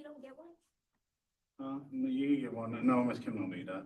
don't get one? No, you can get one. No, Miss Kim don't need that.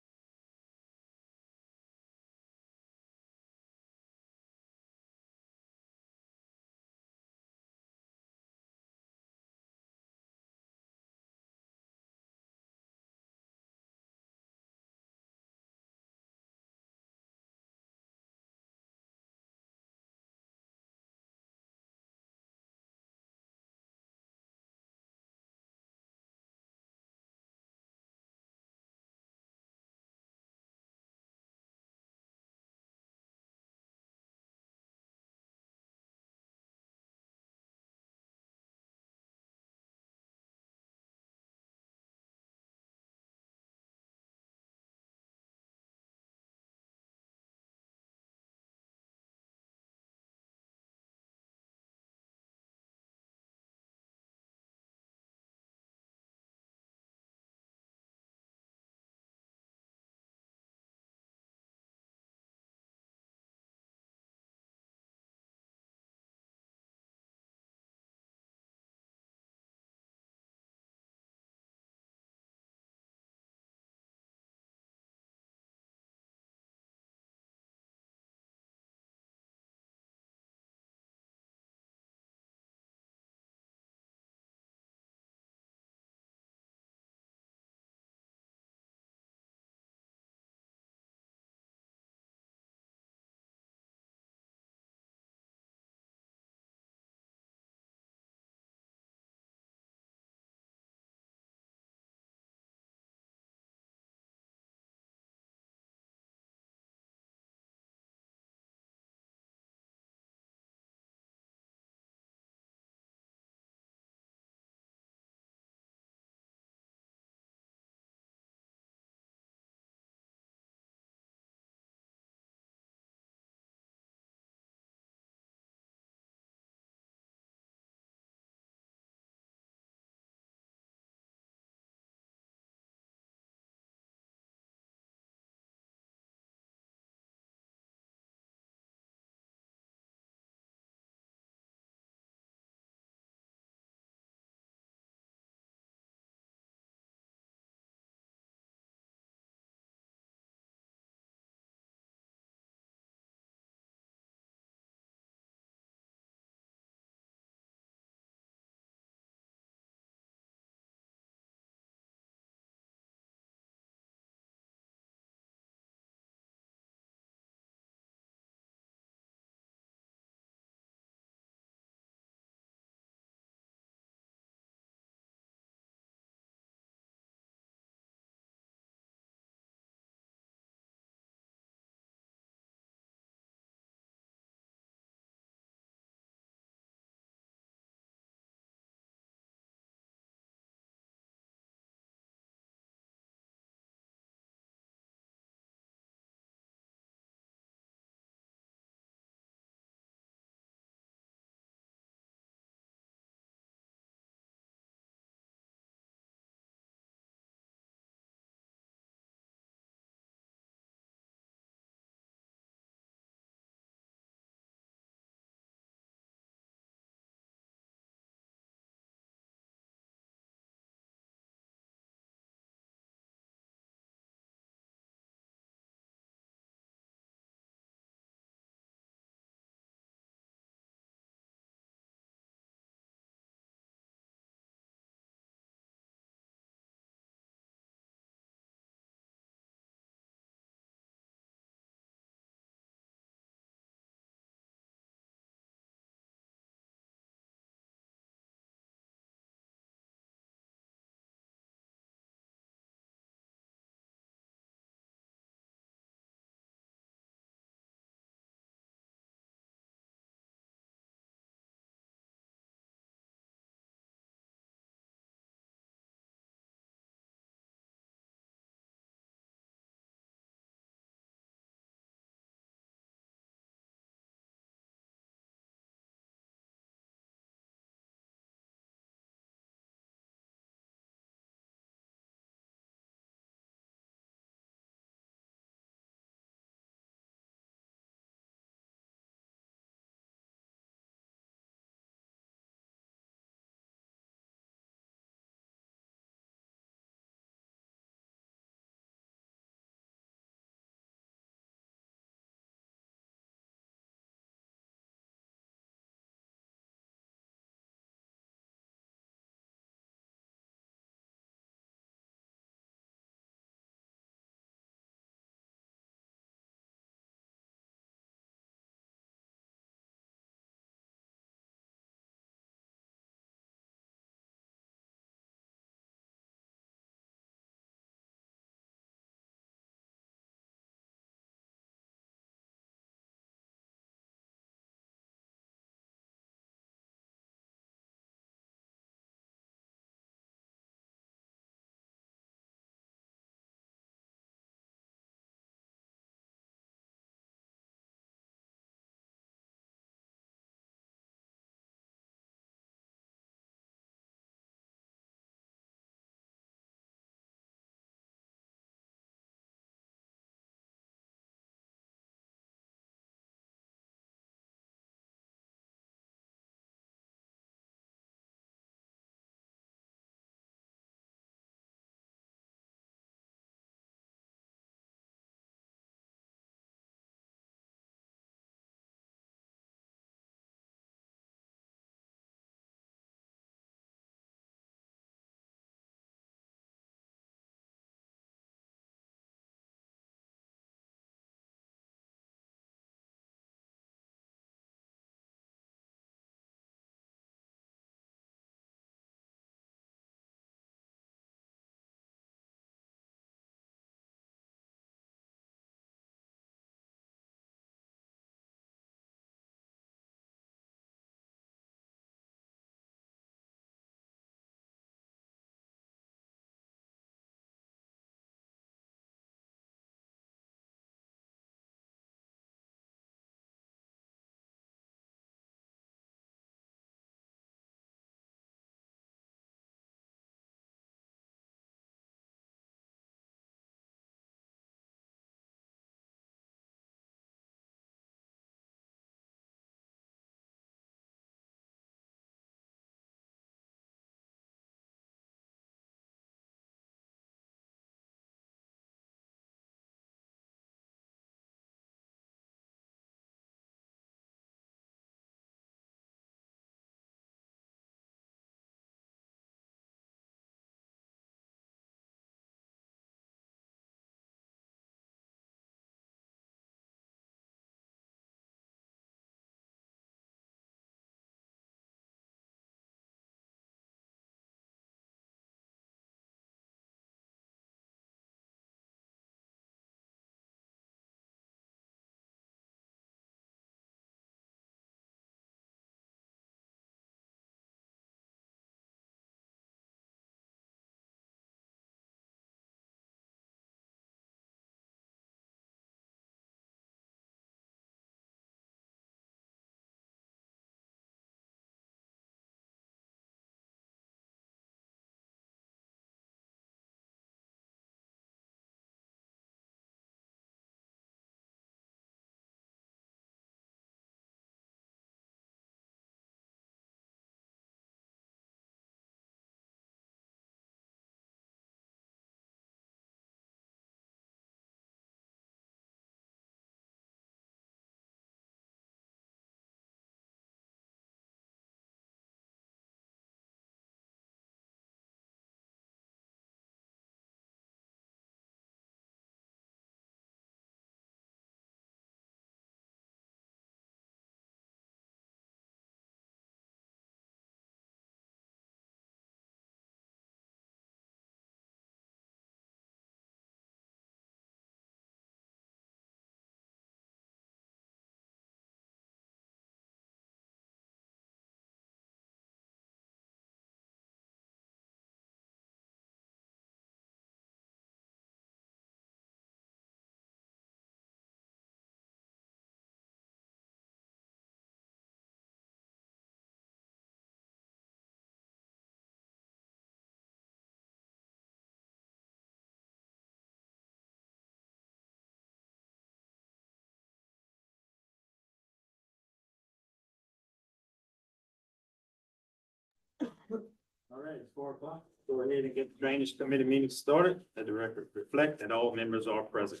All right, it's 4 o'clock. Go ahead and get the drainage committee meeting started. Let the record reflect that all members are present.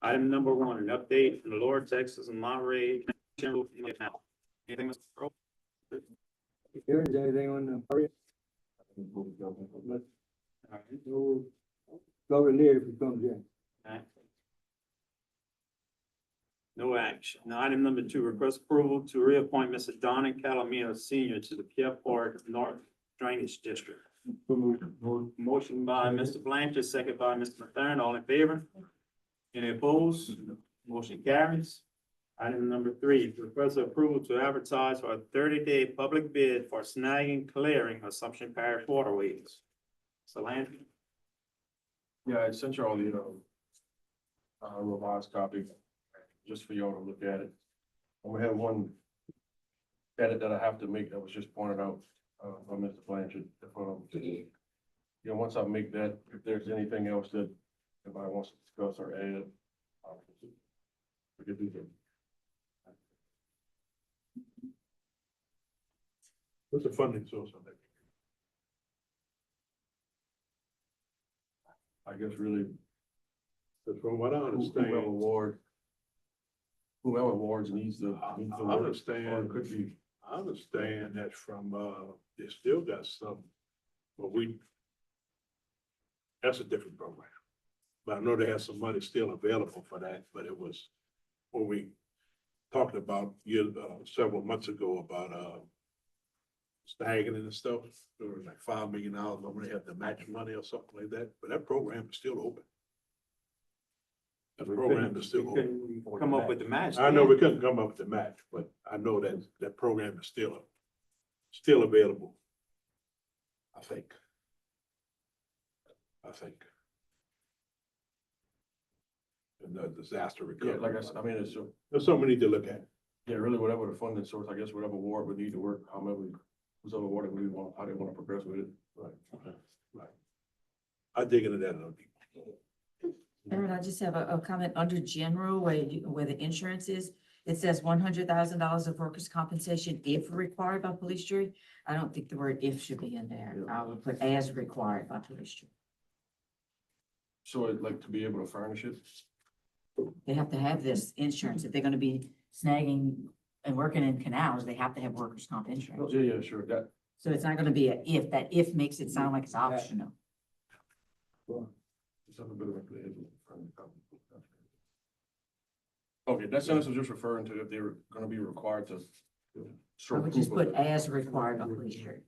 Item number 1, an update from the Lower Texas and Monterey. Anything, Mr. Earl? Here, is anything on the Parish? All right. No, go in there if it comes in. All right. No action. Now, item number 2, request approval to reappoint Mr. Don Calamino Senior to the Pierre Park North Drainage District. Motion by Mr. Blanchard, second by Mr. Mathern, all in favor? Any opposed? Motion carries. Item number 3, request approval to advertise for a 30-day public bid for snagging, clearing Assumption Parish waterways. So Landry? Yeah, I sent you all the, revised copy, just for y'all to look at it. And we have one edit that I have to make that was just pointed out, by Mr. Blanchard. Once I make that, if there's anything else that anybody wants to discuss or add, we could do that. What's the funding source on that? I guess really, Because from what I whoever understand, awards needs the. I needs the work, or understand. it could be, I understand that from, they still got some, but that's a different program. But I know they have some money still available for that, but it was when we talked about, several months ago about, staggering and stuff, there was like $5 million, but when they had the match money or something like that, but that program is still open. That program is still We open. couldn't come up with the match. I know we couldn't come up with the match, but I know that that program is still available. I think. And the disaster yeah, recovery. like I said, I mean, it's, There's something we need to look at. yeah, really whatever the funding source, I guess, whatever award would need to work, however, who's other award we want, how they want to progress with it. Right. I dig into that a little deeper. Aaron, I just have a comment under general where the insurance is. It says $100,000 of workers' compensation if required by police jury. I don't think the word if should be in there. I would put as required by police jury. So I'd like to be able to furnish it. They have to have this insurance. If they're gonna be snagging and working in canals, they have to have workers' comp insurance. Yeah, sure, that, So it's not gonna be a if. That if makes it sound like it's optional. okay, that sentence was just referring to if they were gonna be required to. I would just put as required by police jury.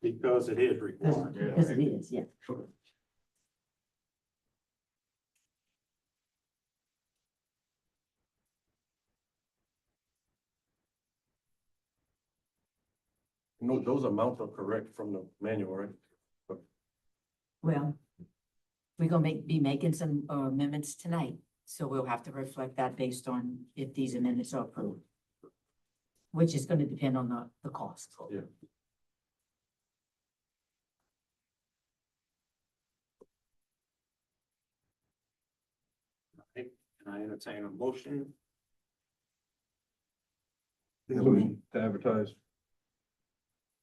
Because it is required. Because it is, yeah. No, those amounts are correct from the manual, right? Well, we're gonna be making some amendments tonight, so we'll have to reflect that based on if these amendments are approved. Which is gonna depend on the cost. Yeah. Can I entertain a motion? To advertise.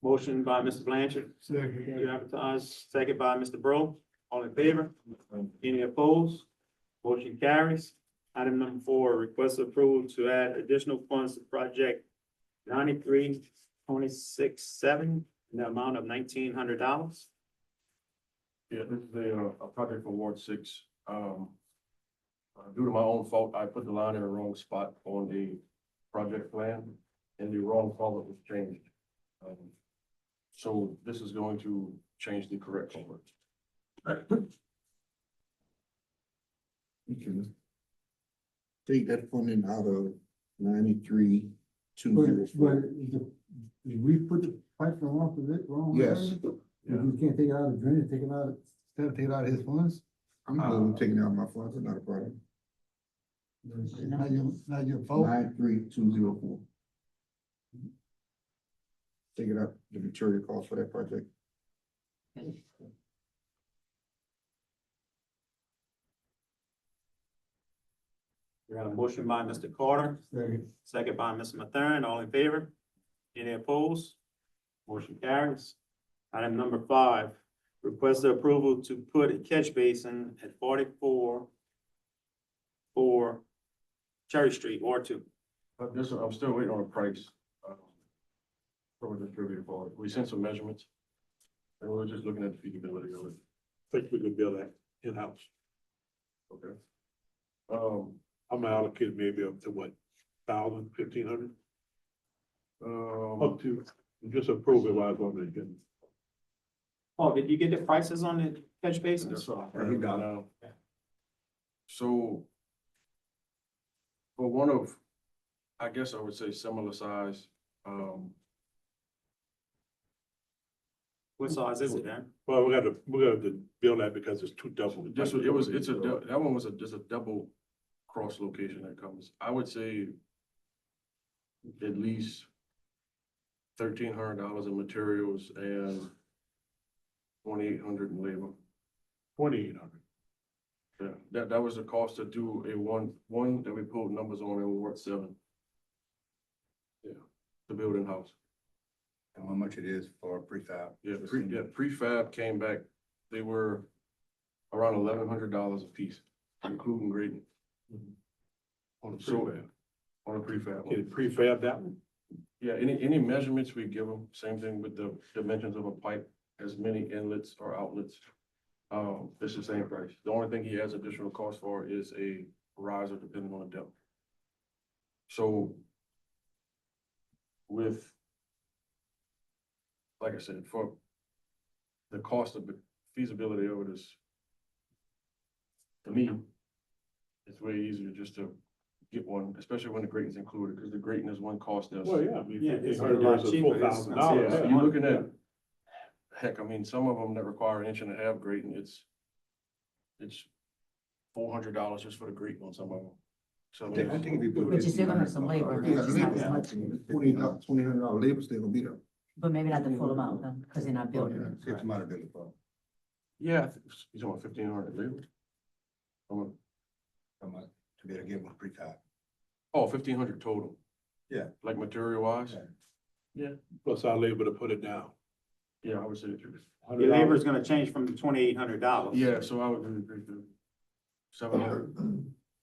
Motion by Mr. Blanchard, you advertise, second by Mr. Bro, all in favor? Any opposed? Motion carries. Item number 4, request approval to add additional funds to project 93-26-7 in the amount of $1,900. Yeah, this is a project for Ward 6. Due to my own fault, I put the line in the wrong spot on the project plan, and the wrong color was changed. So this is going to change the correct color. Okay. Take that funding out of 93-204. Did we put the pipe wrong for it, wrong? Yes. You can't take it out of drainage, take it out, instead of taking it out of his funds? I'm good with taking out my funds, it's not a problem. Not your fault. 93-204. Take it out, the material cost for that project. We have a motion by Mr. Carter, second by Mr. Mathern, all in favor? Any opposed? Motion carries. Item number 5, request the approval to put a catch basin at 44 for Cherry Street, Ward 2. This, I'm still waiting on a price. From a distributor for it. We sent some measurements. And we're just looking at the feasibility of it. Think we could build that in-house. Okay. I'm gonna allocate maybe up to what, 1,000, 1,500? Up to, just approve it while I'm on the agenda. Oh, did you get the prices on the catch basins? That's all. He got it. Now, so for one of, I guess I would say similar size, What size is it, Aaron? Well, we got to build that because it's two double. that one was just a double cross location that comes, I would say at least $1,300 in materials and $2,800 in labor. 2,800. Yeah, that was the cost to do a one that we pulled numbers on in Ward 7. Yeah, the building house. And how much it is for prefab? Yeah, prefab came back, they were around $1,100 a piece, including grading. On the So- prefab. On a prefab. Can you prefab that one? Yeah, any measurements we give them, same thing with the dimensions of a pipe, as many inlets or outlets. It's the same price. The only thing he has additional cost for is a riser depending on the depth. So with, like I said, for the cost of the feasibility of it is, to me, it's way easier just to get one, especially when the grating's included, because the grating is one cost that's. Well, yeah, I mean, Yeah, it's it's a lot cheaper. $4,000. Yeah, so you're looking at, heck, I mean, some of them that require 1.5 inch grating, it's $400 just for the grating on some of them. So. I think if you put But you're still gonna have some labor, Yeah, just not as much, $2,800 labor still gonna be there. but maybe not the full amount then, because they're not building it. Six amount of building for. Yeah, I think you're talking about 1,500 labor. To be able to give them a prefab. 1,500 total. Yeah. Like material wise? Plus our labor to put it down. Yeah, I would say. Your labor is gonna change from the $2,800. Yeah, so I would agree to 700,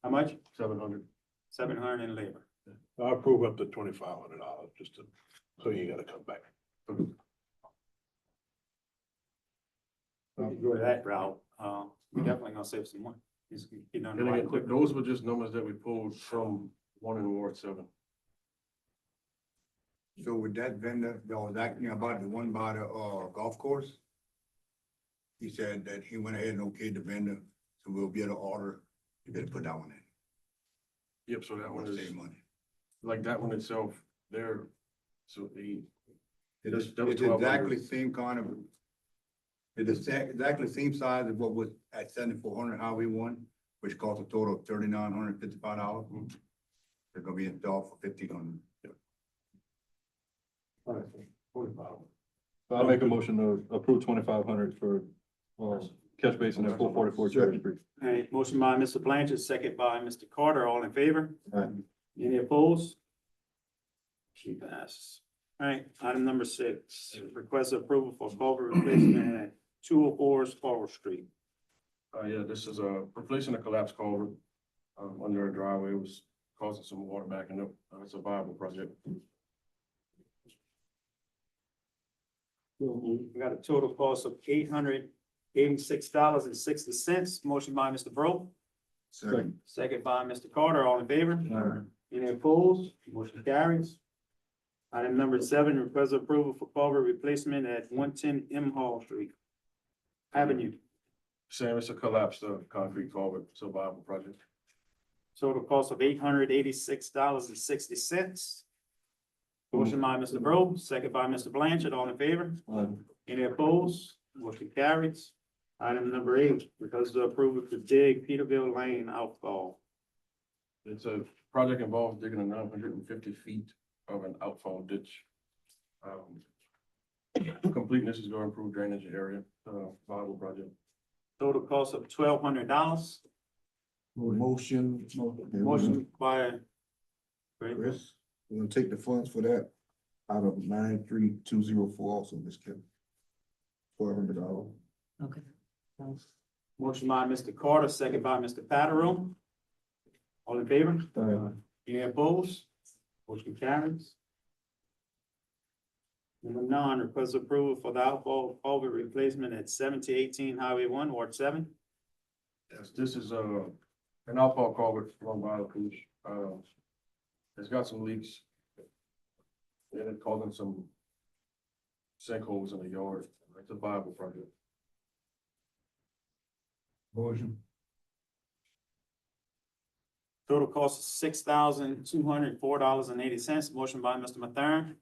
How much? 700. 700 in labor. I approve up to $2,500 just to, so you gotta come back. We can go that route. We definitely gonna save some money. It's getting on the And right again, quick. those were just numbers that we pulled from one in Ward 7. So with that vendor that was acting about the one by the, golf course, he said that he went ahead and okayed the vendor, so we'll be able to order, you better put that one in. Yep, so that one Wanna is, save money. like that one itself, there, so the, It's that was it's exactly 1,200. same kind of, it's exactly the same size as what was at 7,400 Highway 1, which cost a total of $3,955. They're gonna be installed for $1,500. All right, 45. So I make a motion to approve 2,500 for, catch basin at 444 Cherry Street. All right, motion by Mr. Blanchard, second by Mr. Carter, all in favor? Aye. Any opposed? She passes. All right, item number 6, request approval for culvert replacement at 204 Sparrow Street. yeah, this is replacing a collapsed culvert, under a driveway. It was causing some water backing up. It's a viable project. We got a total cost of $886.60. Motion by Mr. Bro, Second. second by Mr. Carter, all in favor? Any opposed? Motion carries. Item number 7, request approval for culvert replacement at 110 M Hall Street Avenue. Same, it's a collapsed concrete culvert. It's a viable project. Total cost of $886.60. Motion by Mr. Bro, second by Mr. Blanchard, all in favor? Any opposed? Motion carries. Item number 8, request to approve to dig Peterbilt Lane outfall. It's a project involves digging a 950 feet of an outfall ditch. Completeness is going to improve drainage area, viable project. Total cost of $1,200. Motion. Motion by Chris, we're gonna take the funds for that out of 93204 also, Ms. Kim. $1,200. Okay. Motion by Mr. Carter, second by Mr. Patterson. All in favor? Any opposed? Motion carries. Number 9, request approval for the outfall culvert replacement at 7018 Highway 1, Ward 7. Yes, this is, an outfall culvert along by the Parish. It's got some leaks. And it causing some sinkholes in the yard. It's a viable project. Motion. Total cost is $6,204.80. Motion by Mr. Mathern,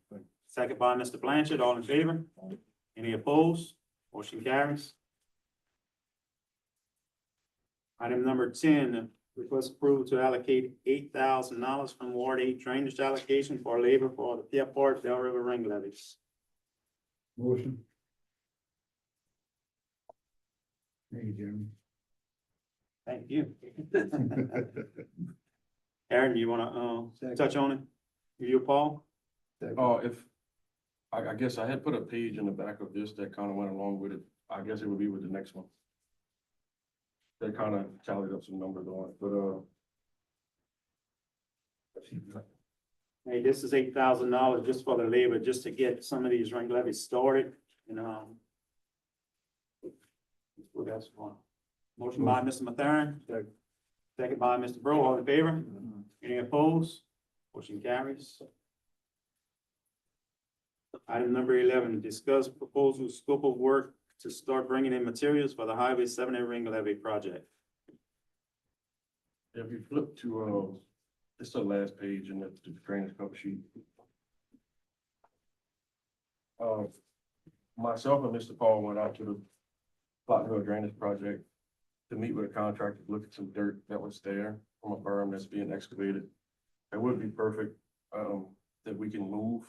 second by Mr. Blanchard. All in favor? Any opposed? Motion carries. Item number 10, request approval to allocate $8,000 from Ward 8 drainage allocation for labor for the Pierre Park Bell River ring levees. Motion. Thank you, Jeremy. Thank you. Aaron, you wanna, touch on it? You, Paul? If, I guess I had put a page in the back of this that kind of went along with it. I guess it would be with the next one. That kind of tallied up some numbers on it, but, Hey, this is $8,000 just for the labor, just to get some of these ring levees started, what else you want? Motion by Mr. Mathern, second by Mr. Bro, all in favor? Any opposed? Motion carries. Item number 11, discuss proposal scope of work to start bringing in materials for the Highway 70 ring levee project. if you flip to, it's the last page in the drainage cover sheet. Myself and Mr. Paul went out to the Plot Hill Drainage Project to meet with a contractor, look at some dirt that was there from a berm that's being excavated. It would be perfect, that we can move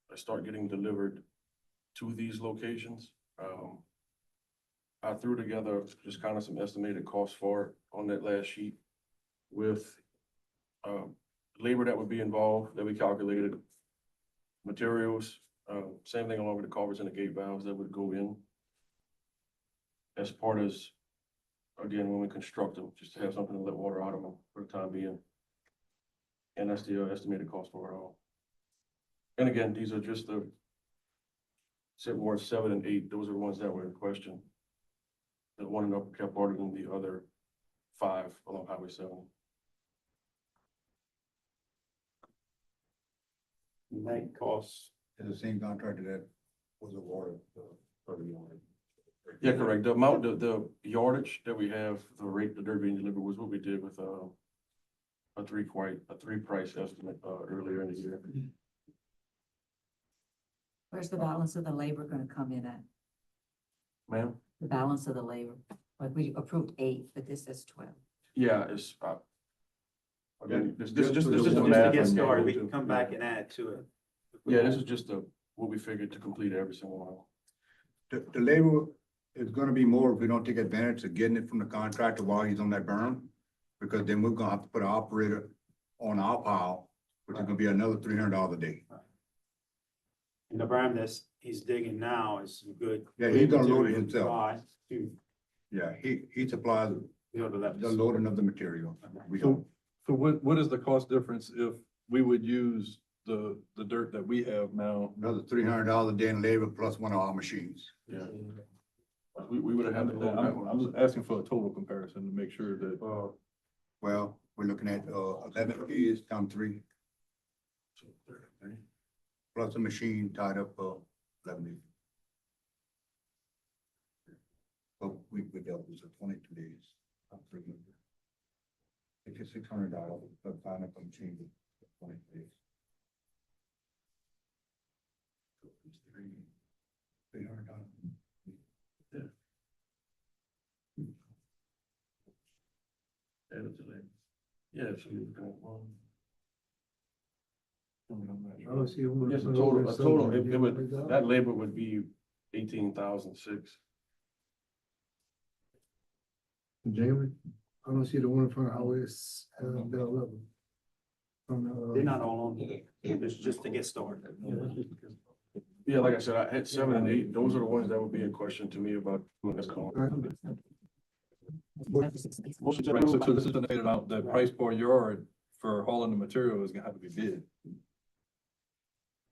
and start getting delivered to these locations. I threw together just kind of some estimated costs for it on that last sheet with, labor that would be involved, that we calculated, materials, same thing along with the culverts and the gate valves that would go in as part of, again, when we construct them, just to have something to let water out of them for the time being. And that's the estimated cost for it all. And again, these are just the Ward 7 and 8, those are the ones that were in question. The one in Upper kept harder than the other 5 along Highway 7. And that costs, It's the same contractor that was awarded for the yard. Yeah, correct. The amount, the yardage that we have, the rate the dirt being delivered was what we did with, a three price estimate, earlier in the year. Where's the balance of the labor gonna come in at? Ma'am? The balance of the labor, like we approved 8, but this is 12. Yeah, it's, again, this is just just the to math. get on started, that. we can come back and add to it. Yeah, this is just what we figured to complete every single one. The labor is gonna be more if we don't take advantage of getting it from the contractor while he's on that berm. Because then we're gonna have to put an operator on our pile, which is gonna be another $300 a day. And the berm he's digging now is good. Yeah, he's gonna load it material himself. supply To Yeah, he supplies build the the levees. loading of the material. We don't. So what is the cost difference if we would use the dirt that we have now? Another $300 a day in labor plus one of our machines. Yeah. We would have had to load that I'm one. just asking for a total comparison to make sure that, Well, we're looking at 11 days times 3, plus a machine tied up 11 days. So we dealt with 22 days. It's $600, but tying up a machine for 20 days. So it's $300. Yeah, so you're looking at one. I don't see one. Yes, a total, it would, that labor would be 18,006. Jamie, I don't see the one from Highway's, Bell level. They're not all on, it's just to get started. Yeah, Yeah, like I said, I had 7 and 8. Those are the ones that would be in question to me about doing this call. Motion to Right, so approve. this is gonna fade out, the price per yard for hauling the material is gonna have to be bid.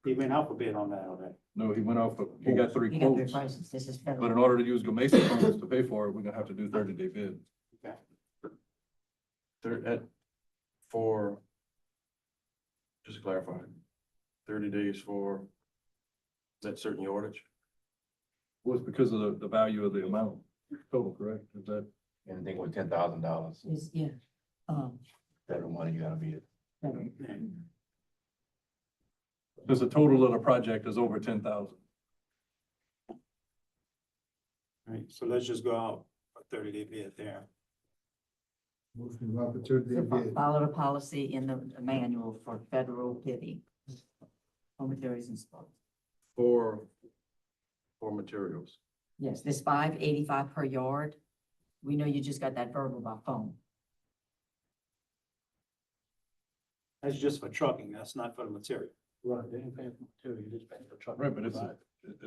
He went out for bid on that already. No, he went out for, he got 3 You got three quotes, prices, this is federal. but in order to use Gamesa funds to pay for it, we're gonna have to do 30-day bid. For, just to clarify, 30 days for that certain yardage? Was because of the value of the amount total, correct? Is that? Anything with $10,000, Is, yeah, federal money, you gotta be it. federal. Because the total of the project is over 10,000. Right, so let's just go out for 30-day bid there. Motion about the 30-day bid. Follow the policy in the manual for federal bidding. For materials and supplies. For materials. Yes, this $5.85 per yard. We know you just got that verbal by phone. That's just for trucking, that's not for the material. Right, they ain't paying for material, you just paying for truck. Right, but it's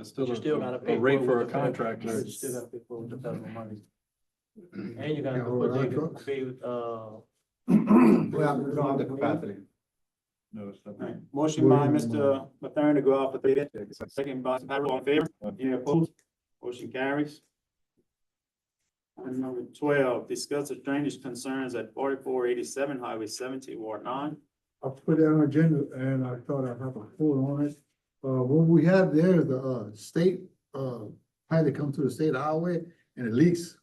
still You still gotta pay a rate for a with the federal- contractor. You still gotta pay for with the federal money. And you gotta Yeah, put, hold on, they trucks. pay, Well, we don't have the capacity. No, it's not. All right, motion by Mr. Mathern to go out for bid, second by Mr. Harold, all in favor? Any opposed? Motion carries. Item number 12, discuss the drainage concerns at 4487 Highway 70, Ward 9. I put that on the agenda and I thought I'd have a quote on it. What we have there is the, state, pipe that comes to the state highway and it leaks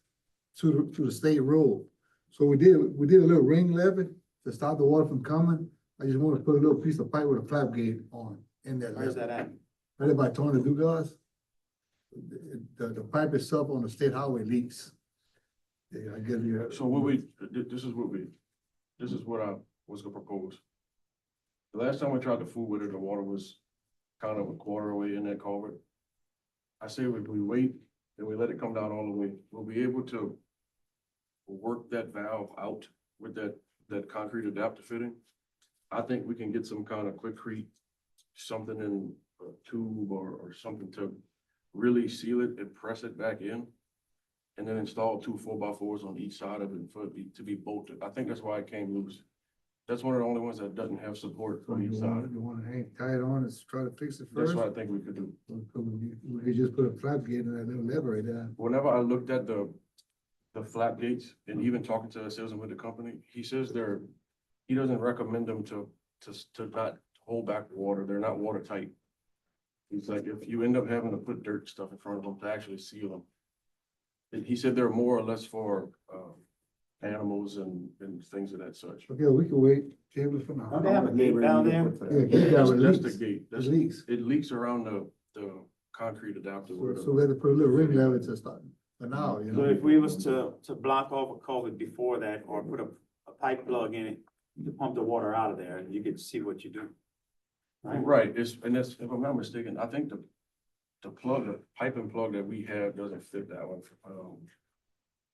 to the state road. So we did a little ring levee to stop the water from coming. I just want to put a little piece of pipe with a flap gate on in that. Where's levee. that at? Right there by Tony Dugas. The pipe itself on the state highway leaks. Yeah, I give you. So this is what I was gonna propose. The last time we tried to fool with it, the water was kind of a quarter away in that culvert. I say if we wait and we let it come down all the way, we'll be able to work that valve out with that concrete adapter fitting. I think we can get some kind of quickcrete, something in a tube or something to really seal it and press it back in. And then install 2 4x4s on each side of it for it to be bolted. I think that's why it came loose. That's one of the only ones that doesn't have support So on each side. you wanna hang tight on and try to fix it That's first? what I think we could do. We could just put a flap gate in that little lever right there. Whenever I looked at the flap gates and even talking to a salesman with the company, he says he doesn't recommend them to not hold back water. They're not watertight. He's like, if you end up having to put dirt stuff in front of them to actually seal them. He said they're more or less for, animals and things of that such. Okay, we can wait, table it for now. Don't they have a gate down there? Yeah, gate down, it That's the leaks. gate. It leaks. It leaks around the concrete adapter. So we had to put a little ring lever to start, for now, you So know? if we was to block off a culvert before that, or put a pipe plug in it to pump the water out of there, and you could see what you do. Right, and that's, if I'm not mistaken, I think the pipe and plug that we have doesn't fit that one.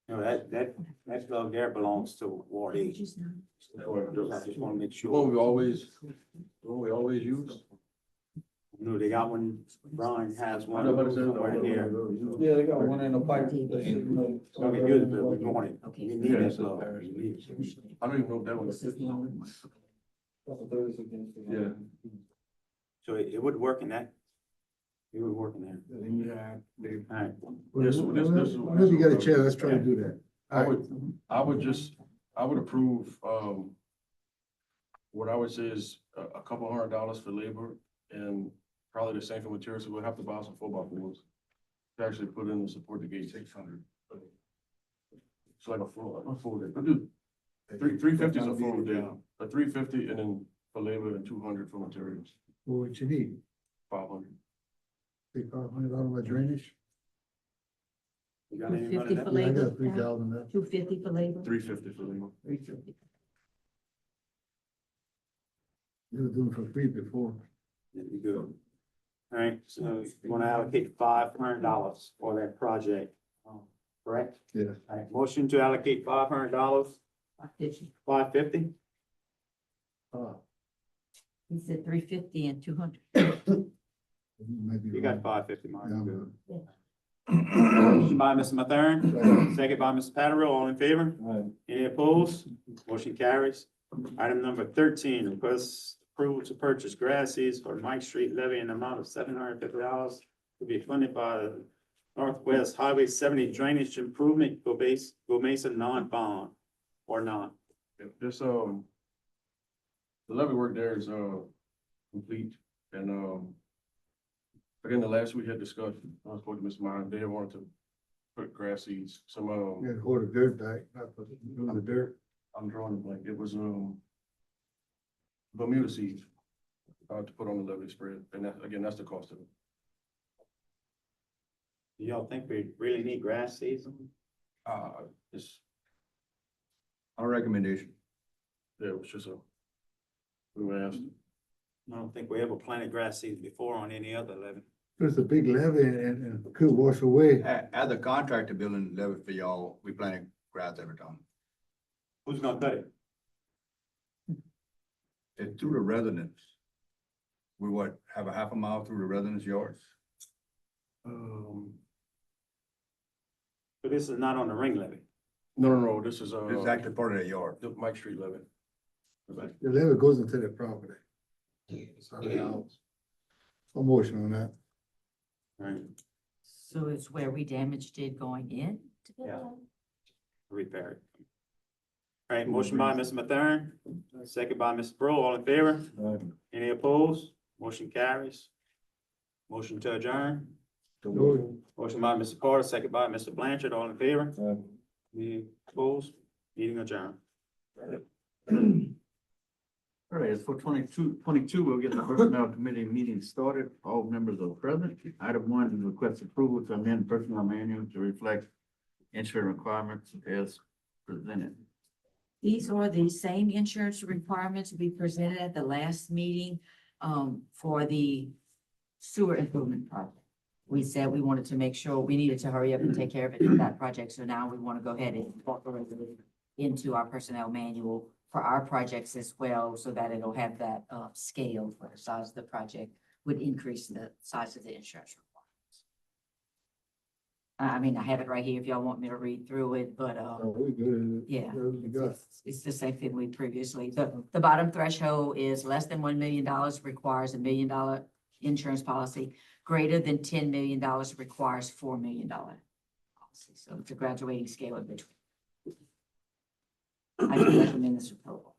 You know, that plug there belongs to Ward 8. I just wanna make The sure. one we always use. You know, they got one, Brian has one I know, but it's somewhere here. Yeah, they got one in the pipe. So we use it, but we want it. Okay. We need that plug. We need it. I don't even know if that one This is the only one. Yeah. So it would work in that. It would work in there. Yeah, All right. Whenever you get a chance, let's try to do that. I would approve, what I would say is a couple $100 for labor and probably the same for materials. So we'll have to buy some 4x4s to actually put in and support the gate 600. So like a full day. Dude, 350 is a full day. A 350 and then for labor and 200 for materials, What you need, 500. take $500 on my drainage? You got any money 250 left? for Yeah, I labor. got 3,000 left. 250 for labor. 350 for labor. 350. You were doing for free before. That'd be good. All right, so you wanna allocate $500 for that project, correct? Yeah. All right, motion to allocate $500, 550. 550? Uh, He said 350 and 200. Maybe You got 550, Mark. Yeah, I'm good. Motion by Mr. Mathern, second by Mr. Patterson, all in favor? Aye. Any opposed? Motion carries. Item number 13, request approval to purchase grass seeds for Mike Street levy in the amount of $750 to be funded by the Northwest Highway 70 Drainage Improvement Go Mesa non-bond or not. This, the levee work there is, complete, and, again, the last we had discussed, I spoke to Mr. Meyer, they had wanted to put grass seeds, some, Yeah, hold the dirt back, not put it in the dirt. I'm drawing a blank, it was, Bermuda seeds, to put on the levee spread, and that, again, that's the cost of it. Do y'all think we really need grass seeds? It's, Our recommendation. yeah, it was just a, we were asked, I don't think we ever planted grass seeds before on any other levy. It's a big levy and it could wash away. As a contractor building levy for y'all, we planting grass every time. Who's gonna cut it? It's through the residents. We have a half a mile through the residents' yards? But this is not on the ring levy. no, this is, It's actually part of their yard. the Mike Street levee. The levy goes into their property. It's not their house. No motion on that. Right. So it's where we damaged it going in? to the Yeah. levee? Repair it. All right, motion by Mr. Mathern, second by Mr. Brewer, all in favor? Aye. Any opposed? Motion carries. Motion to adjourn. Motion by Mr. Carter, second by Mr. Blanchard, all in favor? Aye. Any opposed? Meeting adjourned. All right, it's for 22, we'll get the personnel committee meeting started. All members are present. Item 1 is request approval to amend personnel manual to reflect insurance requirements as presented. These are the same insurance requirements we presented at the last meeting, for the sewer improvement project. We said we wanted to make sure, we needed to hurry up and take care of it in that project, so now we want to go ahead and incorporate it into our personnel manual for our projects as well, so that it'll have that, scale for the size of the project, would increase the size of the insurance requirements. I mean, I have it right here if y'all want me to read through it, but, Oh, we good. yeah. We got. It's the same thing we previously, the bottom threshold is less than $1 million requires $1 million insurance policy. Greater than $10 million requires $4 million policy. So it's a graduating scale in between. I do recommend this approval.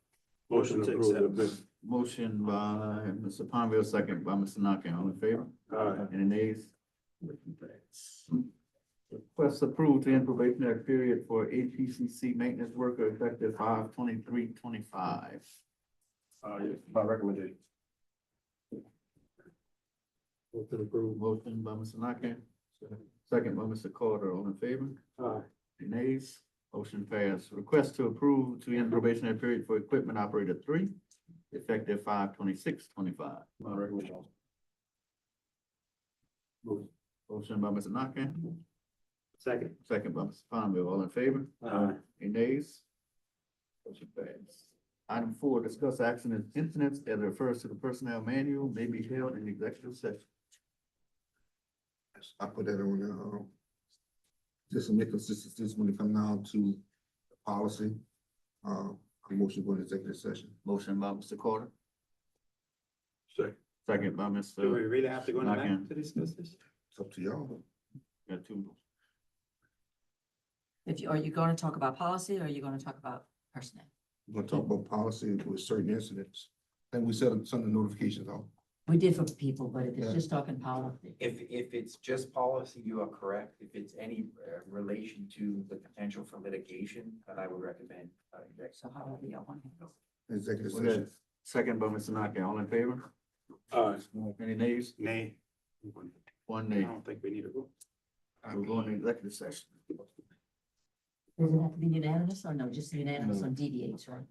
Motion to accept. Motion by Mr. Ponville, second by Mr. Knocking. All in favor? Any nays? Motion passed. Request approved to end probationary period for APCC maintenance worker effective 5/23/25. Yeah, my recommendation. Motion by Mr. Knocking, second by Mr. Carter. All in favor? Any nays? Motion passed. Request to approve to end probationary period for equipment operator 3, effective 5/26/25. My recommendation. Motion by Mr. Knocking, Second. second by Mr. Palmville. All in favor? Any nays? Motion passed. Item 4, discuss action and incidents as refers to the personnel manual may be held in executive session. I put that on there, just to make consistency when it come down to the policy, a motion for an executive session. Motion by Mr. Carter, Second. second by Do we Mr. really have to go in the back Knocking. to discuss this? It's up to y'all. Got two. Are you going to talk about policy or are you going to talk about personnel? We're gonna talk about policy with certain incidents. And we set some of the notifications on. We did for people, but if it's Yeah. just talking policy. If it's just policy, you are correct. If it's any relation to the potential for litigation, then I would recommend. So however y'all want to handle Executive We got session. second by Mr. Knocking. All in favor? Any nays? Nay. One I nay. don't think we need to go. We're going to executive session. Does it have to be unanimous or no, just unanimous on DDH, right?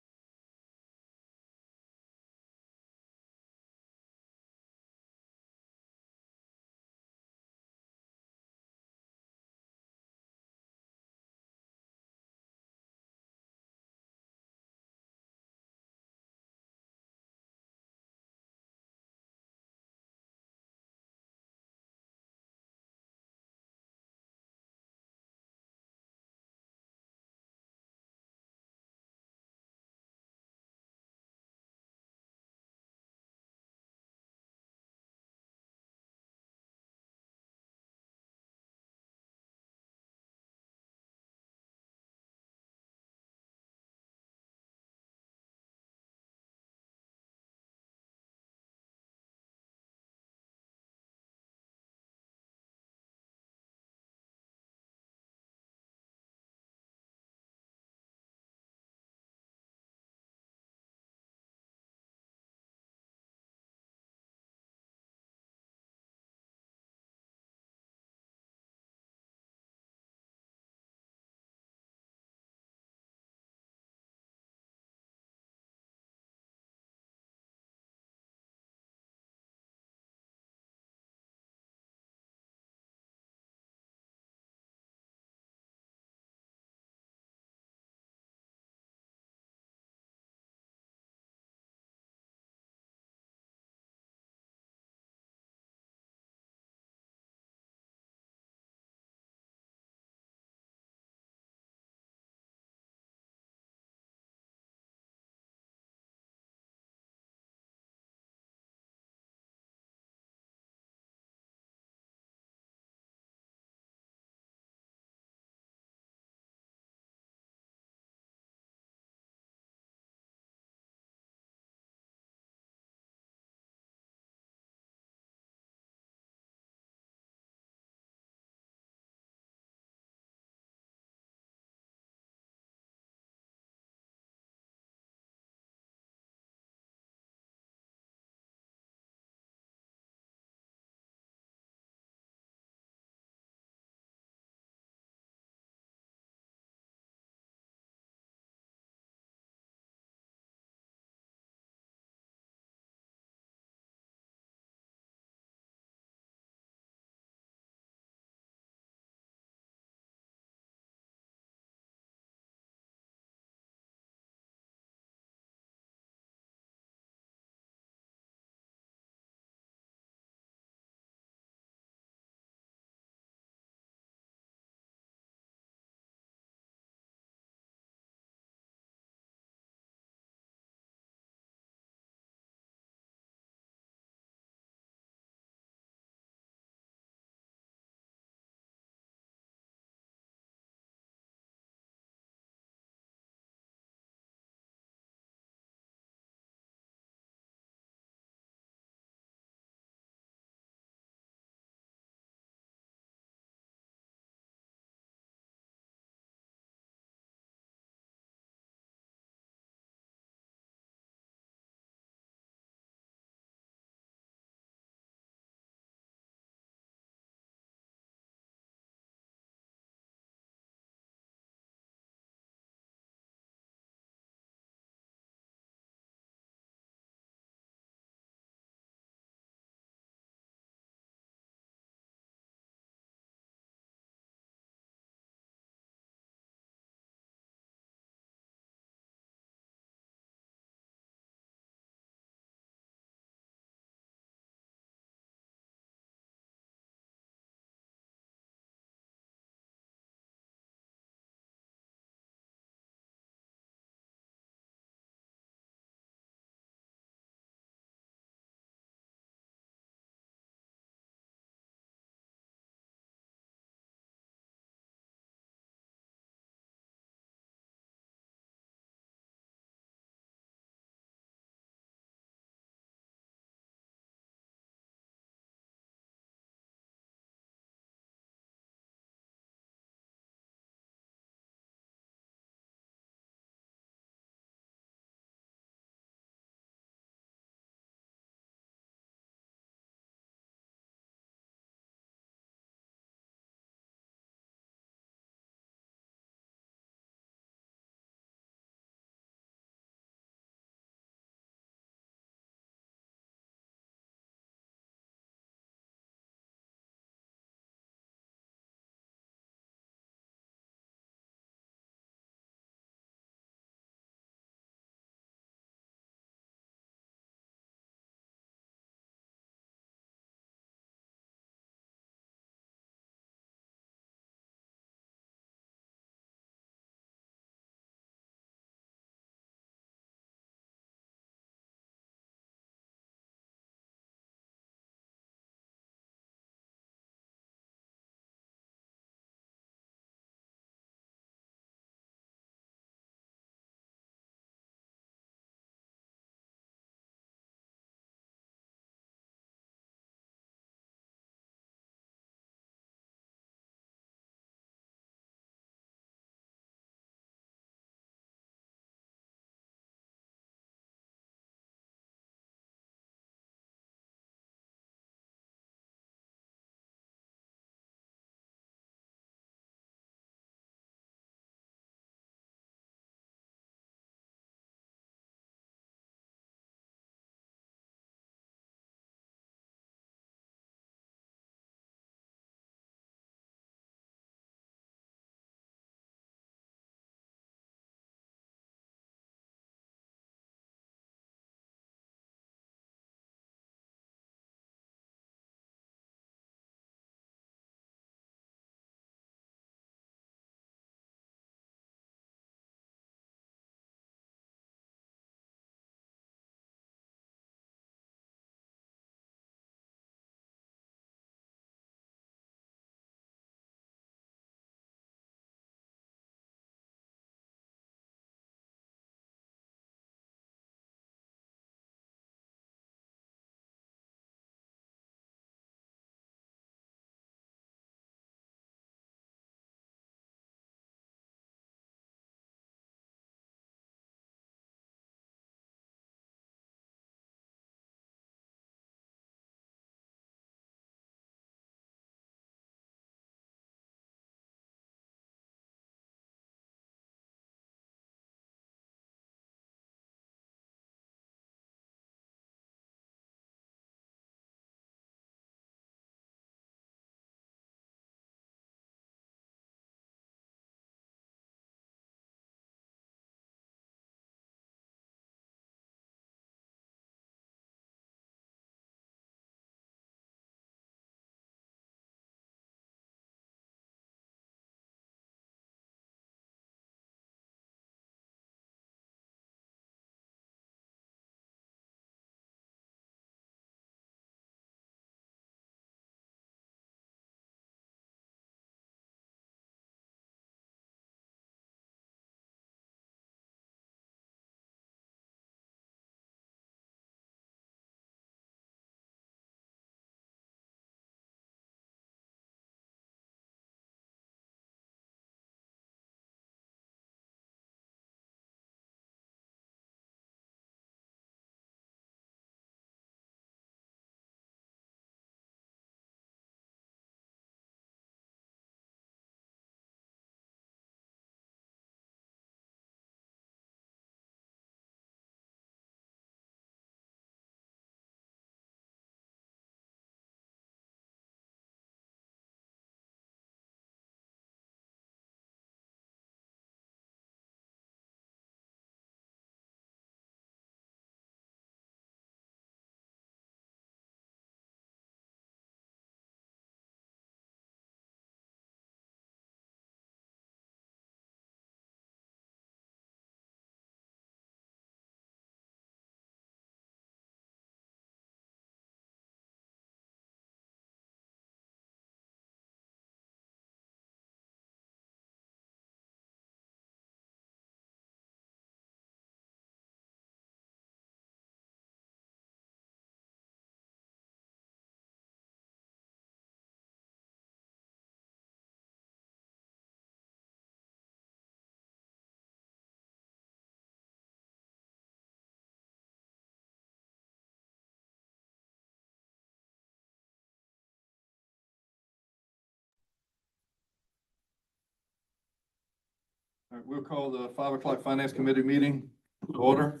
All right, we'll call the 5 o'clock Finance Committee meeting to order.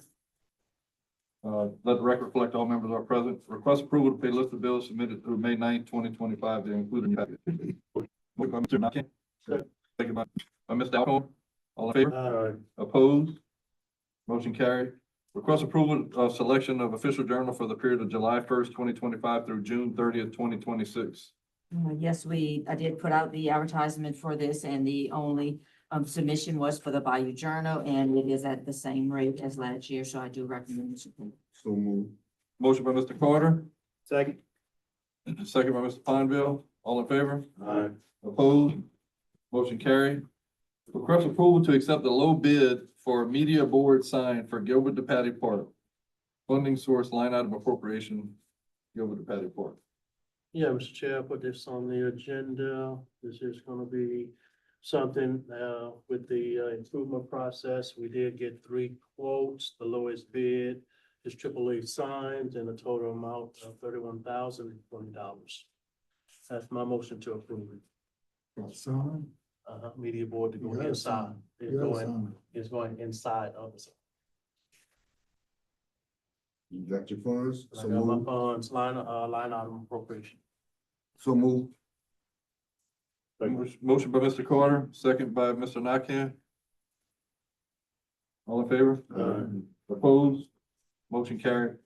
Let the record reflect all members are present. Request approval to pay list of bills submitted through May 9th, 2025. They're included in your packet. Moved by Mr. Nakane. Second by Mr. Alcorn. All in favor? Opposed? Motion carried. Request approval of selection of official journal for the period of July 1st, 2025 through June 30th, 2026. Yes, I did put out the advertisement for this, and the only submission was for the Bayou Journal, and it is at the same rate as last year, so I do recommend this approval. So move. Motion by Mr. Carter, Second. second by Mr. Pondville. All in favor? Opposed? Motion carried. Request approval to accept the low bid for media board sign for Gilbert DePatie Park. Funding source line item appropriation, Gilbert DePatie Park. Yeah, Mr. Chair, I put this on the agenda. This is gonna be something, with the improvement process. We did get 3 quotes. The lowest bid is AAA signs and a total amount of $31,020. That's my motion to approve it. Sign. Media board to go You got a inside. sign. It's You got a going, sign. it's going inside of the sign. You got your funds? I So got my move. funds, line item appropriation. So move. Motion by Mr. Carter, second by Mr. Nakane. All in favor? Opposed? Motion carried.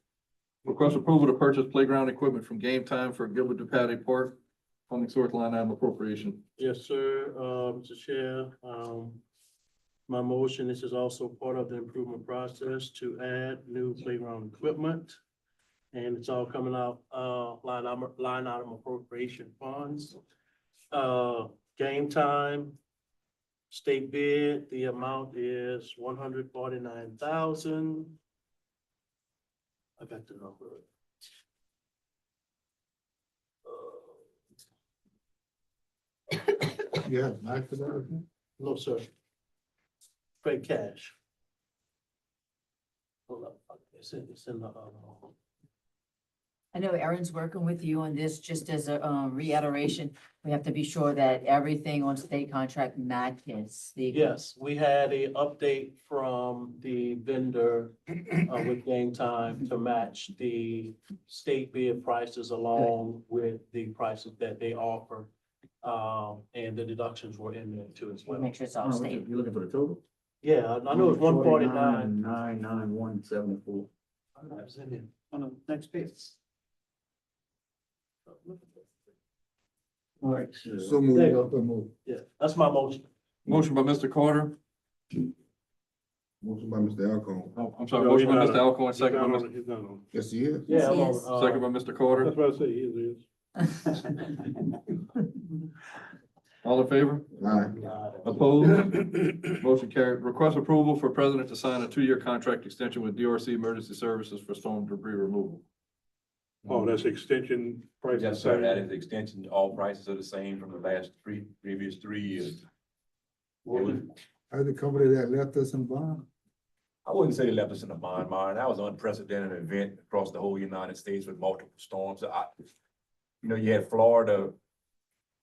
Request approval to purchase playground equipment from Game Time for Gilbert DePatie Park. Funding source line item appropriation. Yes, sir, Mr. Chair, my motion, this is also part of the improvement process to add new playground equipment. And it's all coming out, line item appropriation funds. Game Time, state bid, the amount is $149,000. I got the number. Yeah, back to that. No, sir. Straight cash. Hold up, it's in the, I know Erin's working with you on this, just as a reiteration. We have to be sure that everything on state contract matches the. yes, we had a update from the vendor, with Game Time to match the state bid prices along with the prices that they offer. And the deductions were in there too as We'll well. make sure it's all state. You're looking for the total? Yeah, I know it's 149. 99174. That's in there. On the next page. All right. So There move. you go. So move. Yeah, that's my motion. Motion by Mr. Carter. Motion by Mr. Alcorn. Oh, I'm sorry, motion by Mr. Alcorn, He's second by not Mr. He's not on. Yes, he is. Yeah, I'm Yes. on, Second by Mr. Carter. what I say, he is. All in favor? Aye. Opposed? Motion carried. Request approval for president to sign a 2-year contract extension with DRC Emergency Services for storm debris removal. Oh, that's extension price. Yes, sir, that is extension. All prices are the same from the last previous 3 years. Are the company that left us in bond? I wouldn't say they left us in a bond, Myron. That was an unprecedented event across the whole United States with multiple storms. You had Florida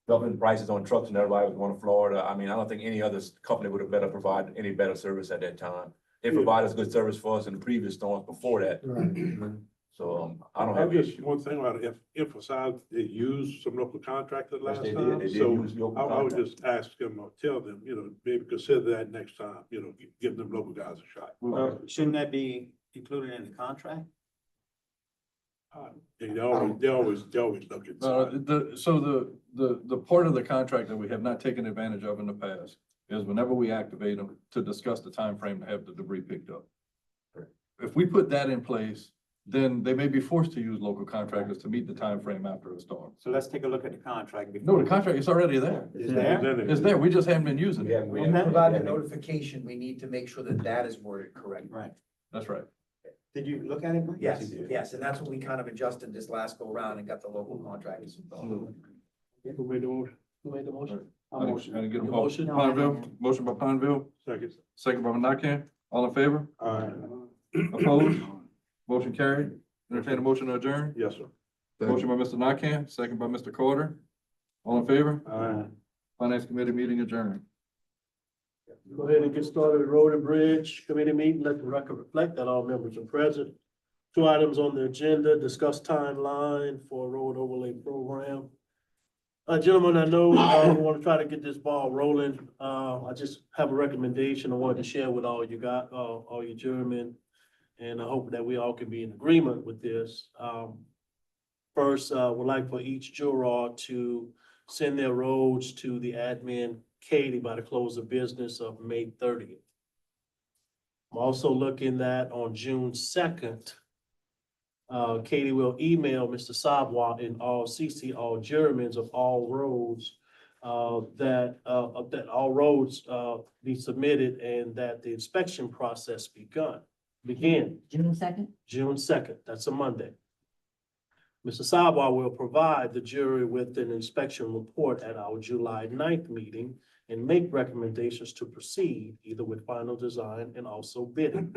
doubling prices on trucks and everybody was going to Florida. I mean, I don't think any other company would have provided any better service at that time. They provided us good service for us in the previous storms before that. Right. So, I don't I have an just, issue. one thing about it, emphasize they used some local contractors Yes, last they did. time. They did So use local I would contractors. just ask them or tell them, maybe consider that next time, give them local guys a shot. Shouldn't that be included in the contract? They always look at. The part of the contract that we have not taken advantage of in the past is whenever we activate them to discuss the time frame to have the debris picked up. If we put that in place, then they may be forced to use local contractors to meet the time frame after a storm. So let's take a look at the contract. No, the contract is already there. Is there? It's there. We just haven't been using it. When we provide the notification, we need to make sure that that is worded correct. Right. That's right. Did you look at it, Mike? Yes, yes, and that's what we kind of adjusted this last go round and got the local contractors. Who made the motion? Who made the motion? I didn't get them. Motion? Pondville, motion by Pondville, Second. second by Nakane. All in favor? Aye. Opposed? Motion carried. Entertain a motion to adjourn. Yes, sir. Motion by Mr. Nakane, second by Mr. Carter. All in favor? Aye. Finance Committee meeting adjourned. Go ahead and get started with Road and Bridge Committee meeting. Let the record reflect that all members are present. 2 items on the agenda, discuss timeline for road overlay program. Gentlemen, I know, we want to try to get this ball rolling. I just have a recommendation I wanted to share with all you jurymen. And I hope that we all can be in agreement with this. First, would like for each juror to send their roads to the admin Katie by the close of business of May 30th. I'm also looking at on June 2nd, Katie will email Mr. Sabwa and all CC, all jurymen of all roads, that all roads, be submitted and that the inspection process begin. June 2nd? June 2nd, that's a Monday. Mr. Sabwa will provide the jury with an inspection report at our July 9th meeting and make recommendations to proceed either with final design and also bidding.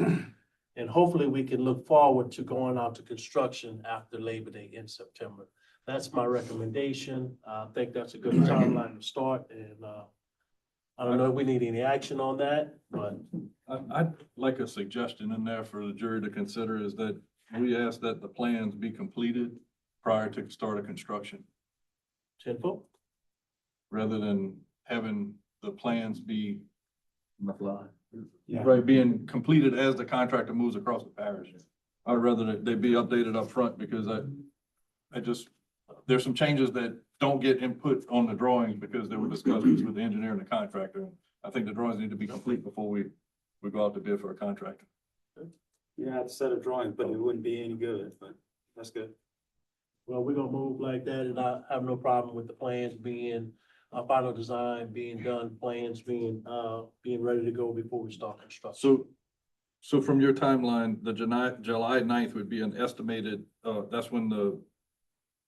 And hopefully we can look forward to going out to construction after Labor Day in September. That's my recommendation. I think that's a good timeline to start, and I don't know if we need any action on that, but I'd like a suggestion in there for the jury to consider is that we ask that the plans be completed prior to start of construction, 10-4. rather than having the plans be Yeah. right, being completed as the contractor moves across the parish. I'd rather that they be updated up front because there's some changes that don't get input on the drawings because there were discussions with the engineer and the contractor. I think the drawings need to be complete before we go out to bid for a contractor. You have a set of drawings, but it wouldn't be any good, but that's good. Well, we're gonna move like that, and I have no problem with the plans being, final design being done, plans being ready to go before we start construction. So from your timeline, the July 9th would be an estimated, that's when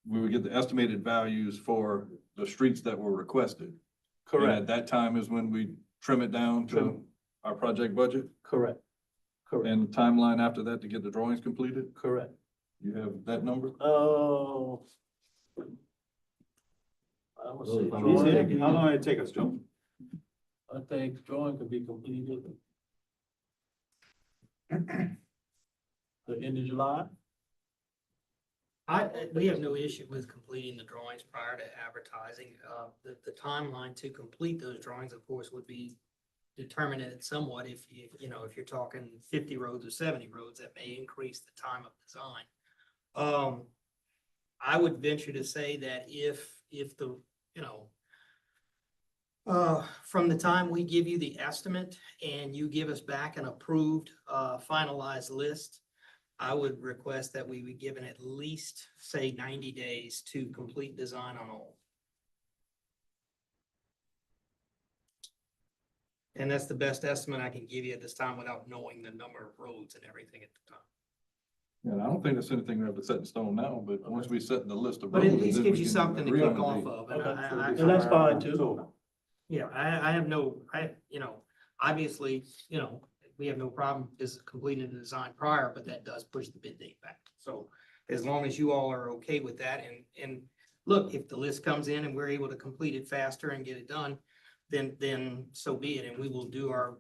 we would get the estimated values for the streets that were requested. And Correct, at that time is when we trim it down to our project budget, correct, correct, and the timeline after that to get the drawings completed. correct. You have that number? Oh. I would say How drawing, long did it take us, Joe? I think drawing could be completed. The end of July. We have no issue with completing the drawings prior to advertising. The timeline to complete those drawings, of course, would be determined somewhat if you're talking 50 roads or 70 roads, that may increase the time of design. I would venture to say that if the, from the time we give you the estimate and you give us back an approved, finalized list, I would request that we be given at least, say, 90 days to complete design on all. And that's the best estimate I can give you at this time without knowing the number of roads and everything at the time. Yeah, I don't think there's anything we have to set in stone now, but once we set the list of But at roads, least then gives we you can something to agree click on a off date. of. Okay, and that's fine too. Yeah, I have no, obviously, we have no problem just completing the design prior, but that does push the bid date back. So as long as you all are okay with that, and look, if the list comes in and we're able to complete it faster and get it done, then so be it, and we will do our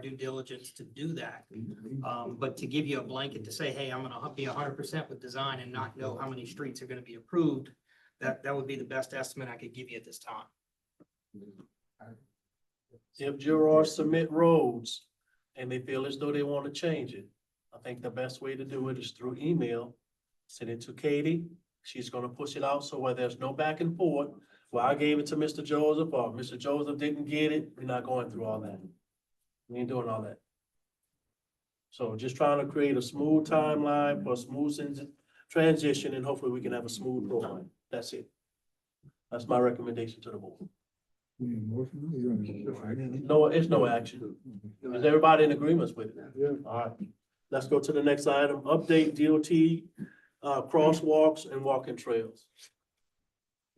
due diligence to do that. But to give you a blanket to say, hey, I'm gonna be 100% with design and not know how many streets are gonna be approved, that would be the best estimate I could give you at this time. If jurors submit roads and they feel as though they want to change it, I think the best way to do it is through email. Send it to Katie. She's gonna push it out, so where there's no back and forth, well, I gave it to Mr. Joseph, or Mr. Joseph didn't get it, we're not going through all that. We ain't doing all that. So just trying to create a smooth timeline for a smooth transition, and hopefully we can have a smooth program. That's it. That's my recommendation to the board. No, it's no action. Is everybody in agreement with it? Yeah. All right, let's go to the next item. Update DOT, crosswalks and walking trails.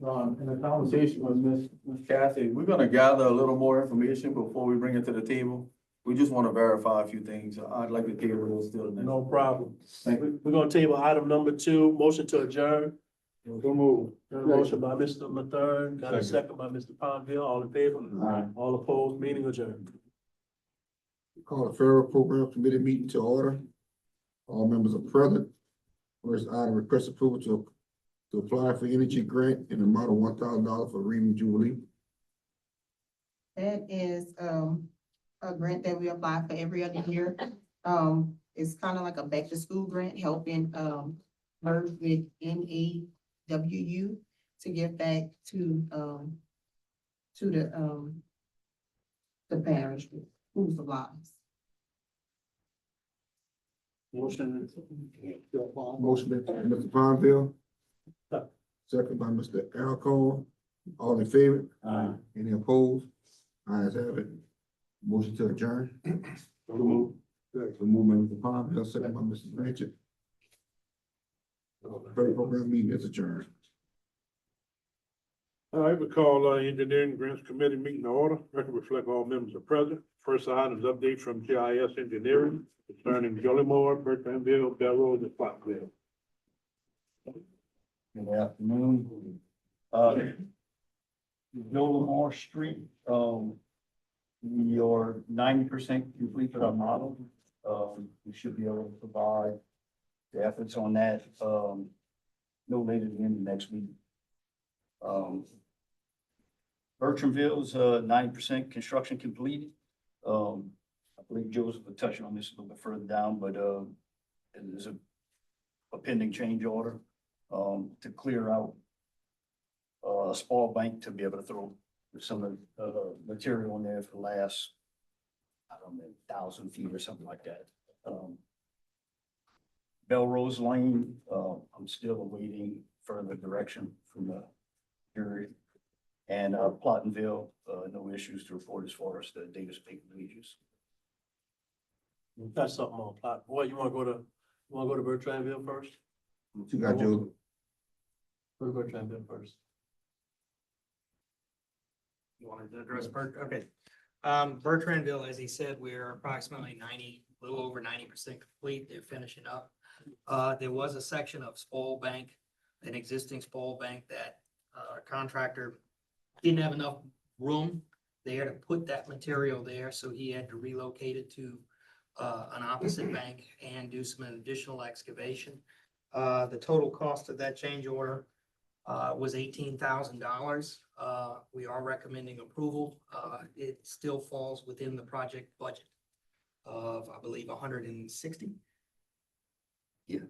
In a conversation with Ms. Kathy, we're gonna gather a little more information before we bring it to the table. We just want to verify a few things. I'd like to table those still. No problem. Thank you. We're gonna table item number 2, motion to adjourn. Got a motion by Mr. Mathern, got a second by Mr. Ponville, all in favor? Aye. All opposed, meeting adjourned. Call the Federal Program Committee meeting to order. All members are present. First item, request approval to apply for energy grant in the amount of $1,000 for Reading Jubilee. That is, a grant that we apply for every other year. It's kind of like a back to school grant, helping, merge with NAWU to give back to the parish with food supplies. Motion. Motion by Mr. Fonville. Second by Mr. Alcone. All in favor? Aye. Any opposed? Ayes have it. Motion to adjourn. So moved. So moved by Mr. Fonville, second by Mr. Blanchard. Federal Program meeting is adjourned. All right, we call Engineering Grants Committee meeting to order. Record reflect all members are present. First item is update from GIS Engineering concerning Gullymore, Bertrandville, Belrose, and Platteville. Good afternoon. Lamar Street, we are 90% complete with our model. We should be able to provide the efforts on that, no later than the next week. Bertramville's 90% construction completed. I believe Joseph will touch on this a little bit further down, but there's a pending change order to clear out a small bank to be able to throw some of the material in there for the last, I don't know, 1,000 feet or something like that. Belrose Lane, I'm still awaiting further direction from the jury. And Plottonville, no issues to report as far as the Davis Bacon wages. We've got something on plot. What, you wanna go to Bertrandville first? What you got, Joe? Go to Bertrandville first. You wanted to address okay. Bertrandville, as he said, we're approximately a little over 90% complete. They're finishing up. There was a section of Spoil Bank, an existing Spoil Bank that our contractor didn't have enough room there to put that material there, so he had to relocate it to an opposite bank and do some additional excavation. The total cost of that change order was $18,000. We are recommending approval. It still falls within the project budget of, I believe, 160. Yeah,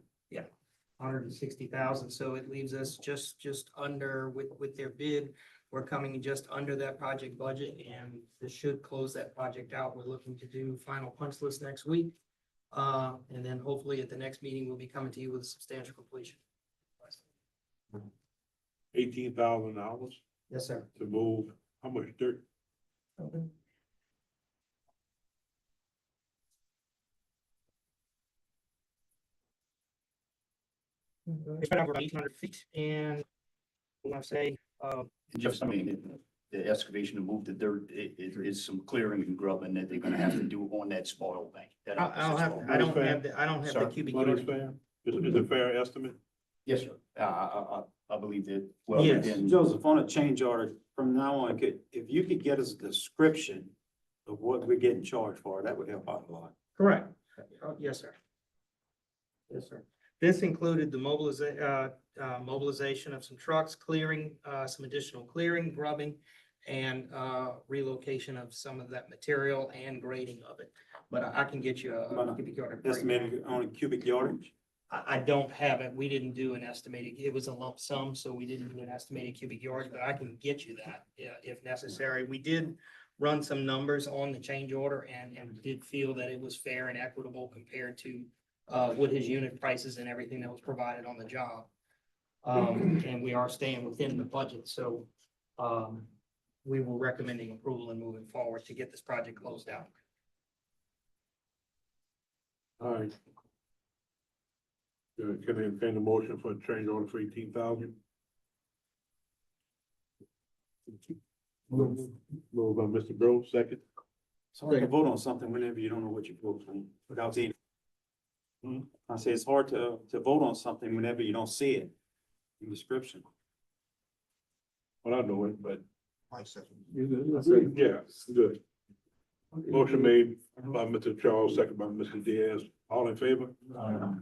160,000. So it leaves us just under with their bid. We're coming just under that project budget, and this should close that project out. We're looking to do final punch list next week. And then hopefully at the next meeting, we'll be coming to you with a substantial completion. $18,000 Yes, sir. to move, how much dirt? It's been over 1,800 feet, and I want to say, Just, I mean, the excavation to move the dirt, it is some clearing and grubbing that they're gonna have to do on that spoil bank. That I don't have the Sir, cubic Money yard. fair? Is it a fair estimate? Yes, sir. I believe that, well, Yes. within- Joseph, on a change order, from now on, if you could get us a description of what we're getting charged for, that would help out a lot. Correct. Yes, sir. Yes, sir. This included the mobilization of some trucks, clearing, some additional clearing, grubbing, and relocation of some of that material and grading of it. But I can get you a cubic yard. breakdown. Estimated on a cubic yardage? I don't have it. We didn't do an estimated, it was a lump sum, so we didn't do an estimated cubic yards, but I can get you that, if necessary. We did run some numbers on the change order and did feel that it was fair and equitable compared to what his unit prices and everything that was provided on the job. And we are staying within the budget, so we were recommending approval and moving forward to get this project closed out. All right. Can I entertain a motion for a change order for 18,000? Moved by Mr. Grove, second. It's hard to vote on something whenever you don't know what you vote on without seeing. I say it's hard to vote on something whenever you don't see it in description. Well, I know it, but. Mike second. Yeah, good. Motion made by Mr. Charles, second by Mr. Diaz. All in favor?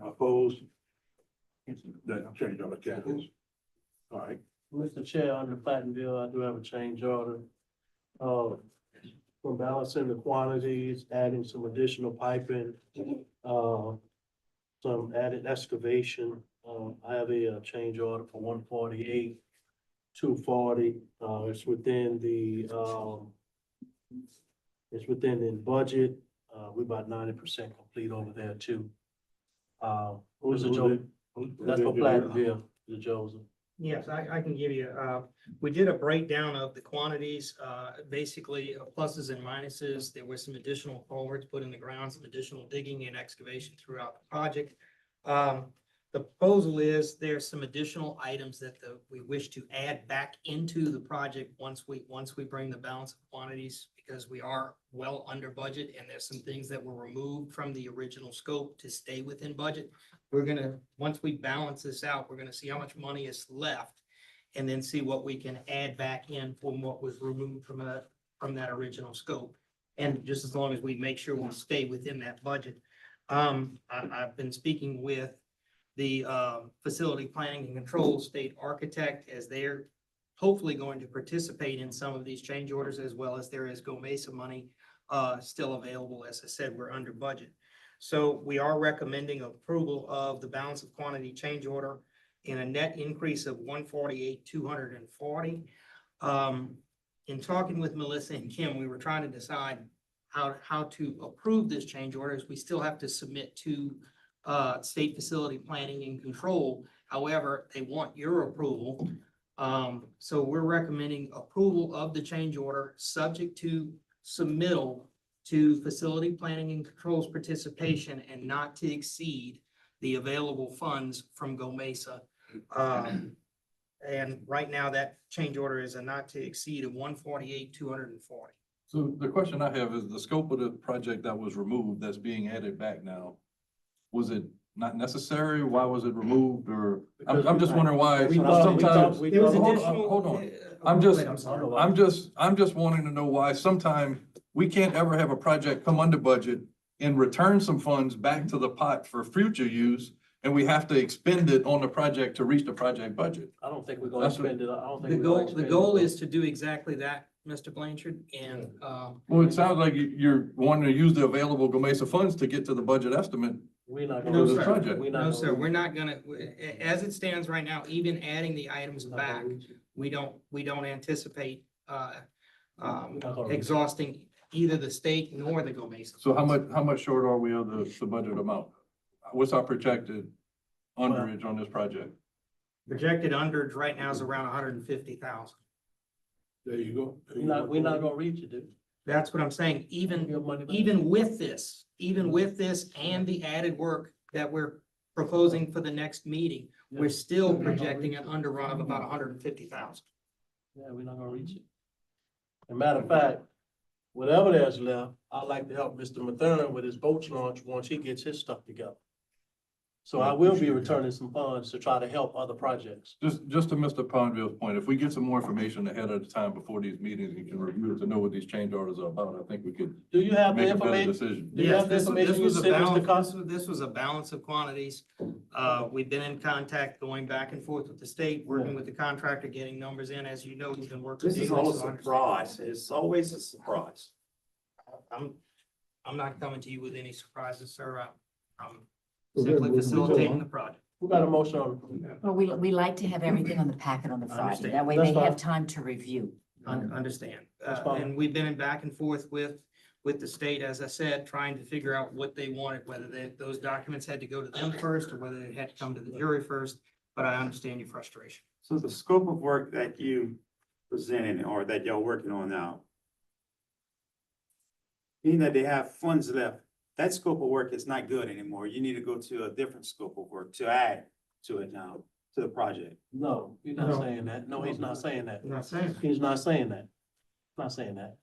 Opposed? That change on the capital. All right. Mr. Chair, under Platinville, I do have a change order. For balancing the quantities, adding some additional piping, some added excavation. I have a change order for 148, 240. It's within the budget. We're about 90% complete over there too. Mr. Joe, that's for Platinville, Mr. Joseph. Yes, I can give you, we did a breakdown of the quantities, basically pluses and minuses. There were some additional culverts put in the ground, some additional digging and excavation throughout the project. The proposal is there's some additional items that we wish to add back into the project once we bring the balance of quantities, because we are well under budget and there's some things that were removed from the original scope to stay within budget. We're gonna, once we balance this out, we're gonna see how much money is left and then see what we can add back in from what was removed from that original scope. And just as long as we make sure we stay within that budget. I've been speaking with the facility planning and control state architect, as they're hopefully going to participate in some of these change orders, as well as there is Go Mesa money still available. As I said, we're under budget. So we are recommending approval of the balance of quantity change order in a net increase of 148,240. In talking with Melissa and Kim, we were trying to decide how to approve this change order, as we still have to submit to state facility planning and control. However, they want your approval. So we're recommending approval of the change order subject to submittal to facility planning and controls participation and not to exceed the available funds from Go Mesa. And right now that change order is a not to exceed of 148,240. So the question I have is the scope of the project that was removed, that's being added back now, was it not necessary? Why was it removed? Or I'm just wondering why sometimes. There was Hold on, additional. hold on. Go ahead, I'm sorry. I'm just wanting to know why sometime we can't ever have a project come under budget and return some funds back to the pot for future use, and we have to expend it on the project to reach the project budget. I don't think we're gonna That's what- spend it. I don't The think. we're gonna goal, the expend goal it. is to do exactly that, Mr. Blanchard, and, Well, it sounds like you're wanting to use the available Go Mesa funds to get to the budget estimate. We're not No, gonna. the sir. project. We're not no, gonna sir, reach we're it. not gonna, as it stands right now, even adding the items We're not gonna back, reach it. we don't anticipate, We're not gonna reach it. exhausting either the state nor the Go Mesa. So how much short are we of the budget amount? What's our projected underage on this project? Projected underage right now is around 150,000. There you go. We're not gonna reach it, dude. That's what I'm saying, even Your money back. even with this and the added work that we're proposing for the next meeting, we're still projecting an underrun of about 150,000. Yeah, we're not gonna reach it. As a matter of fact, whatever there's left, I'd like to help Mr. Mathern with his boat launch once he gets his stuff together. So I will be returning some funds to try to help other projects. Just to Mr. Pondville's point, if we get some more information ahead of the time before these meetings, you can review it to know what these change orders are about. I think we could Do you have the make a better information? decision. Do you Yes, have the this information you was a sent, Mr. balance, Costa? this was a balance of quantities. We've been in contact, going back and forth with the state, working with the contractor, getting numbers in. As you know, we've been working. This is daily, all a so I'm- surprise. It's always a surprise. I'm not coming to you with any surprises, sir. I'm Okay, simply moving facilitating on. the project. We got a motion on. Well, we like to have everything on the packet on the Friday. Understand. That way That's they fine. have time to review. Understand. That's fine. And we've been in back and forth with the state, as I said, trying to figure out what they wanted, whether those documents had to go to them first or whether they had to come to the jury first. But I understand your frustration. So the scope of work that you presented or that y'all working on now, being that they have funds left, that scope of work is not good anymore. You need to go to a different scope of work to add to it now, to the project. No, he's not No. saying that. No, he's not saying that. I'm not saying. He's not saying that. Not saying that.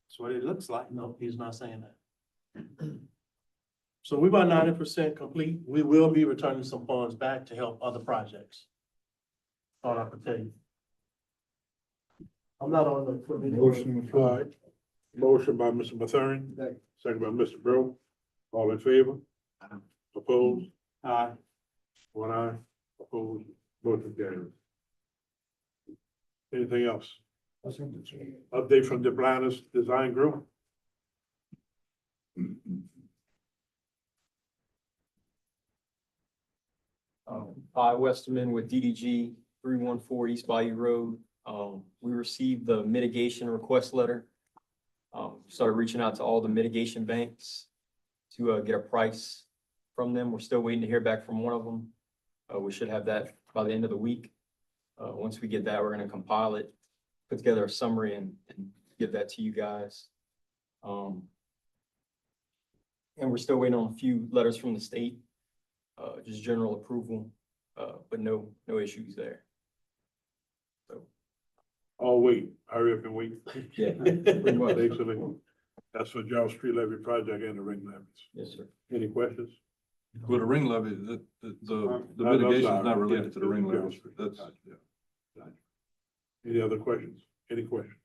That's what it looks like. No, he's not saying that. So we're about 90% complete. We will be returning some funds back to help other projects. All I can tell you. I'm not on the. Motion. All right. Motion by Mr. Mathern, second by Mr. Bro. All in favor? Opposed? Aye. One eye, opposed, motion carries. Anything else? Update from the Blinders Design Group? Hi, Westerman with DDG 314 East Bayou Road. We received the mitigation request letter. Started reaching out to all the mitigation banks to get a price from them. We're still waiting to hear back from one of them. We should have that by the end of the week. Once we get that, we're gonna compile it, put together a summary and give that to you guys. And we're still waiting on a few letters from the state, just general approval, but no issues there. So, Oh, wait, hurry up and wait. yeah, pretty much. Excellent. That's for John Street Levy Project and the ring levies. Yes, sir. Any questions? With the ring levy, the I'm mitigation is sorry. not related Yeah, to the ring John levy. Street. That's, Gotcha, yeah. Gotcha. Any other questions? Any questions?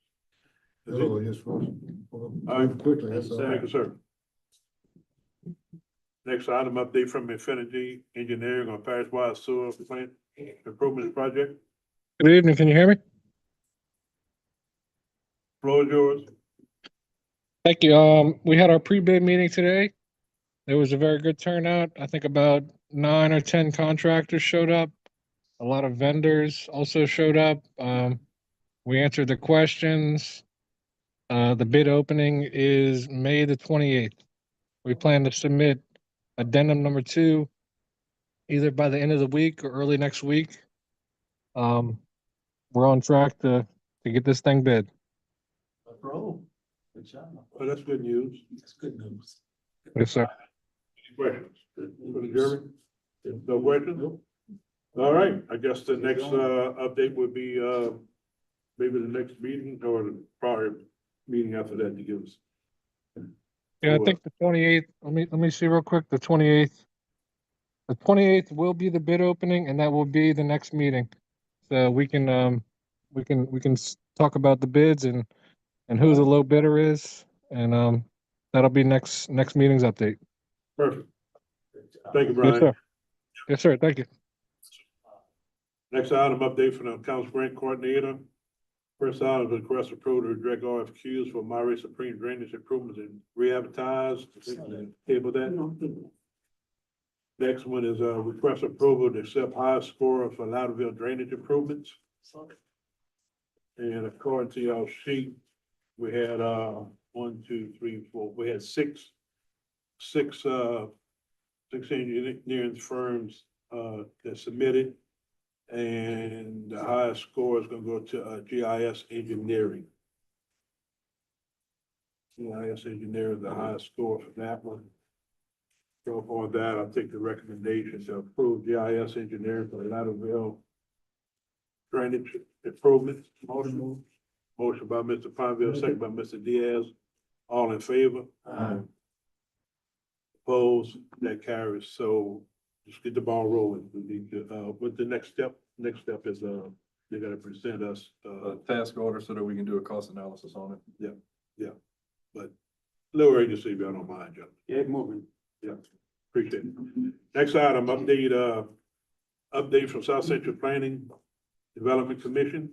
Is Oh, it- yes, first. right. Quickly, that's all. Thank you, sir. Next item, update from Infinity Engineering on Parish Wide Sewer Plant Improvements Project. Good evening, can you hear me? Floor is yours. Thank you. We had our pre-bid meeting today. There was a very good turnout. I think about 9 or 10 contractors showed up. A lot of vendors also showed up. We answered the questions. The bid opening is May the 28th. We plan to submit addendum number 2 either by the end of the week or early next week. We're on track to get this thing bid. Bro, good job. Oh, that's good news. That's good news. Yes, sir. Any questions for the jury? No questions? All right, I guess the next, update would be, maybe the next meeting or the prior meeting after that to give us. Yeah, I think the 28th, let me see real quick, the 28th. The 28th will be the bid opening and that will be the next meeting. So we can talk about the bids and who the low bidder is. And, that'll be next meeting's update. Perfect. Thank you, Yes, Brian. sir. Yes, sir. Thank you. Next item, update from the accounts grant coordinator. First item, request approval to direct RFQs for Monterey Supreme drainage improvements and re-advertise. Table that. Next one is request approval to accept highest score for Loudonville drainage improvements. And according to your sheet, we had 1, 2, 3, 4, we had six engineering firms that submitted. And the highest score is gonna go to GIS engineering. GIS engineering, the highest score for that one. So on that, I'll take the recommendation to approve GIS engineering for the Lauderdale drainage improvements. Motion by Mr. Pineville, second by Mr. Diaz. All in favor? Opposed? That carries. So just get the ball rolling. We need to, what the next step? Next step is, they're gonna present us, a task order so that we can do a cost analysis on it. but lower agency, but I don't mind, Joe. Yeah, moving. Yeah, appreciate it. Next item, update from South Central Planning Development Commission.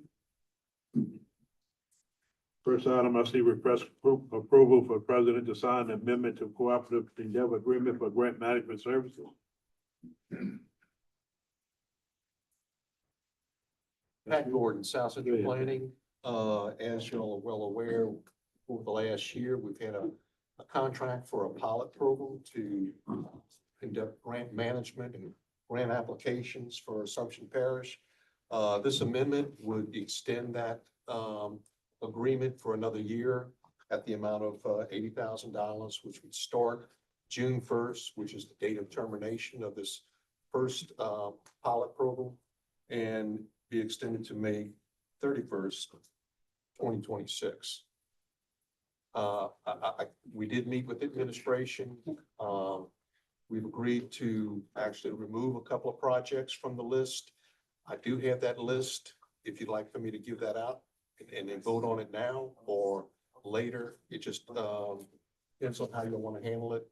First item, I see request approval for president to sign the amendment to cooperative endeavor agreement for grant management services. Pat Gordon, South Central Planning. As you all are well aware, over the last year, we've had a contract for a pilot program to conduct grant management and grant applications for Assumption Parish. This amendment would extend that agreement for another year at the amount of $80,000, which would start June 1st, which is the date of termination of this first pilot program, and be extended to May 31st, 2026. We did meet with administration. We've agreed to actually remove a couple of projects from the list. I do have that list, if you'd like for me to give that out and then vote on it now, or later. It just, depends on how you want to handle it.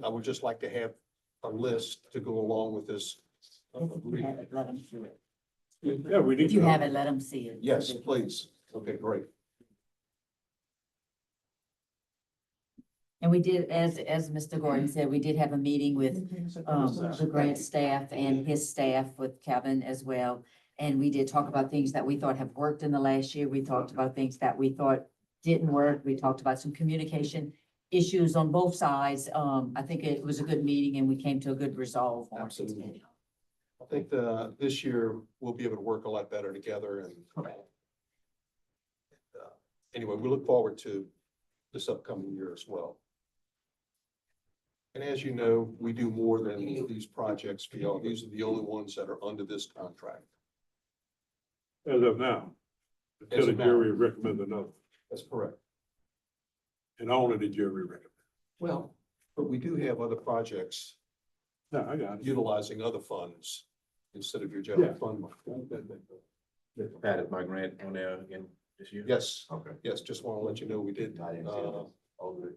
I would just like to have a list to go along with this. If you have it, let them see it. Yeah, we need If you to. have it, let them see it. Yes, please. Okay, great. And we did, as Mr. Gordon said, we did have a meeting with, the grant staff and his staff with Kevin as well. And we did talk about things that we thought have worked in the last year. We talked about things that we thought didn't work. We talked about some communication issues on both sides. I think it was a good meeting and we came to a good resolve on it. Absolutely. I think this year we'll be able to work a lot better together and anyway, we look forward to this upcoming year as well. And as you know, we do more than these projects for y'all. These are the only ones that are under this contract. As of now, As until the of now. jury recommends another, That's correct. and only the jury recommends. Well, but we do have other projects No, I got it. utilizing other funds instead of your general Yeah. fund money. Pat, is my grant on there again this year? Yes, Okay. yes, just want to let you know we did, I didn't see it. Okay.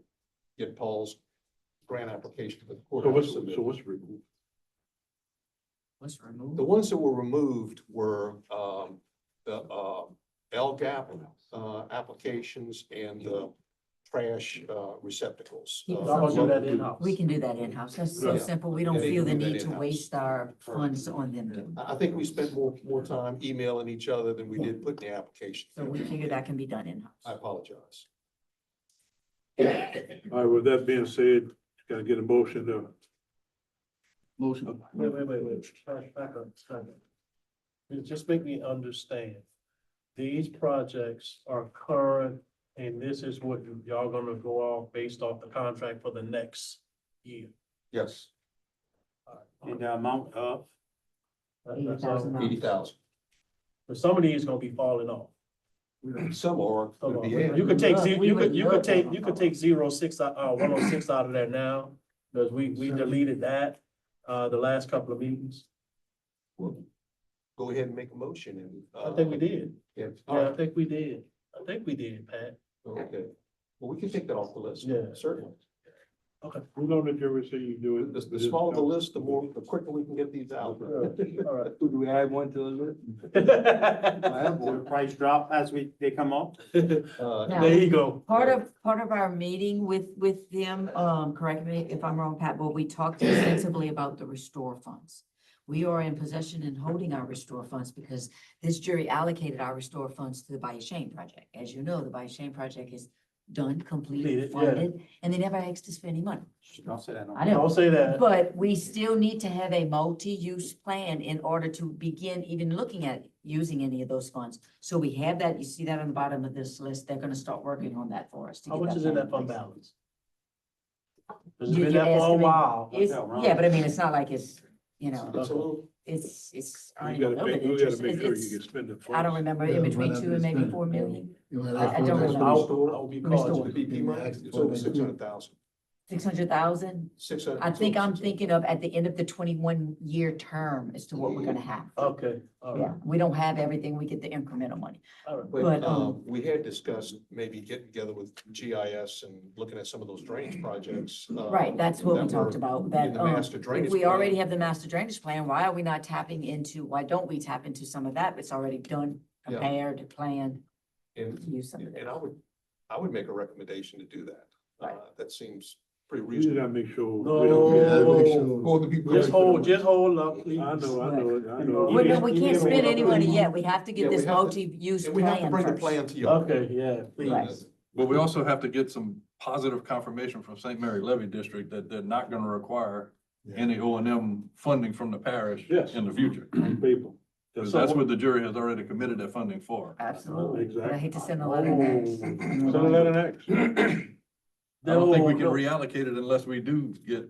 get Paul's grant application for the So courthouse. what's removed? What's removed? The ones that were removed were, the, LGAP, applications and the trash, receptacles. Keep Y'all gonna do that in-house? We can do that in-house. That's so Yeah. simple. We don't Yeah, they feel the can do that need to in-house. waste our funds on them. I think we spent more time emailing each other than we did putting the application. So we figure that can be done in-house. I apologize. All right, with that being said, gotta get a motion to. Motion. Wait. Back up. Just make me understand. These projects are current and this is what y'all gonna go off based off the contract for the next year. Yes, In the amount of, That's all. $80,000. 80,000. But some of these gonna be falling off. Some are gonna be added. You could take, We you would love to have could take 106 out of there now, because we deleted that, the last couple of meetings. Go ahead and make a motion and. I think we did. Yeah, Yeah, I think we did. I think we did, Pat. okay. Well, we can take that off the list. Yeah. Certainly. Okay. Who's on the jury say you do it? The smaller the list, the quicker we can get these out. All right. Do we add one to the list? will the price drop as they come up? Now, There you go. Part of our meeting with them, correct me if I'm wrong, Pat, but we talked extensively about the restore funds. We are in possession and holding our restore funds because this jury allocated our restore funds to the Bayou Shane project. As you know, the Bayou Shane project is done, completed, Completed, yeah. funded, and they never asked us for any money. Don't say that. no I more. know. Don't say that. But we still need to have a multi-use plan in order to begin even looking at using any of those funds. So we have that, you see that on the bottom of this list, they're gonna start working on that for us. to How get much is in plan that fund place. balance? It's You- been you're there for a asking me- while. Yeah, but I mean, it's not like it's, you know, It's a little, it's You earning a gotta little make, bit you gotta interest. make sure you It's- can spend it. I don't remember, in Yeah, between might 2 not and be maybe spent. 4 million, You know, I that's don't what- remember. I'll be Restore. cautious. the BP money, it's over 600,000. 600,000. 600. I think I'm thinking of at the end of the 21-year term as to what we're gonna have. Okay, all right, Yeah, we don't have everything, we get the incremental money. all right. But, But, we had discussed maybe getting together with GIS and looking at some of those drainage projects. Right, that's what we that talked were about, that, in the master if drainage we already plan. have the master drainage plan, why are we not tapping into, why don't we tap into some of that? It's already done, Yeah. prepared, planned, And, use some of it. and I would make a recommendation to do that. Right. That seems pretty You just reasonable. gotta make sure. No. we don't get- Yeah, make sure- For the people. Just hold up, please. I know, I Well, know. no, we You can't get spend all any the- money yet, we have to Yeah, get we this have to- multi-use And we have to plan bring the first. plan to you. Okay, yeah, Right. please. But we also have to get some positive confirmation from St. Mary Levy District that they're not gonna require any O and M funding from the parish Yes. in the future. People. Because that's what the jury has already committed their funding for. Absolutely, but I Exactly. hate to send a letter next. Send a letter next. I don't think we can No. reallocate it unless we do get,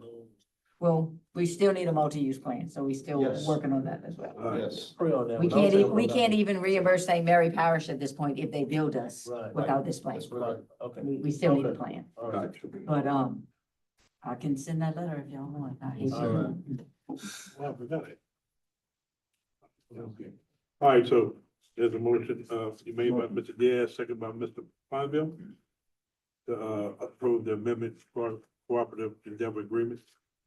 Well, we still need a multi-use plan, so we still Yes. working on that as well. All right. Yes. Pray on that We one. I'll can't, say we on that can't one. even reimburse St. Mary Parish at this point if they build us Right. without this plan. That's right. Okay, We still need a Okay. plan, all right. but, I can send that letter if y'all want. I hate All to. right. Well, I forgot it. Okay. All right, so there's a motion, you made by Mr. Diaz, second by Mr. Fonville. to, approve the amendment for cooperative endeavor agreement.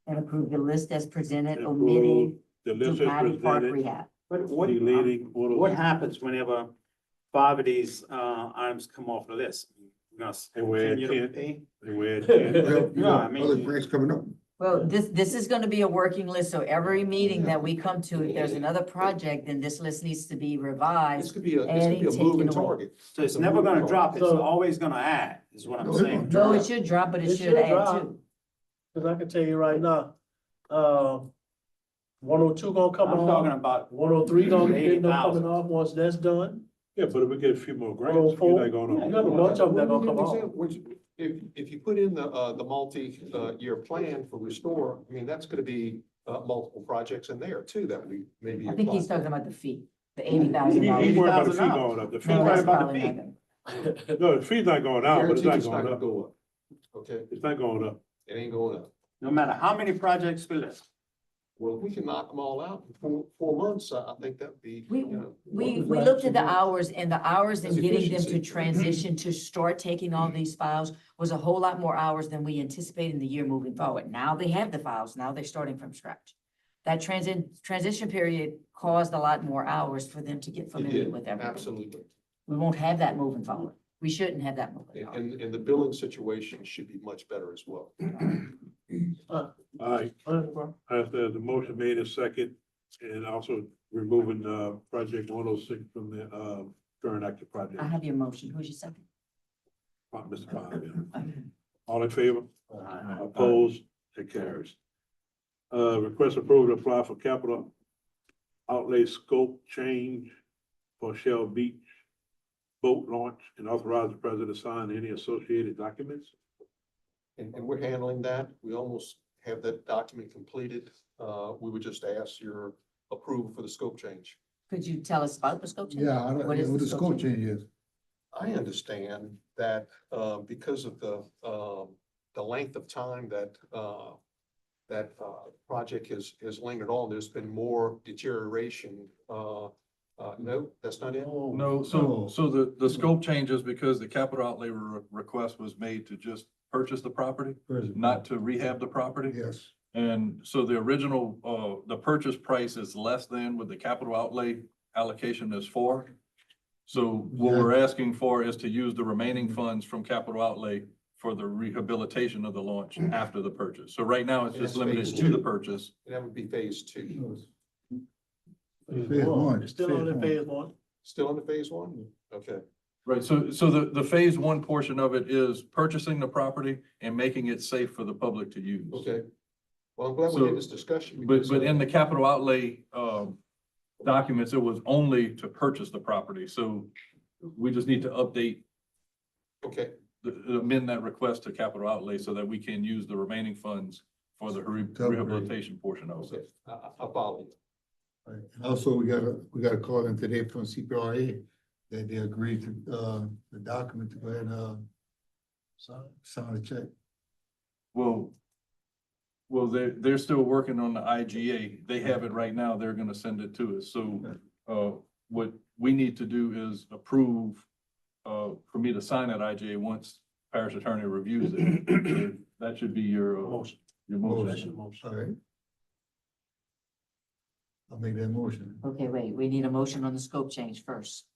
And approve the list as presented, And omitting approve the list as Ducati Park presented, Rehab. What, deleting all what those, happens whenever 5 of these, items come off the list? We're gonna And we're at continue to 10. pay? and we're at You 10. got, you No, I got mean- other grants coming up. Well, this is gonna be a working list, so every meeting that we come to, if there's another project, then this list needs to be This revised. could be a Adding, moving taking away. target. So it's never gonna drop, it's So- always gonna add, is what I'm No, they're saying. gonna No, it should drop, but it It should should add drop. too. Cause I can tell you right now, 102 gonna come I'm talking off, about 103 gonna end up 80,000. coming off once that's done. Yeah, but if we get a few more grants, Oh, you're not gonna. You have a bunch of them that gonna come off. If you put in the multi-year plan for restore, I mean, that's gonna be multiple projects in there too that we maybe. I think he's apply. talking about the fee, the $80,000. He's worried about the fee $80,000. going up. The fee, No, Worried that's about the probably fee. not gonna. no, the fee's not going down, but it's Guaranteed not going up. go up. Okay, It's not going up. it ain't going up. No matter how many projects we list. Well, if we can knock them all out in 4 months, I think that'd be, We, you know. we looked at the hours and the hours and That's getting them to efficiency. transition to start taking all these files was a whole lot more hours than we anticipated in the year moving forward. Now they have the files, now they're starting from scratch. That transition period caused a lot more hours for them to get It familiar did, with everything. absolutely. We won't have that moving forward. We shouldn't have that moving forward. And the billing situation should be much better as well. All right, after the motion made a second, and also removing, project 106 from the, current active project. I have your motion. Who's your second? Mr. Bond. All in favor? Opposed? It carries. Request approval to apply for capital outlay scope change for Shell Beach boat launch and authorize the president to sign any associated documents. And we're handling that. We almost have that document completed. We would just ask your approval for the scope change. Could you tell us about the scope change? Yeah, I don't know What is what the scope change is. I understand that, because of the length of time that, project has lingered on, there's been more deterioration. No, that's not it? No, so the scope changes because the capital outlay request was made to just purchase the property, not to rehab the property. Yes. And so the original, the purchase price is less than what the capital outlay allocation is for. So what we're asking for is to use the remaining funds from capital outlay for the rehabilitation of the launch after the purchase. So right now, it's just That's limited phase to the two. purchase. And that would be phase 2. Phase one. It's still on in phase one. Still in the phase 1? Okay. Right, so the phase one portion of it is purchasing the property and making it safe for the public to use. Okay. Well, I'm glad we had this discussion. But, because, but in the capital outlay, documents, it was only to purchase the property, so we just need to update, Okay, amend that request to capital outlay so that we can use the remaining funds for the rehabilitation portion of okay, it. I follow you. Right. And also, we got a call in today from CPRA that they agreed to, the document to go ahead and, sign the check. Well, they're still working on the IGA. They have it right now. They're gonna send it to us. So, what we need to do is approve, for me to sign that IGA once parish attorney reviews it. So that should be your, Motion. your motion. All right. I'll make that motion. Okay, wait, we need a motion on the scope change first.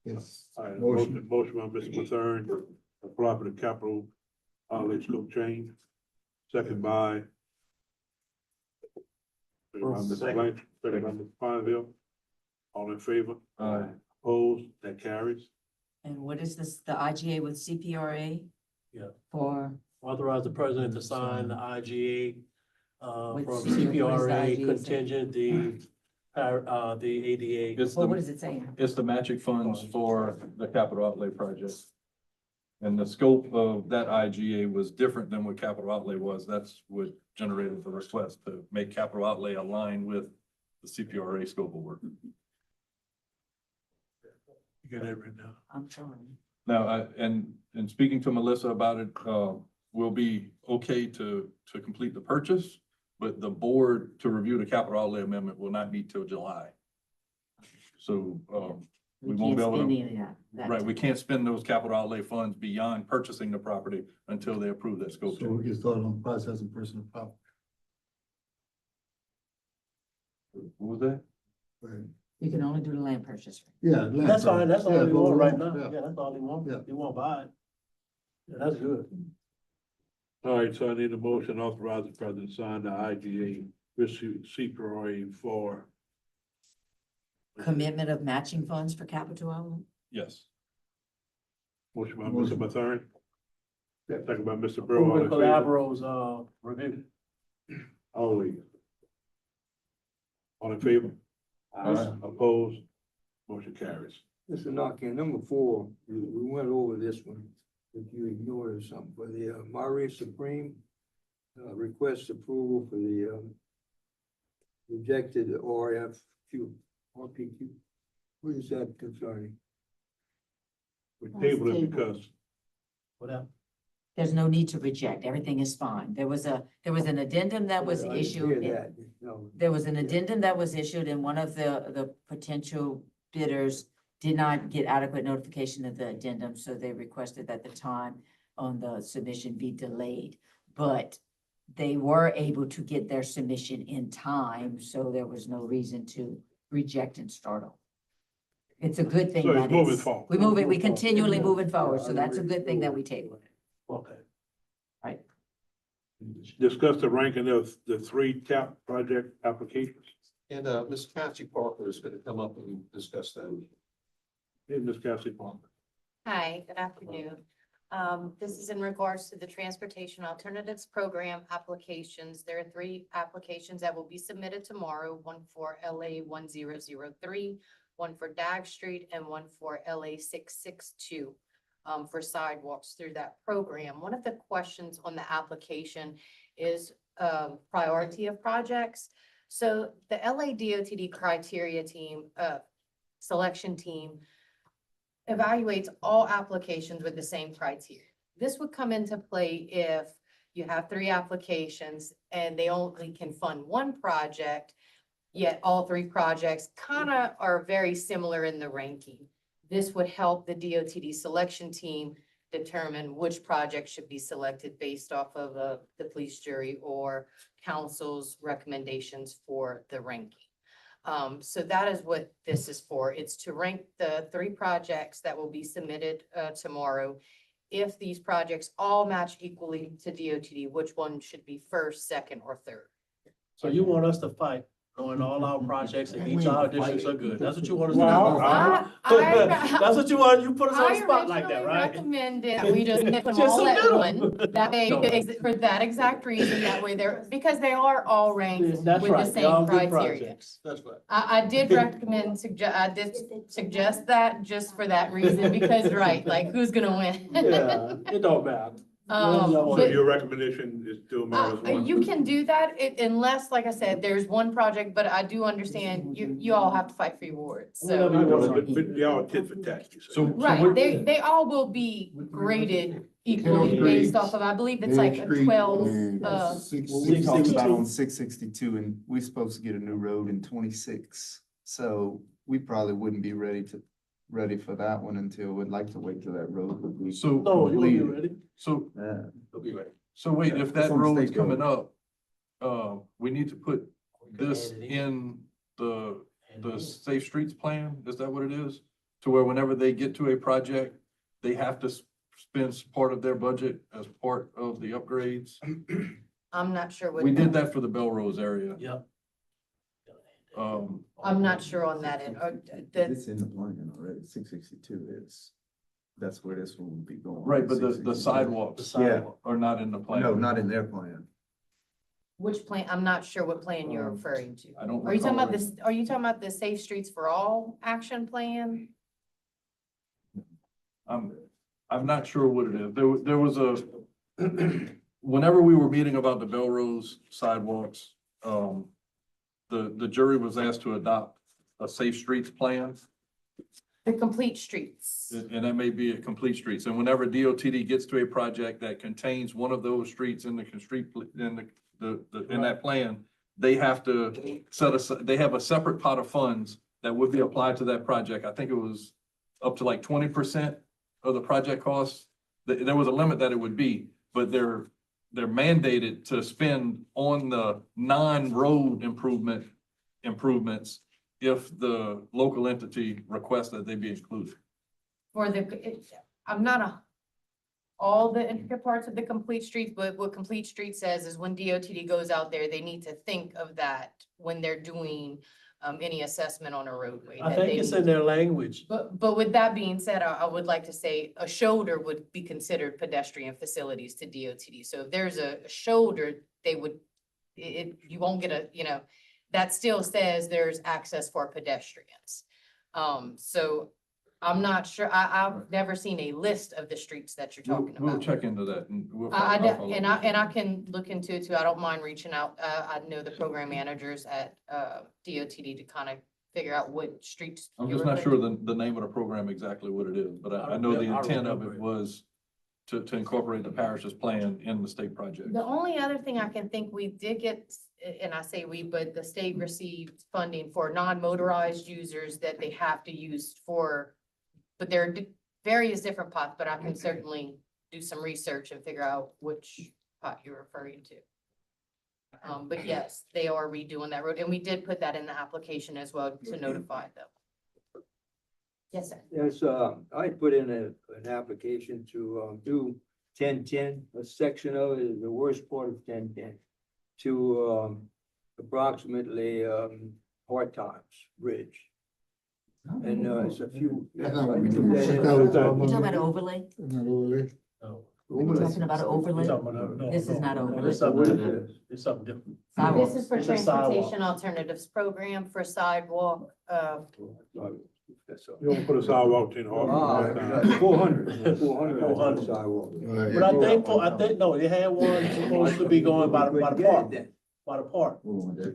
Yes. All right, Motion. motion by Mr. Mathern, apply for the capital outlay scope change. Second by. Mr. Blank, second by Mr. Pineville. All in favor? Opposed? That carries. And what is this, the IGA with CPRA? Yeah. For, Authorize the president to sign the IGA, from What is the CPRA IGA contingent, the ADA. It's well, what the, is it saying? it's the matching funds for the capital outlay project. And the scope of that IGA was different than what capital outlay was. That's what generated the request to make capital outlay align with the CPRA scope of work. You got it right now. I'm sorry. Now, and speaking to Melissa about it, we'll be okay to complete the purchase, but the board to review the capital outlay amendment will not meet till July. So, We won't be can't able spend to, any of that. right, we can't spend those capital outlay funds beyond purchasing the property until they approve that scope So change. we get started on processing personal property. What was that? Right. You can only do the land purchase. Yeah. land That's fine, that's purchase. all Yeah, you want right yeah. now. Yeah, that's all you want. Yeah. You won't buy it. Yeah, that's good. All right, so I need a motion authorizing the president to sign the IGA CPRA for. Commitment of matching funds for capital outlay. Yes. Motion by Motion. Mr. Mathern. Second by Mr. Burrow. All Approve in favor? Calabro's, review. Always. All in favor? Aye. Opposed? Motion carries. Mr. Knockin, number 4, we went over this one, if you ignored or something, for the Mari Supreme request approval for the rejected RPQ. What is that concerning? We table it because Whatever. There's no need to reject. Everything is fine. There was an addendum that was I didn't issued. hear that. No. There was an addendum that was issued and one of the potential bidders did not get adequate notification of the addendum, so they requested that the time on the submission be delayed. But they were able to get their submission in time, so there was no reason to reject and start over. It's a good thing So it's that moving it's, forward. we continually moving forward, so that's a good thing that we tabled it. Okay. discuss the ranking of the 3 TAP project applications. And Ms. Patsy Parker is gonna come up and discuss that. Hey, Ms. Cassie Palmer. Hi, good afternoon. This is in regards to the Transportation Alternatives Program applications. There are 3 applications that will be submitted tomorrow, one for LA 1003, one for Dag Street, and one for LA 662 for sidewalks through that program. One of the questions on the application is priority of projects. So the LA DOTD criteria team, selection team, evaluates all applications with the same criteria. This would come into play if you have 3 applications and they only can fund 1 project, yet all 3 projects kind of are very similar in the ranking. This would help the DOTD selection team determine which project should be selected based off of the police jury or council's recommendations for the ranking. So that is what this is for. It's to rank the 3 projects that will be submitted tomorrow. If these projects all match equally to DOTD, which one should be first, second, or third? So you want us to fight, knowing all our projects and each our districts are good. That's what you want us to Well, do. That's what you want, you put us on the I spot like that, originally right? recommended that we just put them Just all at submit 'em. one. That way, for that exact reason, that way they're, because they are all ranked That's with the right, they all same good criteria. projects. That's right. I did recommend, I did suggest that just for that reason, because, right, like, who's gonna win? Yeah, it don't matter. So But- your recommendation is still matters one? You can do that unless, like I said, there's one project, but I do understand you all have to fight for your wards, so. Whatever you want. But y'all tit for tat, you say. So. Right, they all will be graded equally based off of, I believe it's like a 12, We talked about on 662, and we're supposed to get a new road in 26. So we probably wouldn't be ready for that one until, we'd like to wait till that road would be. So. No, you'll be completed. ready. So, You'll be ready. so wait, if It's that on the road is state road. coming up, we need to put this in the Safe Streets plan? Is that what it is? To where whenever they get to a project, they have to spend part of their budget as part of the upgrades? I'm not sure what. We did that for the Belrose area. Yep. I'm not sure on that end, or It's in the plan already, 662 is, that's where this one would be going. Right, but the 662. sidewalks sidewalk. are not in the plan. No, not in their plan. which plan, I'm not sure what plan you're referring to. I don't. Are you talking about recall this, are you talking about the Safe Streets for All action plan? I'm not sure what it is. There was a, whenever we were meeting about the Belrose sidewalks, the jury was asked to adopt a Safe Streets plan, The complete streets. and that may be a complete streets. And whenever DOTD gets to a project that contains one of those streets in the in that plan, they have to set aside, they have a separate pot of funds that would be applied to that project. I think it was up to like 20% of the project costs. There was a limit that it would be, but they're mandated to spend on the non-road improvements if the local entity requests that they be included. For I'm not all the intricate parts of the complete streets, but what complete street says is when DOTD goes out there, they need to think of that when they're doing any assessment on a roadway. I that think they it's need in their language. But with that being said, I would like to say a shoulder would be considered pedestrian facilities to DOTD. So if there's a shoulder, they would, you won't get that still says there's access for pedestrians. So I'm not sure, I've never seen a list of the streets that you're talking We'll about. check into that and we'll. And I can look into it too. I don't mind reaching out. I know the program managers at DOTD to kind of figure out what streets. I'm you're just not referring sure the name of the program exactly what it is, but I know the intent of it was to incorporate the parish's plan in the state project. The only other thing I can think we did get, and I say we, but the state received funding for non-motorized users that they have to use for, but there are various different pots, but I can certainly do some research and figure out which pot you're referring to. But yes, they are redoing that road, and we did put that in the application as well to notify them. Yes, sir. Yes, I put in an application to, do 1010, a section of it, the worst part of 1010, to, approximately, Hard Times Bridge. And, it's a few. That's not what we do. That's not what we're talking You're talking about. about overlay? That's not overlay. You're talking about an overlay? No, This is not overlay. It's something different. It's something different. This is for It's a sidewalk. Transportation Alternatives Program for sidewalk, That's all. You don't put a sidewalk in hard. 400 400 sidewalk. Right. But I think, no, they had one supposed to be going by the park, by the park.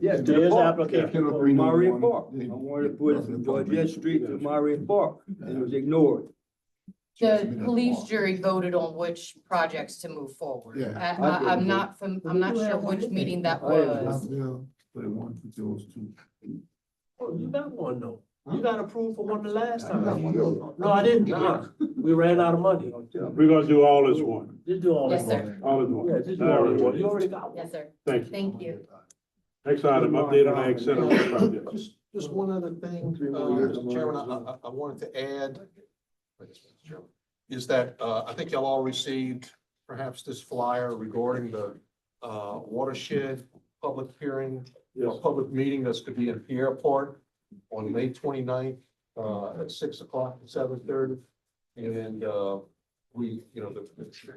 Yes, to There the is park. application. For Maria Park. I wanted to put it from Georgette Street to Maria Park, and it was ignored. the police jury voted on which projects to move forward. Yeah. I'm not sure which meeting that was. But it won't put those two. Oh, you got one though. You got approved for one the last time. No. No, I didn't. Nah, we ran out of money. We're gonna do all as one, Just do all this. Yes, sir. all as one. Yeah, just do all this. one. You already got one. Yes, sir. Thank you. Thank you. Next item, update on ag center project. Just one other thing, Mr. Chairman, I wanted to add, is that, I think y'all all received perhaps this flyer regarding the, watershed public hearing, or public meeting that's to be in Pierre Park on May 29th, at 6 o'clock to 7:30. And, we, the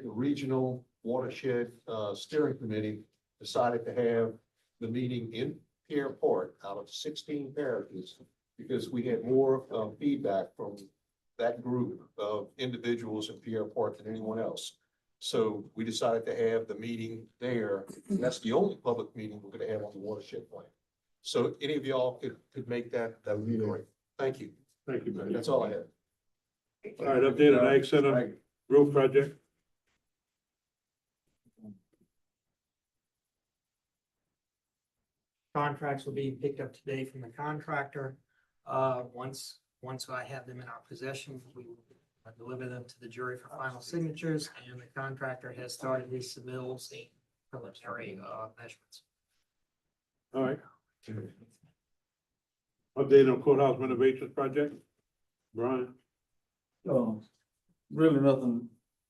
regional watershed, steering committee decided to have the meeting in Pierre Park out of 16 parishes, because we had more feedback from that group of individuals in Pierre Park than anyone else. So we decided to have the meeting there. That's the only public meeting we're gonna have on the watershed plan. So any of y'all could make that would be great. Thank you. Thank you, man. That's all I have. All right, update on ag center roof project. Contracts will be picked up today from the contractor. Once I have them in our possession, we will deliver them to the jury for final signatures, and the contractor has started his submittals and preliminary measurements. All right. Update on courthouse renovations project. Brian? Really nothing,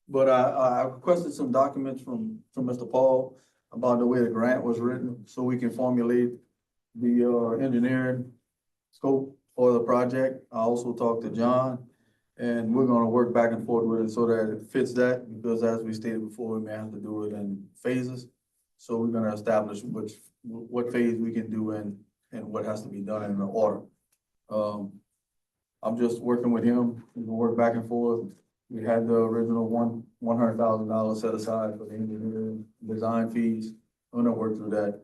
but I requested some documents from Mr. Paul about the way the grant was written, so we can formulate the engineering scope for the project. I also talked to John, and we're gonna work back and forth with it so that it fits that, because as we stated before, we may have to do it in phases. So we're gonna establish what phase we can do and what has to be done in the order. I'm just working with him, we can work back and forth. We had the original $100,000 set aside for the engineering design fees. I'm gonna work through that,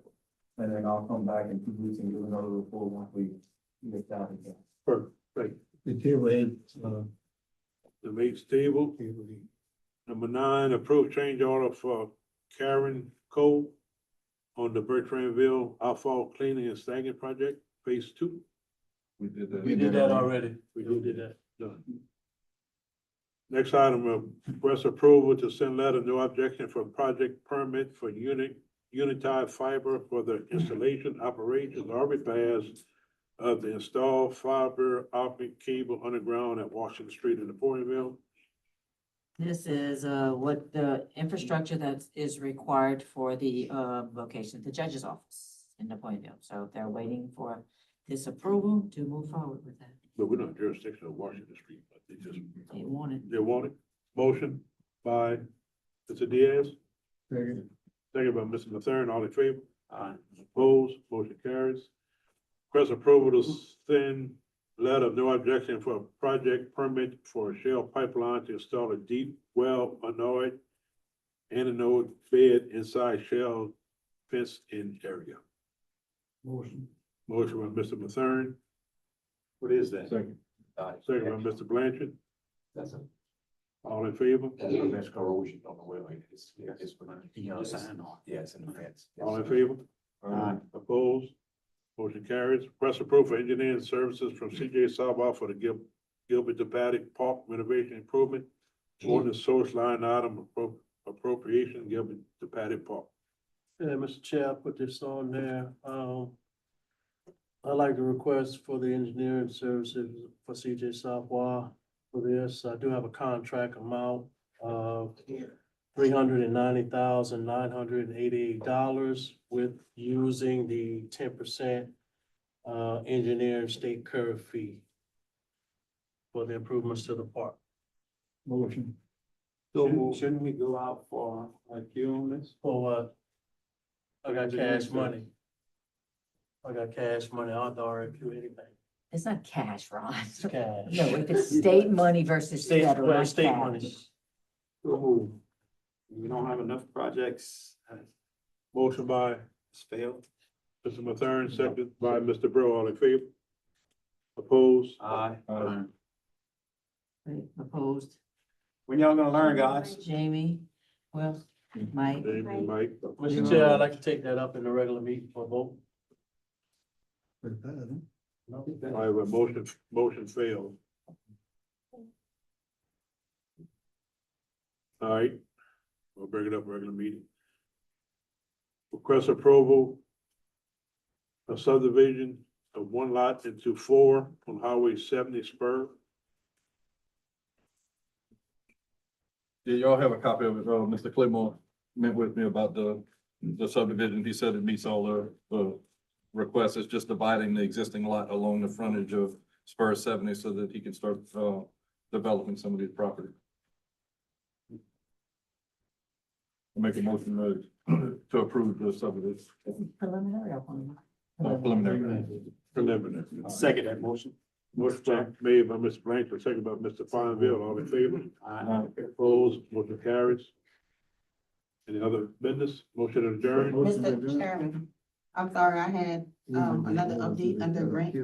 and then I'll come back in 2 weeks and give another report once we get that again. Perfect. The table eight, The mate's table. Number 9, approve change order for Karen Cole on the Bertrandville outfall cleaning and snagging project, phase 2. We did that. We did that already. We did that. Done. Next item, request approval to send letter, no objection for project permit for Unified Fiber for the installation, operations, or repairs of the installed fiber optic cable underground at Washington Street in Napoleonville. This is what the infrastructure that is required for the location, the judge's office in Napoleonville. So they're waiting for this approval to move forward with that. But we're not jurisdiction of Washington Street, but They want it. they want it. Motion by Mr. Diaz, Second. second by Mr. Mathern, all in favor? Opposed, motion carries. Request approval to send letter of no objection for a project permit for a Shell pipeline to install a deep well annoyed anode bed inside Shell fenced-in area. Motion. Motion by Mr. Mathern, What is that? Second. second by Mr. Blanchard, That's a, all in favor? that's corrosion on the well. It's yeah, it's in the fence. All in favor? Opposed? Motion carries. Request approval for engineering services from CJ Sabah for the Gilbert to Paddock Park renovation improvement on the source line item appropriation Gilbert to Paddock Park. Yeah, Mr. Chair, I put this on there. I'd like to request for the engineering services for CJ Southwire for this. I do have a contract amount of $390,988 with using the 10% engineering state curve fee for the improvements to the park. Motion. Shouldn't we go out for a queue on this? For what? I got cash money. I got cash money. I'll RFQ anything. It's not cash, Ron. It's cash. No, if it's state money versus State, federal, well, not state cash. money. We don't have enough projects. Motion by It's failed. Mr. Mathern, second by Mr. Bro, all in favor? Opposed? Aye. Right, opposed? When y'all gonna learn, guys? Jamie, well, Mike, Jamie, Mike, Mr. Chair, I'd like to take that up in the regular meeting for vote. Pretty bad, huh? No? all right, well, motion failed. All right, we'll bring it up regular meeting. Request approval of subdivision of one lot into 4 on Highway 70 spur. Yeah, y'all have a copy of it. Mr. Claymore met with me about the subdivision. He said it meets all the requests. It's just dividing the existing lot along the frontage of Spur 70 so that he can start, developing some of these property. I'll make a motion to approve the subdivision. preliminary or Preliminary. Preliminary. Second that motion. Motion made by Mr. Blanchard, second by Mr. Fonville, all in favor? Aye. Opposed, motion carries. Any other business? Motion adjourned. Mr. Chairman, I'm sorry, I had, another update under grants.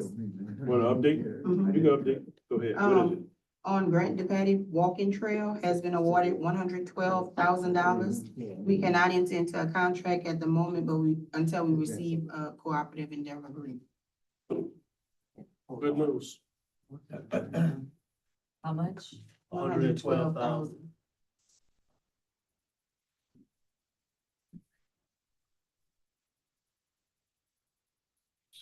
Want to update? Mhm. You can update. Go ahead. What is it? On Grant DePatie Walking Trail has been awarded $112,000. We cannot enter into a contract at the moment, but until we receive a cooperative endeavor agreement. Good news. how much? $112,000.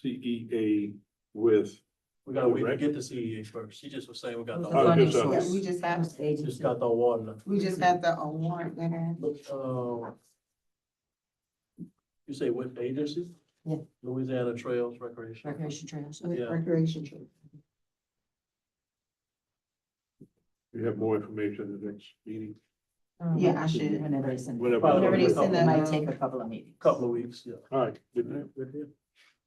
CEA with, We gotta wait to get the CEA first. She just was saying we got the. The funding just, source. Yeah, we just have, Just got the award. we just got the award letter. You say what agency? Yeah. Louisiana Trails Recreation. Recreation trails. Yeah. Recreation trail. you have more information in the next meeting. Yeah, I should. Whenever they send. Whenever. Probably Whenever they a send couple- It that, might take a couple of meetings. Couple of weeks, yeah. All right, good deal, good deal.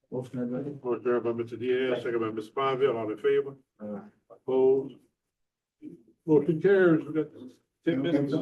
Motion adjourned. Motion adjourned by Mr. Diaz, second by Mr. Fonville, all in favor? Opposed? Motion carries. We got 10 minutes.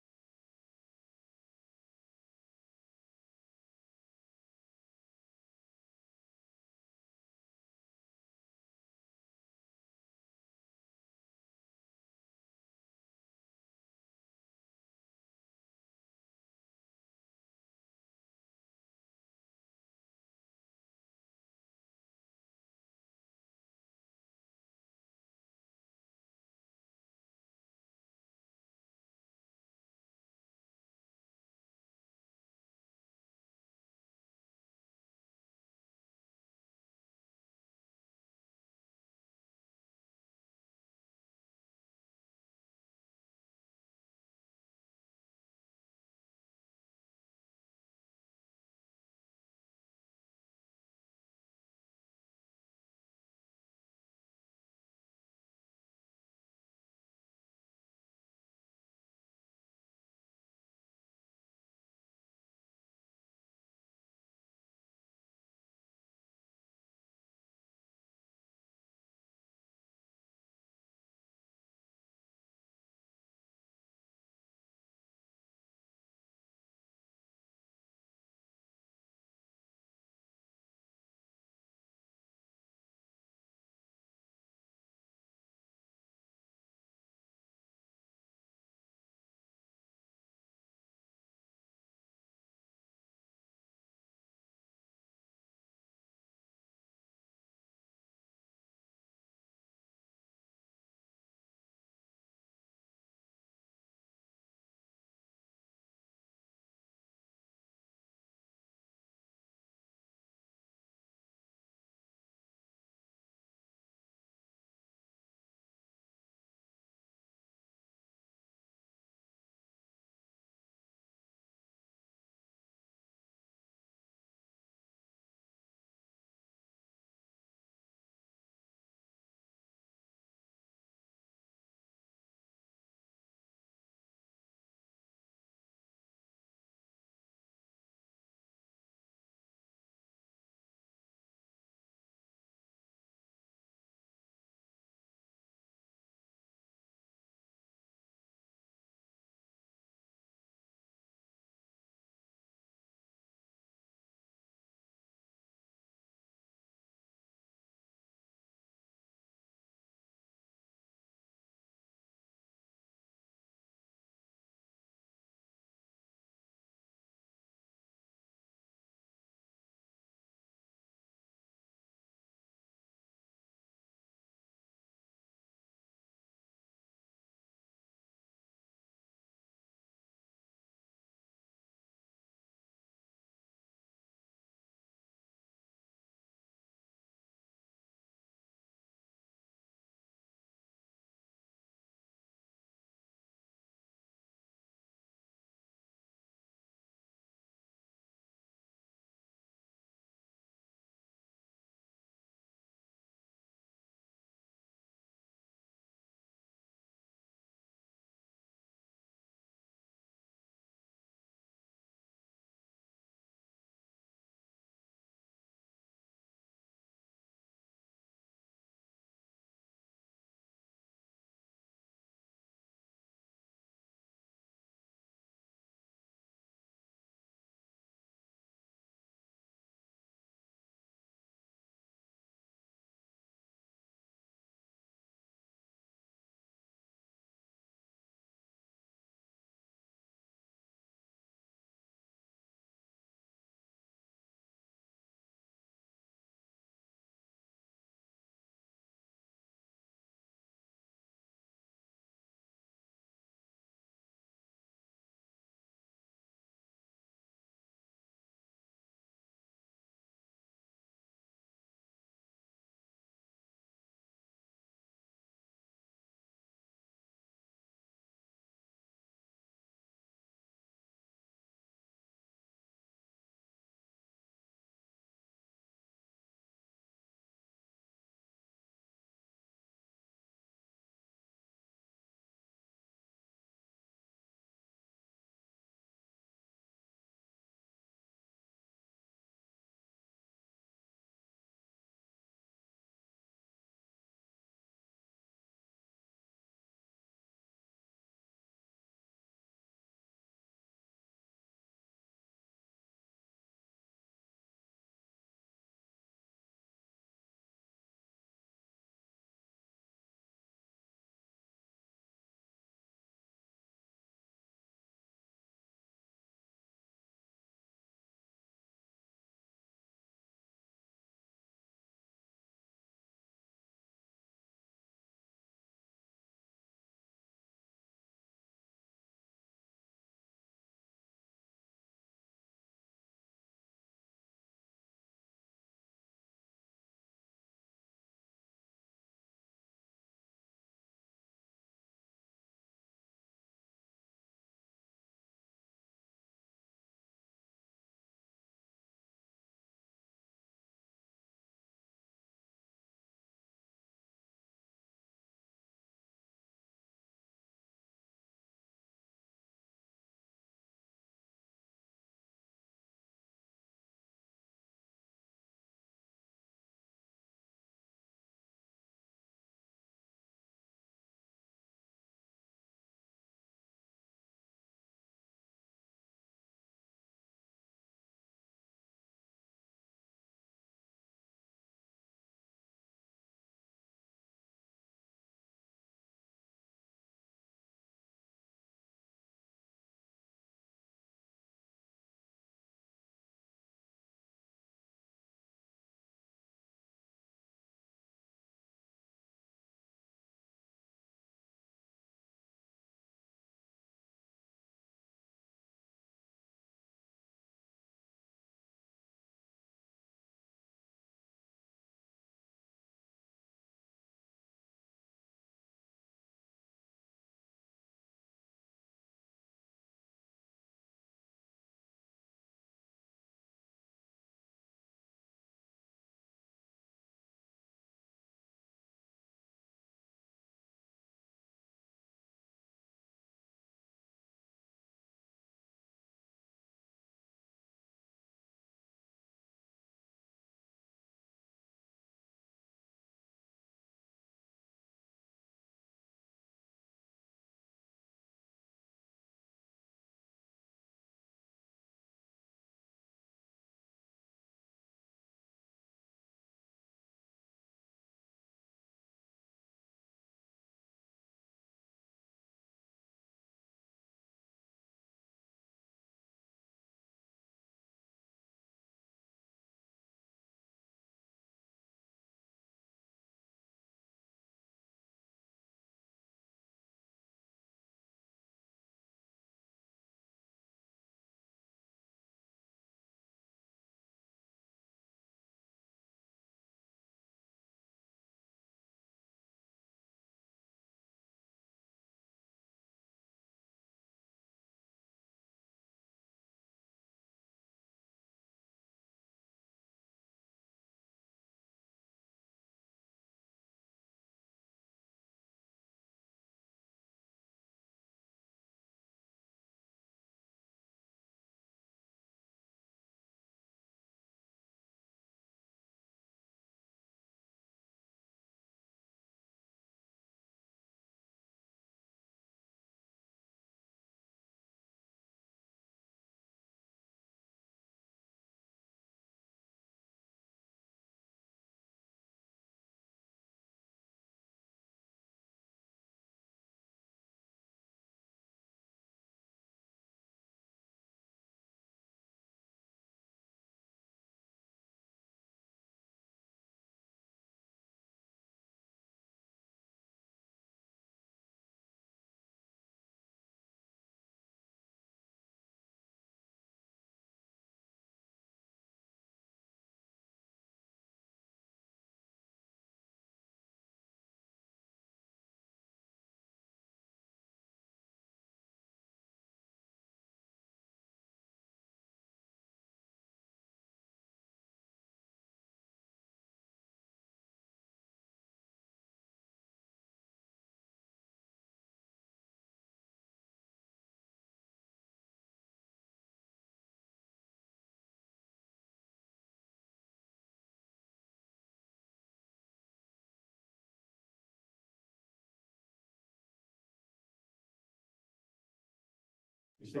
I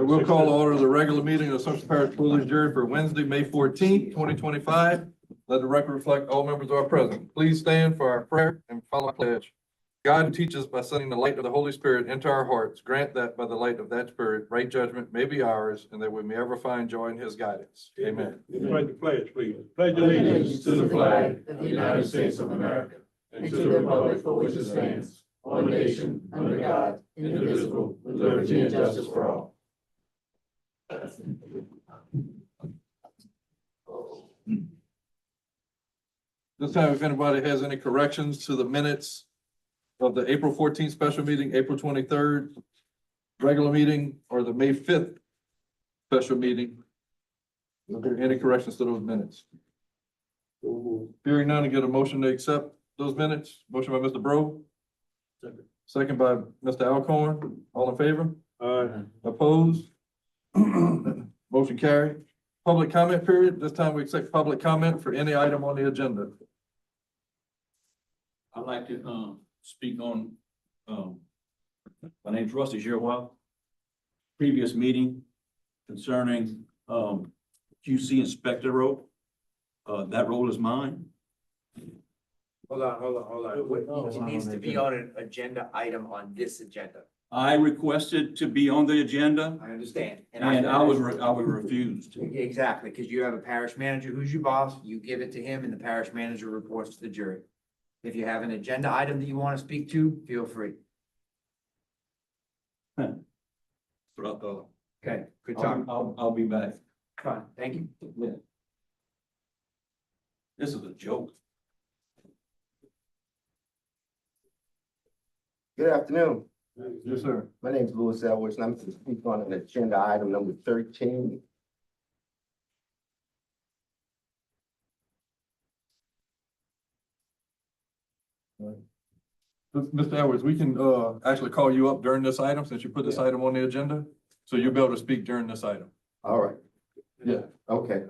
will call to order the regular meeting of the Central Parish School Jury for Wednesday, May 14th, 2025. Let the record reflect all members are present. Please stand for our prayer and follow our pledge. God, who teaches us by sending the light of the Holy Spirit into our hearts, grant that by the light of that Spirit, right judgment may be ours, and that we may ever find joy in his guidance. Amen. Recite the pledge, please. Pledge Allegiance to the flag of the United States of America, and to the republic for which it stands, one nation, under God, indivisible, with liberty and justice for all. This time, if anybody has any corrections to the minutes of the April 14th special meeting, April 23rd regular meeting, or the May 5th special meeting, are there any corrections to those minutes? Hearing none, I get a motion to accept those minutes. Motion by Mr. Bro. Second by Mr. Alcorn. All in favor? Opposed? Motion carried. Public comment period. This time we accept public comment for any item on the agenda. I'd like to, speak on, my name's Rusty Giroir. Previous meeting concerning, QC inspector role. That role is mine. Hold on. It needs to be on an agenda item on this agenda. I requested to be on the agenda I understand. and I was refused. Exactly, because you have a parish manager who's your boss, you give it to him and the parish manager reports to the jury. If you have an agenda item that you want to speak to, feel free. But I thought, Okay, good talk. I'll be back. Fine, thank you. Yeah. This is a joke. Good afternoon. Yes, sir. My name is Louis Elwich, and I'm to speak on an agenda item number 13. Mr. Edwards, we can, actually call you up during this item, since you put this item on the agenda. So you'll be able to speak during this item. All right. Yeah. Okay.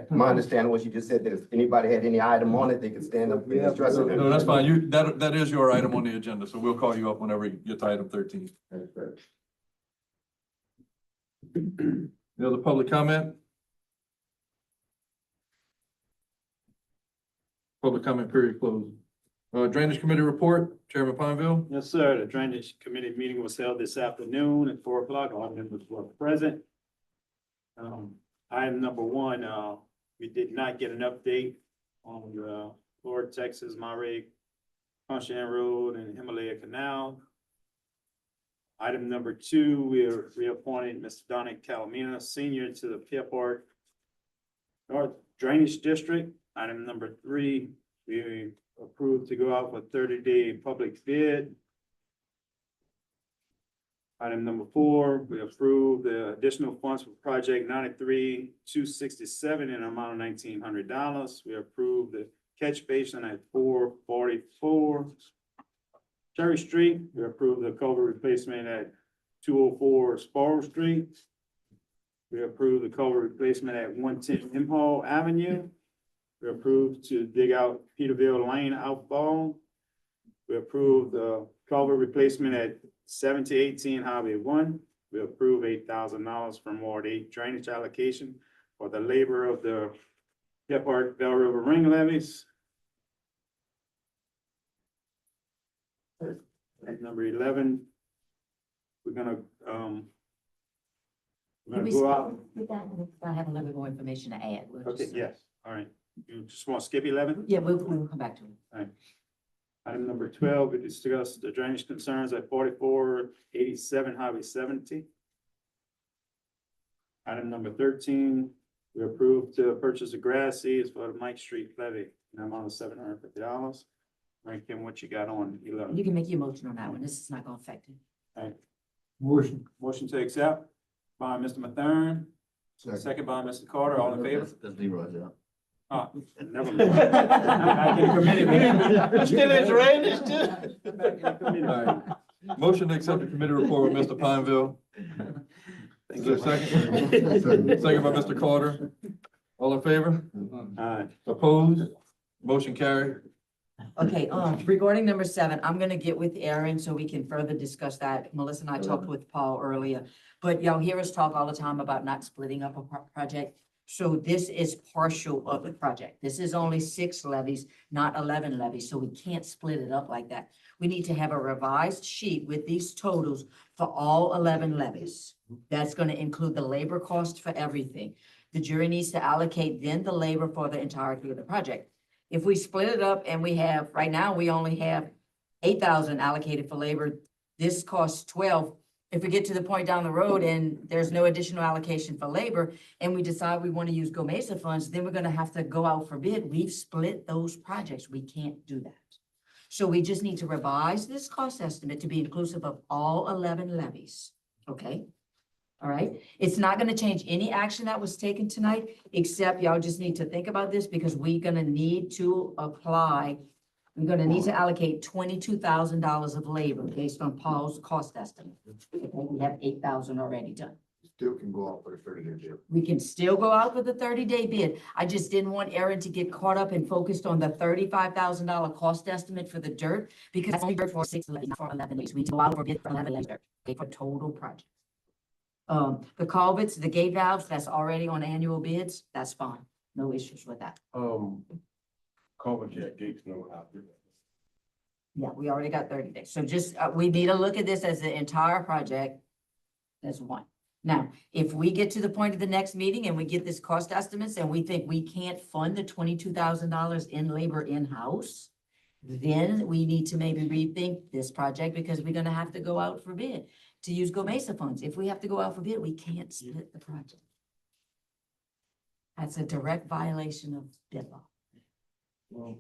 My understanding was you just said that if anybody had any item on it, they could stand up and address it. No, that's fine. That is your item on the agenda, so we'll call you up whenever you get to item 13. That's great. Any other public comment? Public comment period closed. Drainage Committee report, Chairman Pineville. Yes, sir. The Drainage Committee meeting was held this afternoon at 4 o'clock. All members were present. Item number one, we did not get an update on the Florida, Texas, Monterey, Conshohocken Road and Himalaya Canal. Item number two, we reappointed Mr. Donnie Calamina Senior to the Pierre Park North Drainage District. Item number three, we approved to go out for 30-day public bid. Item number four, we approved the additional funds for project 93-267 in an amount of $1,900. We approved the catch basin at 444 Cherry Street. We approved the culvert replacement at 204 Sparrow Street. We approved the culvert replacement at 110 Imhall Avenue. We approved to dig out Peterville Lane outfall. We approved the culvert replacement at 7018 Highway 1. We approved $8,000 from Ward 8 drainage allocation for the labor of the Pierre Park Bell River ring levees. At number 11, we're gonna go out. I have a little bit more information to add. We'll Okay, just- yes, all right. You just want to skip 11? Yeah, we'll come back to it. All right. Item number 12, we discussed the drainage concerns at 4487 Highway 70. Item number 13, we approved to purchase the grass seeds for the Mike Street levy in the amount of $750. Right, Kim, what you got on 11? You can make your motion on that one. This is not gonna affect it. All right. Motion to accept by Mr. Mathern, second by Mr. Carter, all in favor? That's Leroy's, yeah. Never mind. Back in the committee meeting. Still in drainage, Back in the committee. All right. Motion to accept the committee report with Mr. Pineville. Is there a second? Second by Mr. Carter. All in favor? Aye. Opposed? Motion carried. Okay, regarding number 7, I'm gonna get with Aaron so we can further discuss that. Melissa and I talked with Paul earlier. But y'all hear us talk all the time about not splitting up a project. So this is partial of the project. This is only 6 levies, not 11 levies, so we can't split it up like that. We need to have a revised sheet with these totals for all 11 levies. That's gonna include the labor cost for everything. The jury needs to allocate then the labor for the entirety of the project. If we split it up and we have, right now, we only have 8,000 allocated for labor, this costs 12. If we get to the point down the road and there's no additional allocation for labor and we decide we want to use GOMESA funds, then we're gonna have to go out for bid. We've split those projects. We can't do that. So we just need to revise this cost estimate to be inclusive of all 11 levies, okay? All right, it's not gonna change any action that was taken tonight, except y'all just need to think about this because we're gonna need to apply. We're gonna need to allocate $22,000 of labor based on Paul's cost estimate. Okay, we have 8,000 already done. Still can go out for the 30-day bid. We can still go out with the 30-day bid. I just didn't want Aaron to get caught up and focused on the $35,000 cost estimate for the dirt because that's only dirt for 6 levies, not for 11 levies. We go out for bid for 11 levies, okay, for total project. The culverts, the gate valves, that's already on annual bids, that's fine, no issues with that. Culvert, yeah, gates, no, out there. Yeah, we already got 30 days, so just, we need to look at this as the entire project as one. Now, if we get to the point of the next meeting and we get this cost estimates and we think we can't fund the $22,000 in labor in-house, then we need to maybe rethink this project because we're gonna have to go out for bid to use GOMESA funds. If we have to go out for bid, we can't split the project. That's a direct violation of bid law. Well,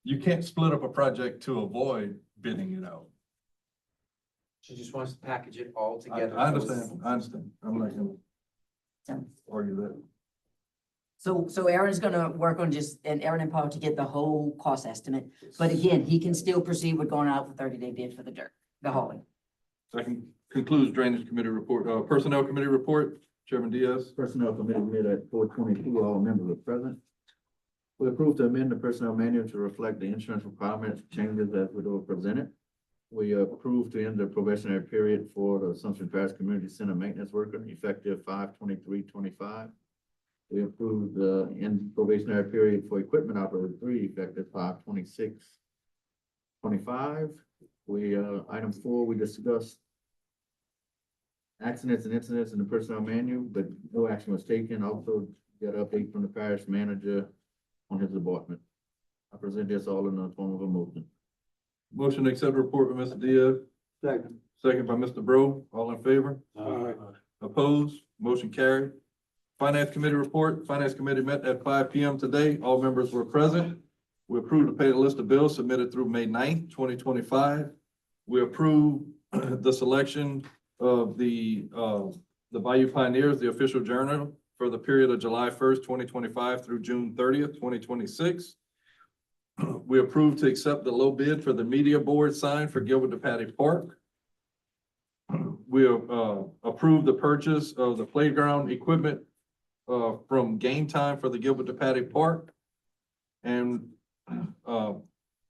you can't split up a project to avoid bidding it out. She just wants to package it all I together. understand, I'm not gonna So- argue that. So Aaron's gonna work on and Aaron and Paul to get the whole cost estimate. But again, he can still proceed with going out for 30-day bid for the dirt, the hauling. Second concludes Drainage Committee report, Personnel Committee report, Chairman Diaz. Personnel Committee met at 4:22, all members are present. We approved to amend the personnel manual to reflect the insurance requirements changes as were presented. We approved to end the probationary period for the Assumption Parish Community Center maintenance worker effective 5/23/25. We approved the end probationary period for equipment operator 3 effective 5/26/25. Item 4, we discussed accidents and incidents in the personnel manual, but no action was taken. Also got an update from the parish manager on his department. I present this all in the form of a motion. Motion to accept report by Mr. Diaz, Second. second by Mr. Bro, all in favor? Aye. Opposed, motion carried. Finance Committee report, Finance Committee met at 5 PM today, all members were present. We approved to pay the list of bills submitted through May 9th, 2025. We approved the selection of the Bayou Pioneers, the official journal for the period of July 1st, 2025 through June 30th, 2026. We approved to accept the low bid for the media board sign for Gilbert to Patty Park. We approved the purchase of the playground equipment from Game Time for the Gilbert to Patty Park. And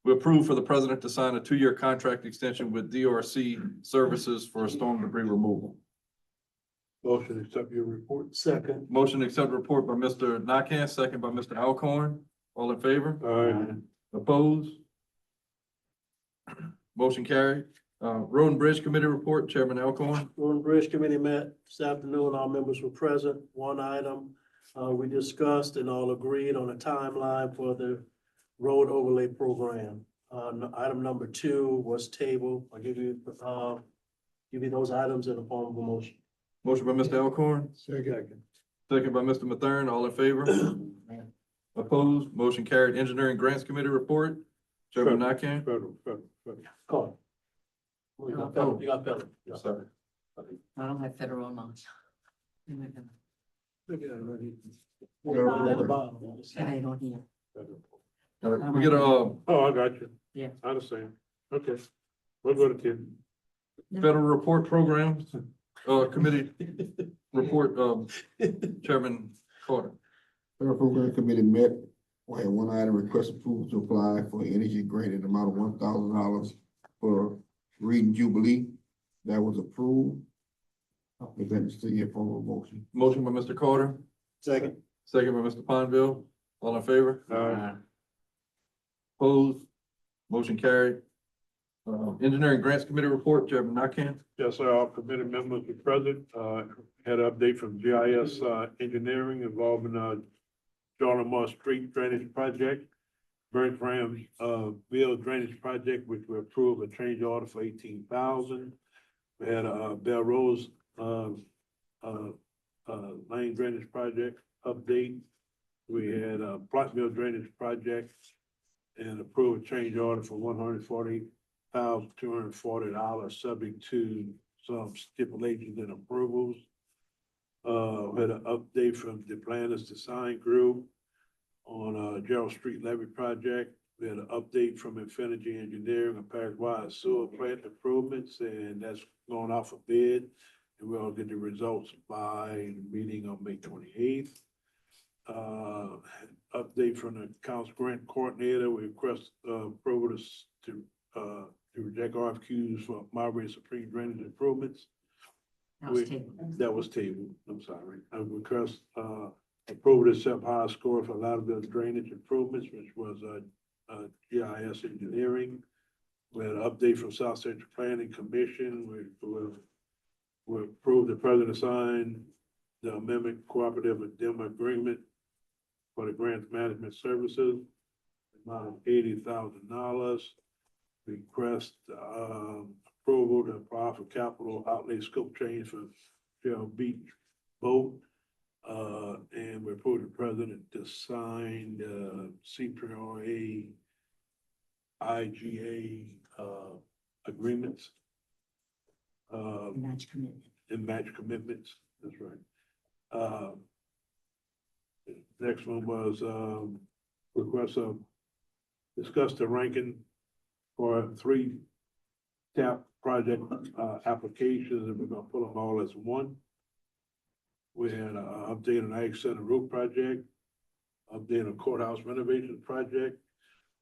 we approved for the president to sign a 2-year contract extension with DRC Services for storm debris removal. Motion to accept your report. Second. Motion to accept report by Mr. Nakane, second by Mr. Alcorn. All in favor? Aye. Opposed? Motion carried. Road and Bridge Committee report, Chairman Alcorn. Road and Bridge Committee met this afternoon. All members were present. One item, we discussed and all agreed on a timeline for the road overlay program. Item number 2 was tabled. I'll give you those items in the form of a motion. Motion by Mr. Alcorn, Second. second by Mr. Mathern. All in favor? Opposed? Motion carried. Engineering Grants Committee report, Chairman Nakane. Federal. Call. You got federal. You got federal. Sorry. I don't have federal amounts. Look at that right at the bottom. I don't hear. We get a, Oh, I got you. Yeah. I understand. Okay. We'll go to 10. Federal Report Programs, Committee report, Chairman Carter. Federal Program Committee met, we had one item, request approval to apply for energy grant in the amount of $1,000 for Reading Jubilee. That was approved. I'll present this to you for a motion. Motion by Mr. Carter, Second. second by Mr. Ponville. All in favor? Aye. Opposed? Motion carried. Engineering Grants Committee report, Chairman Nakam. Yes, sir. Our committee members were present, had an update from GIS, engineering involving, Jordan Moore Street Drainage Project, Burnt Ram, Ville Drainage Project, which we approved a change order for 18,000. We had a Bell Rose, Lane Drainage Project update. We had a Plottville Drainage Project and approved a change order for $140,240, subject to some stipulations and approvals. We had an update from the planners design group on Gerald Street Levy Project. We had an update from Infinity Engineering, a parish-wide sewer plant improvements, and that's going out for bid. And we'll get the results by the meeting on May 28th. Update from the council grant coordinator, we request approval to reject RFQs for Marbury Supreme Drainage Improvements. That was tabled, I'm sorry. I request approval to accept high score for Loudonville Drainage Improvements, which was GIS engineering. We had an update from South Central Planning Commission. We approved the president signed the amendment cooperative addendum agreement for the grant management services, amount of $80,000. Request approval to apply for capital outlay scope change for Shell Beach boat. And we approved the president to sign CPRA IGA agreements. Match commitment. And match commitments, that's right. Next one was request of discuss the ranking for 3 TAP project applications, and we're gonna put them all as one. We had an update on Ag Center roof project, update on courthouse renovation project,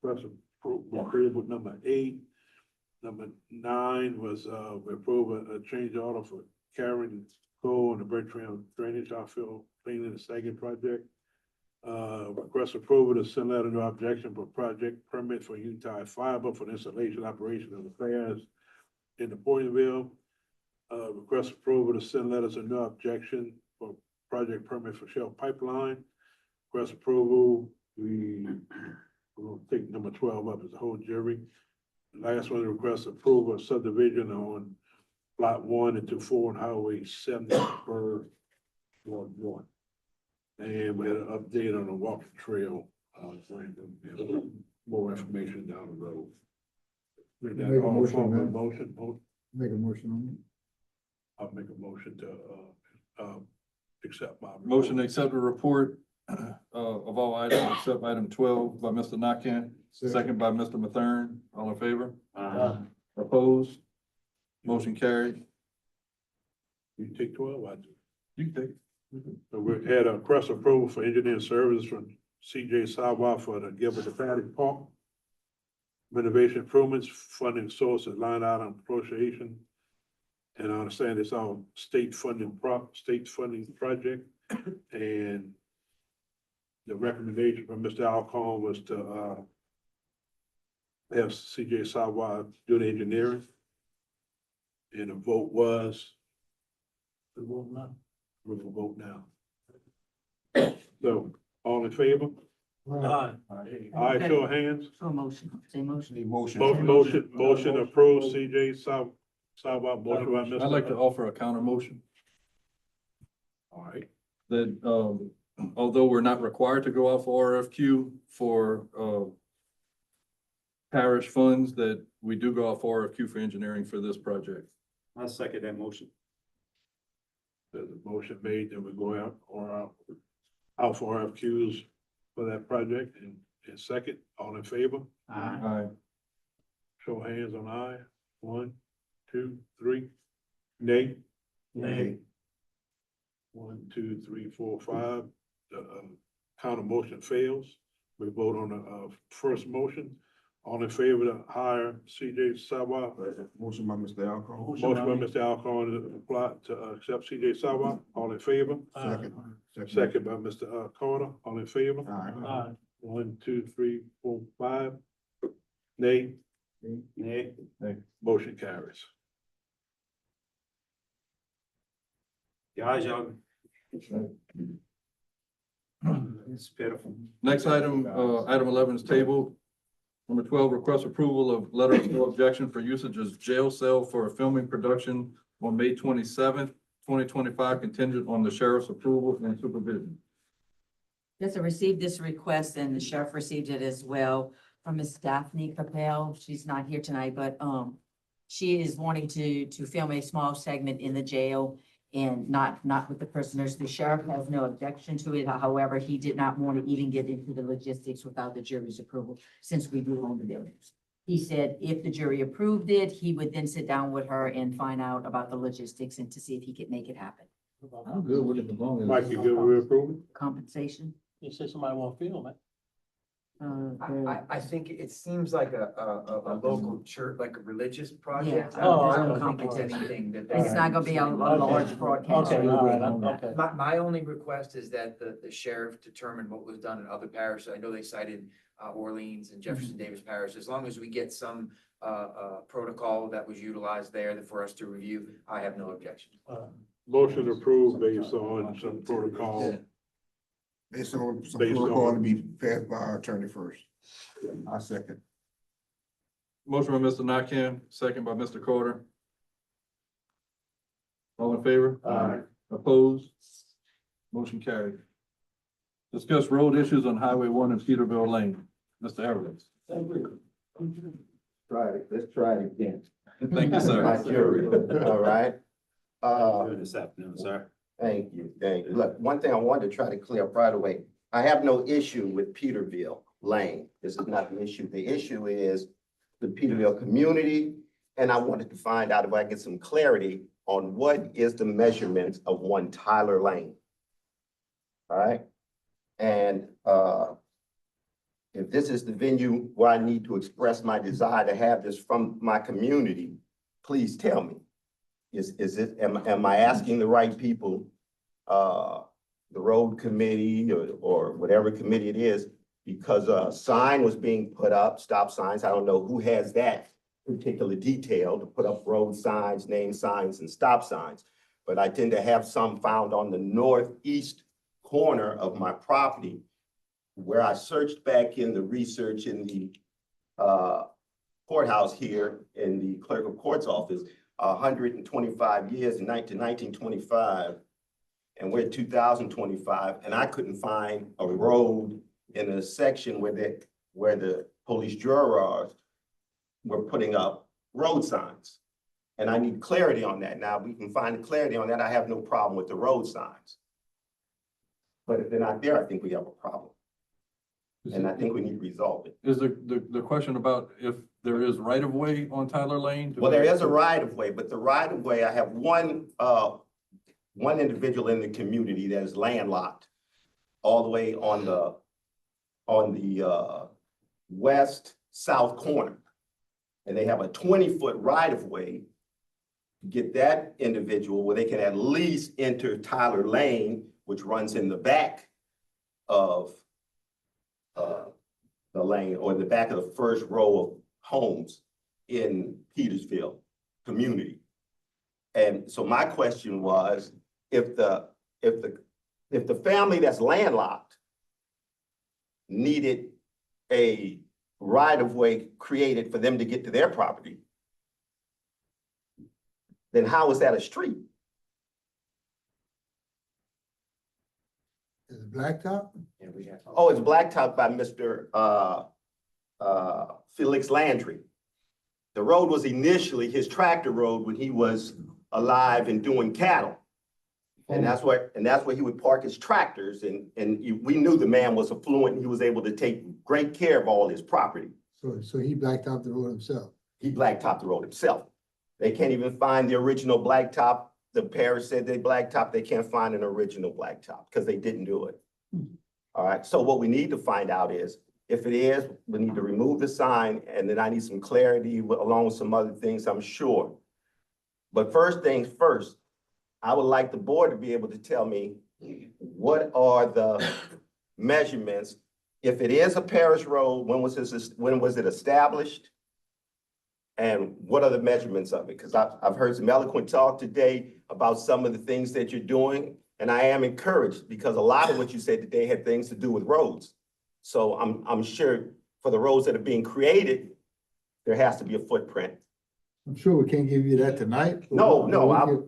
approval number 8. Number 9 was we approve a change order for Karen Cole on the Bertrand Drainage Outfield cleaning the Sagan project. Request approval to send letter no objection for project permit for Utah Fiber for the installation operation of affairs in the Pointville. Request approval to send letters of no objection for project permit for Shell Pipeline. Request approval, we'll take number 12 up as a whole jury. Last one, request approval of subdivision on lot 1 and 4 on Highway 70 per Ward 1. And we had an update on the walking trail, more information down the road. Make a motion, man. Motion, Make a motion on I'll make a motion to, accept my. Motion to accept the report of all items except item 12 by Mr. Nakam, second by Mr. Mathern. All in favor? Opposed? Motion carried. You take 12, I do. You can take it. So we had a request approval for engineering services from CJ Sawa for the Gilbert Patty Park. Renovation improvements, funding sources, line item appropriation. And I understand it's all state funding project. And the recommendation from Mr. Alcon was to have CJ Sawa do the engineering. And the vote was. The vote now. We're gonna vote now. So, all in favor? Aye. Aye, show of hands. So motion, say motion. Motion approved, CJ Sawa, motion by Mr. I'd like to offer a counter motion All right, that, although we're not required to go off RFQ for, parish funds, that we do go off RFQ for engineering for this project. I second that motion. there's a motion made that we go out for RFQs for that project, and second, all in favor? Aye. Show of hands on aye. 1, 2, 3. Nay? Nay. 1, 2, 3, 4, 5. The counter motion fails. We vote on the, first motion. All in favor to hire CJ Sawa? Motion by Mr. Alcohol. Motion by Mr. Alcorn to apply to accept CJ Sawa. All in favor? Second. Second by Mr. Carter. All in favor? Aye. 1, 2, 3, 4, 5. Nay? Nay. Motion carries. Guys, y'all. It's pitiful. Next item, item 11 is tabled. Number 12, request approval of letter of no objection for usage as jail cell for a filming production on May 27th, 2025, contingent on the sheriff's approval and supervision. Yes, I received this request and the sheriff received it as well from Miss Daphne Capel. She's not here tonight, but she is wanting to film a small segment in the jail and not with the prisoners. The sheriff has no objection to it. However, he did not want to even get into the logistics without the jury's approval, since we do own the buildings. He said if the jury approved it, he would then sit down with her and find out about the logistics and to see if he could make it happen. I'm good with it as long as. Mike, you good with approval? Compensation. You said somebody want to film it. I think it seems like a local church, like a religious project. Yeah. Oh, I I don't don't think it's think so. anything that. It's not gonna be a large broadcast. Okay, all right, okay. My only request is that the sheriff determine what was done in other parishes. I know they cited Orleans and Jefferson Davis Parish. As long as we get some protocol that was utilized there for us to review, I have no objection. Motion approved based on some protocol. Based on some Based protocol to on- be passed by our attorney first. I second. Motion by Mr. Nakam, second by Mr. Carter. All in favor? Aye. Opposed? Motion carried. Discuss road issues on Highway 1 and Peterbilt Lane. Mr. Evans. Let's try it again. Thank you, sir. My jury, all right? Good this afternoon, sir. Thank you. Look, one thing I wanted to try to clear up right away. I have no issue with Peterbilt Lane. This is not the issue. The issue is the Peterbilt community. And I wanted to find out if I get some clarity on what is the measurements of one Tyler Lane. All right? And if this is the venue where I need to express my desire to have this from my community, please tell me. Is it, am I asking the right people, the road committee or whatever committee it is? Because a sign was being put up, stop signs. I don't know who has that particular detail to put up road signs, name signs, and stop signs. But I tend to have some found on the northeast corner of my property, where I searched back in the research in the courthouse here in the clerk of court's office, 125 years to 1925, and we're 2025, and I couldn't find a road in a section where the police jurors were putting up road signs. And I need clarity on that. Now, if we can find clarity on that, I have no problem with the road signs. But if they're not there, I think we have a problem. And I think we need to resolve it. Is the question about if there is right of way on Tyler Lane? Well, there is a right of way, but the right of way, I have one individual in the community that is landlocked all the way on the west-south corner. And they have a 20-foot right of way to get that individual where they can at least enter Tyler Lane, which runs in the back of the lane, or the back of the first row of homes in Petersville community. And so my question was, if the family that's landlocked needed a right-of-way created for them to get to their property, then how is that a street? Is it blacktop? Yeah, we have. Oh, it's blacktop by Mr. Felix Landry. The road was initially his tractor road when he was alive and doing cattle. And that's where he would park his tractors, and we knew the man was affluent and he was able to take great care of all his property. So he blacktopped the road himself. He blacktopped the road himself. They can't even find the original blacktop. The parish said they blacktopped, they can't find an original blacktop because they didn't do it. All right, so what we need to find out is, if it is, we need to remove the sign, and then I need some clarity along with some other things, I'm sure. But first things first, I would like the board to be able to tell me what are the measurements? If it is a parish road, when was it established? And what are the measurements of it? Because I've heard some eloquent talk today about some of the things that you're doing, and I am encouraged because a lot of what you said today had things to do with roads. So I'm sure for the roads that are being created, there has to be a footprint. I'm sure we can't give you that tonight. but No,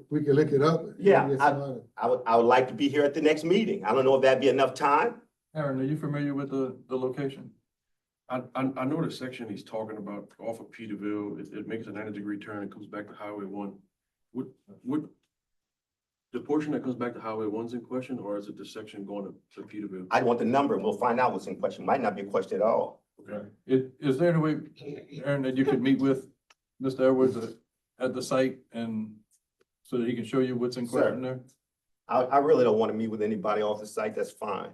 we can look it up. Yeah, Get some other- I would like to be here at the next meeting. I don't know if that'd be enough time. Aaron, are you familiar with the location? I know the section he's talking about off of Peterville, it makes a 90-degree turn and comes back to Highway 1. What, the portion that comes back to Highway 1's in question, or is it the section going to Peterville? I want the number. We'll find out what's in question. Might not be a question at all. Okay. Is there any way, Aaron, that you could meet with Mr. Edwards at the site and so that he can show you what's in question there? I really don't want to meet with anybody off the site. That's fine.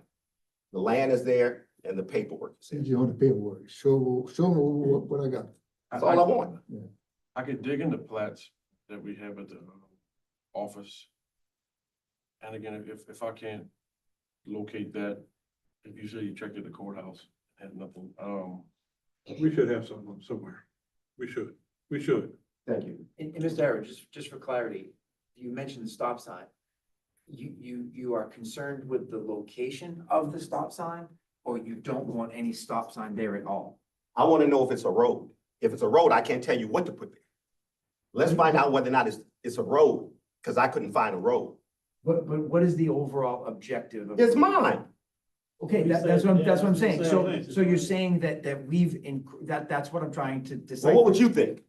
The land is there and the paperwork is there. Send you on the paperwork. Show me what I got. That's all I want. I could dig into plats that we have at the office. And again, if I can't locate that, if you say you checked at the courthouse, had nothing, we should have something somewhere. We should. Thank you. And Mr. Harris, just for clarity, you mentioned the stop sign. You are concerned with the location of the stop sign, or you don't want any stop sign there at all? I want to know if it's a road. If it's a road, I can't tell you what to put there. Let's find out whether or not it's a road, because I couldn't find a road. But what is the overall objective of? It's mine. Okay, that's what I'm saying. So you're saying that that's what I'm trying to decide. Well, what would you think?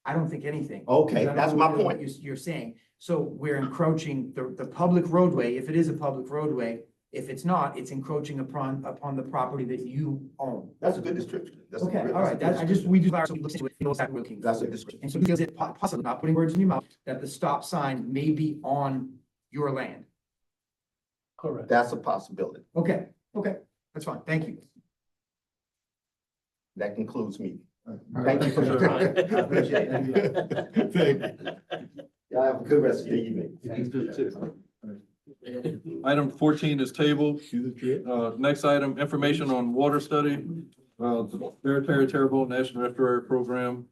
I don't think anything. Okay, Because I don't that's know my what point. You're saying, so we're encroaching the public roadway, if it is a public roadway, if it's not, it's encroaching upon the property that you own. That's a good description. Okay, all right, we do. So we look into it, we know exactly what we're looking for. That's a description. And so because it possibly, not putting words in your mouth, that the stop sign may be on your land. Correct. That's a possibility. Okay, that's fine, thank you. That concludes me. Thank you for your time. I appreciate it. Thank you. Y'all have a good rest of the evening. Item 14 is tabled. Next item, information on water study, Terrebonne National Estuary Program,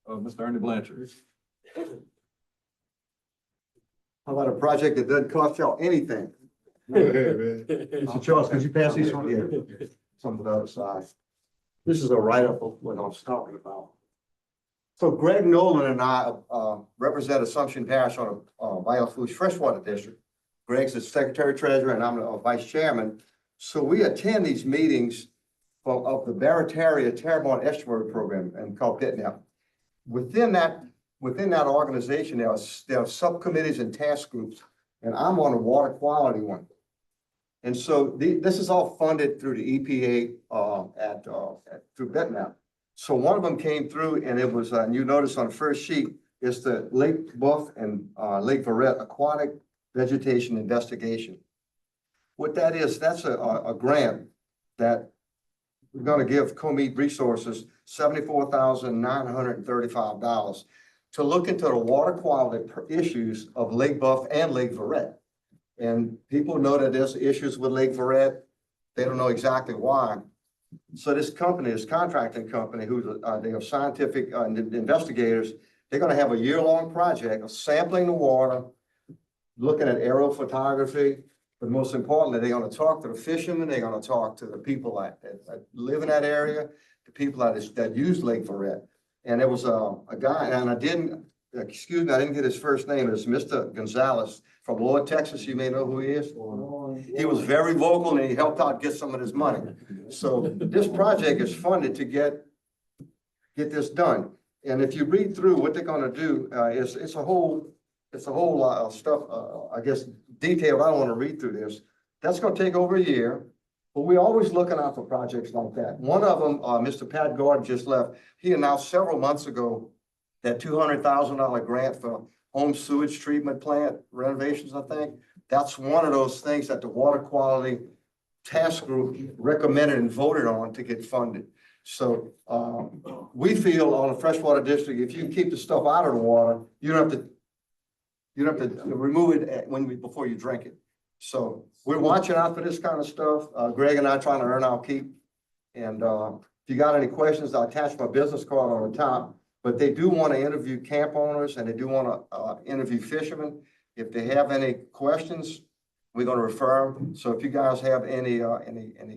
Mr. Ernie Blanchard. How about a project that doesn't cost y'all anything? Go ahead, man. Mr. Charles, could you pass these on here? Some of the other side. This is a write-up of what I was talking about. So Greg Nolan and I represent Assumption Parish on a biofuels freshwater district. Greg's the secretary treasurer and I'm the vice chairman. So we attend these meetings of the Barataria Terrebonne Estuary Program and called PITNAP. Within that organization, there are subcommittees and task groups, and I'm on a water quality one. And so this is all funded through the EPA through BitMap. So one of them came through and it was, you notice on the first sheet, it's the Lake Buff and Lake Verret Aquatic Vegetation Investigation. What that is, that's a grant that we're going to give Comit Resources $74,935 to look into the water quality issues of Lake Buff and Lake Verret. And people know that there's issues with Lake Verret. They don't know exactly why. So this company, this contracting company, they are scientific investigators, they're going to have a year-long project of sampling the water, looking at aerial photography, but most importantly, they're going to talk to the fishermen, they're going to talk to the people that live in that area, the people that use Lake Verret. And there was a guy, and I didn't get his first name. It's Mr. Gonzalez from Lord, Texas. You may know who he is. He was very vocal and he helped out get some of this money. So this project is funded to get this done. And if you read through what they're going to do, it's a whole lot of stuff. I guess detailed. I don't want to read through this. That's going to take over a year. But we're always looking out for projects like that. One of them, Mr. Pat Gordon just left. He announced several months ago that $200,000 grant for home sewage treatment plant renovations, I think. That's one of those things that the water quality task group recommended and voted on to get funded. So, we feel on a freshwater district, if you keep the stuff out of the water, you don't have to remove it before you drink it. So we're watching out for this kind of stuff. Greg and I trying to earn our keep. And, if you got any questions, I'll attach my business card on the top, but they do want to interview camp owners and they do want to, interview fishermen. If they have any questions, we're going to refer them. So if you guys have any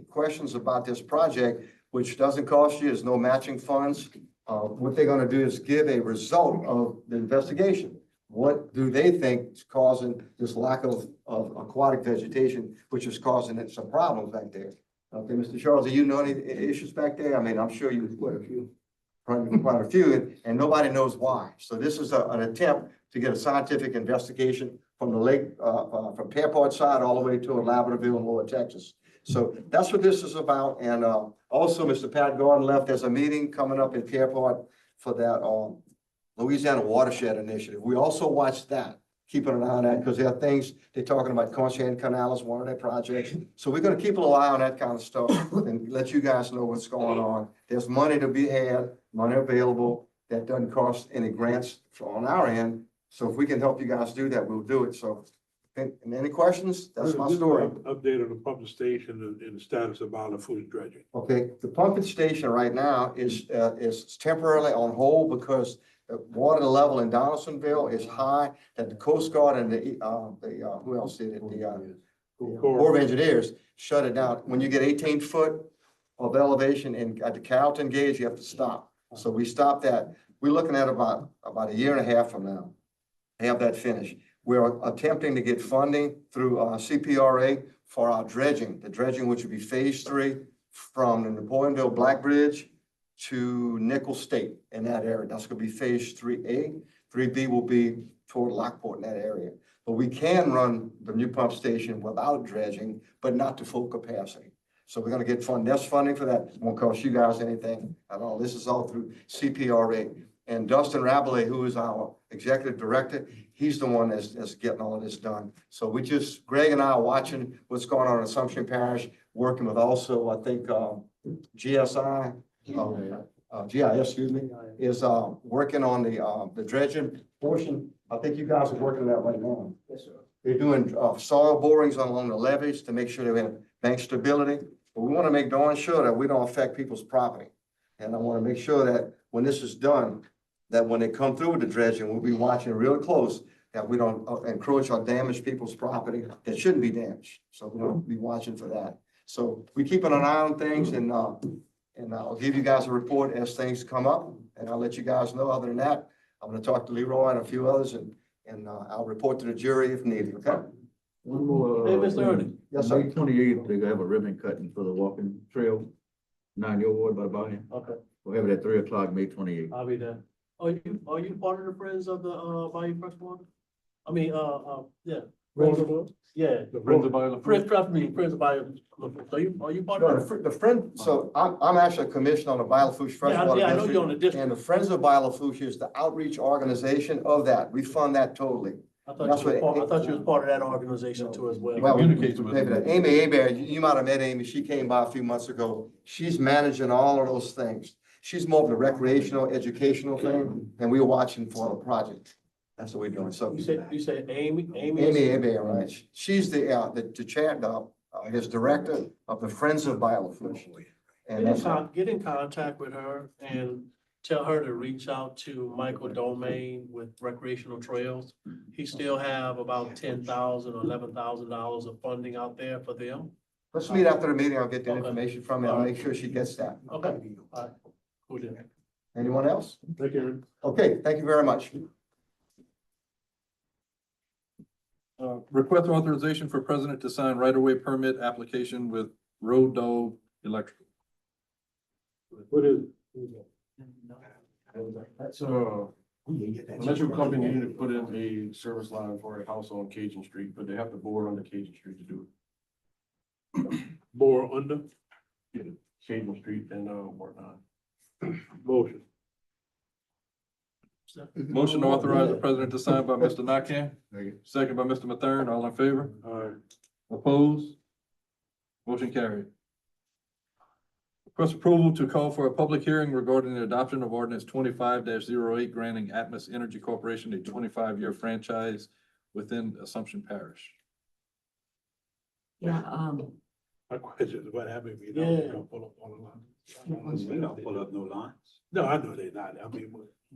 questions about this project, which doesn't cost you, there's no matching funds. What they're going to do is give a result of the investigation. What do they think is causing this lack of aquatic vegetation, which is causing some problems back there? Okay, Mr. Charles, do you know any issues back there? I mean, I'm sure you've quite a few, and nobody knows why. So this is an attempt to get a scientific investigation from the lake, from Pearport side all the way to Labradorville and Lower Texas. So that's what this is about. And also, Mr. Pat Gordon left. There's a meeting coming up in Pearport for that Louisiana Watershed Initiative. We also watch that, keeping an eye on that, because there are things they're talking about. Conchand Canal is one of their projects. So we're going to keep a little eye on that kind of stuff and let you guys know what's going on. There's money to be had, money available that doesn't cost any grants on our end. So if we can help you guys do that, we'll do it. So, and any questions? That's my story. Update on the pump station and the status of biofouling dredging. Okay, the pumping station right now is temporarily on hold because the water level in Donaldsonville is high, that the Coast Guard and who else did it? The Corps of Engineers shut it down. When you get 18 foot of elevation at the Carrollton gauge, you have to stop. So we stopped that. We're looking at about a year and a half from now to have that finished. We're attempting to get funding through CPRA for our dredging, the dredging which would be phase 3 from the Napoleonville Black Bridge to Nickel State in that area. That's going to be phase 3A. 3B will be toward Lockport in that area. But we can run the new pump station without dredging, but not to full capacity. So we're going to get that's funding for that. It won't cost you guys anything at all. This is all through CPRA. And Dustin Rabelais, who is our executive director, he's the one that's getting all of this done. So Greg and I are watching what's going on in Assumption Parish, working with also, I think, GSI, GIS, excuse me, is working on the dredging portion. I think you guys are working on that right now. Yes, sir. They're doing soil borings along the levees to make sure they have bank stability. But we want to make darn sure that we don't affect people's property. And I want to make sure that when this is done, that when they come through with the dredging, we'll be watching real close that we don't encroach or damage people's property that shouldn't be damaged. So we'll be watching for that. So we're keeping an eye on things, and I'll give you guys a report as things come up, and I'll let you guys know. Other than that, I'm going to talk to Leroy and a few others, and I'll report to the jury if needed. Okay. One more. Hey, Mr. Ernie. Yes, sir. May 28th, they're gonna have a ribbon cutting for the walking trail, 9-year ward by Bayou. Okay, We'll have it at 3 o'clock, May 28th. I'll be there. Are you part of the Friends of the Bayou Freshwater? I mean, yeah. Yeah. The Friends of Bayou. Friends of Bayou. Are you part No, of it? the friend, so I'm actually a commissioner on the Biolafouche Freshwater Yeah, I know you're on the District. district. And the Friends of Biolafouche is the outreach organization of that. We fund that totally. I thought you was part of that organization too as well. Well, Communicates with maybe us. that. Amy Aber, you might have met Amy. She came by a few months ago. She's managing all of those things. She's more of the recreational, educational thing, and we're watching for the project. That's what we're doing. So You said Amy? Amy Aber, right? She's the chair, his director of the Friends of Biolafouche. And that's Get in contact with her and tell her to reach out to Michael Domain with recreational trails. He still have about $10,000 or $11,000 of funding out there for them. Let's meet after the meeting. I'll get the Okay. information from her. I'll make sure she gets that. Okay. All right. Cool deal. Anyone else? Thank you. Okay, thank you very much. Request authorization for president to sign right-of-way permit application with Road Dog Electrical. What is? That's electrical company needed to put in a service line for a house on Cajun Street, but they have to bore under Cajun Street to do it. Bore under? Yeah, Cajun Street and whatnot. Motion. Motion to authorize the president to sign by Mr. Nakam, second by Mr. Mathern, all in favor? All right. Opposed? Motion carried. Request approval to call for a public hearing regarding the adoption of ordinance 25-08 granting Atmos Energy Corporation a 25-year franchise within Assumption Parish. Yeah, My question is, what happened if you don't pull up on the line? We don't pull up no lines. No, I know they're not. I mean,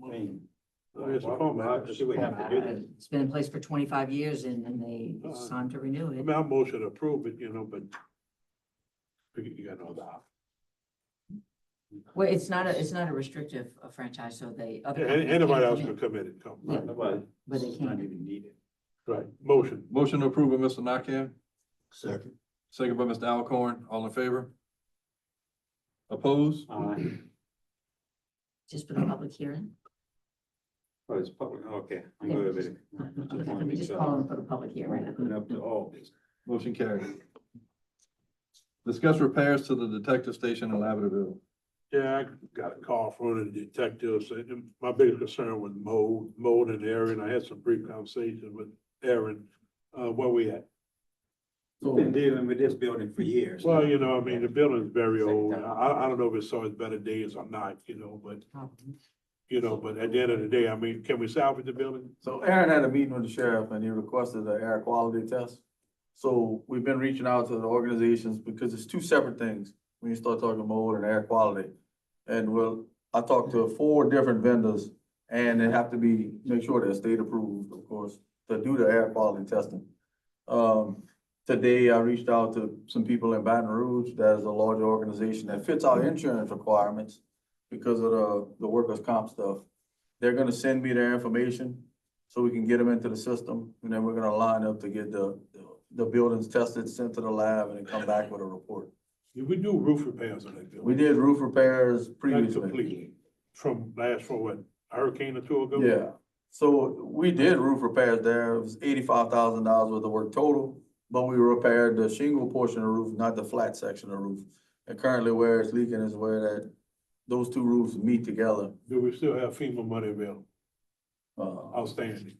I mean, it's a format. should we have to do that? it's been in place for 25 years and it's time to renew I it. mean, I'm motion to approve it, but you got no other option. Well, it's not a restrictive franchise, so other Yeah, companies anybody can't else come can in, come in and come. Yeah. But but they it's not can't. even needed. Right, motion. Motion to approve by Mr. Nakam, Second. second by Mr. Alcorn. All in favor? Opposed? Just for the public hearing. Oh, it's public, okay, I'm Yeah. good with it. Let me just call them for the public hearing. Open it up to all business. Motion carried. Discuss repairs to the detective station in Laverdale. Yeah, I got a call from one of the detectives, and my biggest concern was mold in the area, and I had some brief conversation with Aaron, where we at. We've been dealing with this building for years. Well, I mean, the building's very old, I don't know if it saw its better days or not, but at the end of the day, I mean, can we salvage the building? So Aaron had a meeting with the sheriff and he requested an air quality test. So we've been reaching out to the organizations because it's two separate things when you start talking mold and air quality. And I talked to 4 different vendors and they have to make sure they're state approved, of course, to do the air quality testing. Today I reached out to some people in Baton Rouge, that is a larger organization that fits our insurance requirements because of the workers' comp stuff. They're gonna send me their information so we can get them into the system, and then we're gonna line up to get the buildings tested, sent to the lab, and then come back with a report. Did we do roof repairs on that building? We did roof repairs Not previously. completely, from what, a hurricane or two ago? Yeah, so we did roof repairs there. It was $85,000 worth of work total, but we repaired the shingle portion of the roof, not the flat section of the roof. And currently where it's leaking is where those two roofs meet together. Do we still have FEMA money available, Uh, outstanding?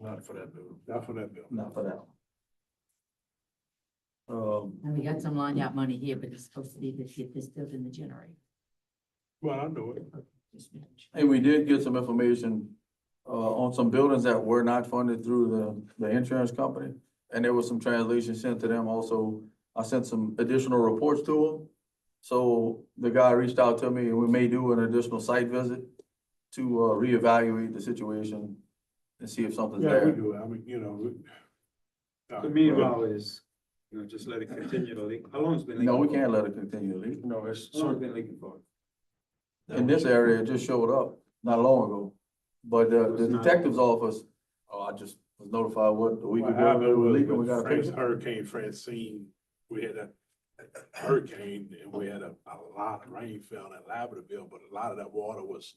Not for that building. Not for that building. not for that one. And we got some line out money here, but it's supposed to be to get this building to generate. Well, I know it. And we did get some information, on some buildings that were not funded through the insurance company. And there was some translation sent to them also. I sent some additional reports to them. So the guy reached out to me and we may do an additional site visit to, reevaluate the situation and see if something's Yeah, we there. do, I mean, So meanwhile is, just let it continue to leak. How long has it been leaking? No, we for? can't let it continue to leak. No, it's How long has it been leaking for? In this area, it just showed up not long ago. But the It's not- detective's office, I just was notified a week what ago, happened it was was leaking, we with gotta fix it. Hurricane Francine, we had a hurricane and we had a lot of rain fell in Laverdale, but a lot of that water was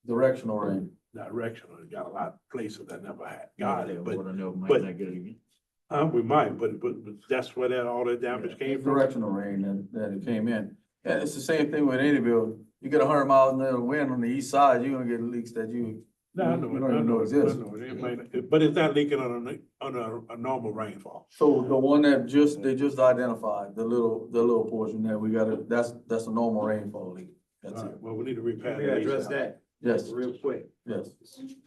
Directional rain. directional. It got a lot of places that never had got it, but, Might but- not get it again. we might, but that's where all that damage came from. Directional rain that it came in. And it's the same thing with any building. You get 100 miles an hour wind on the east side, you're gonna get leaks that you No, I know you it, don't I even know know it, I exist. know it. It might not- but it's not leaking on a normal rainfall. So the one that they just identified, the little portion that we gotta, that's a normal rainfall leak. That's All it. right, well, we need to repair. We gotta address that Yes, real quick. yes.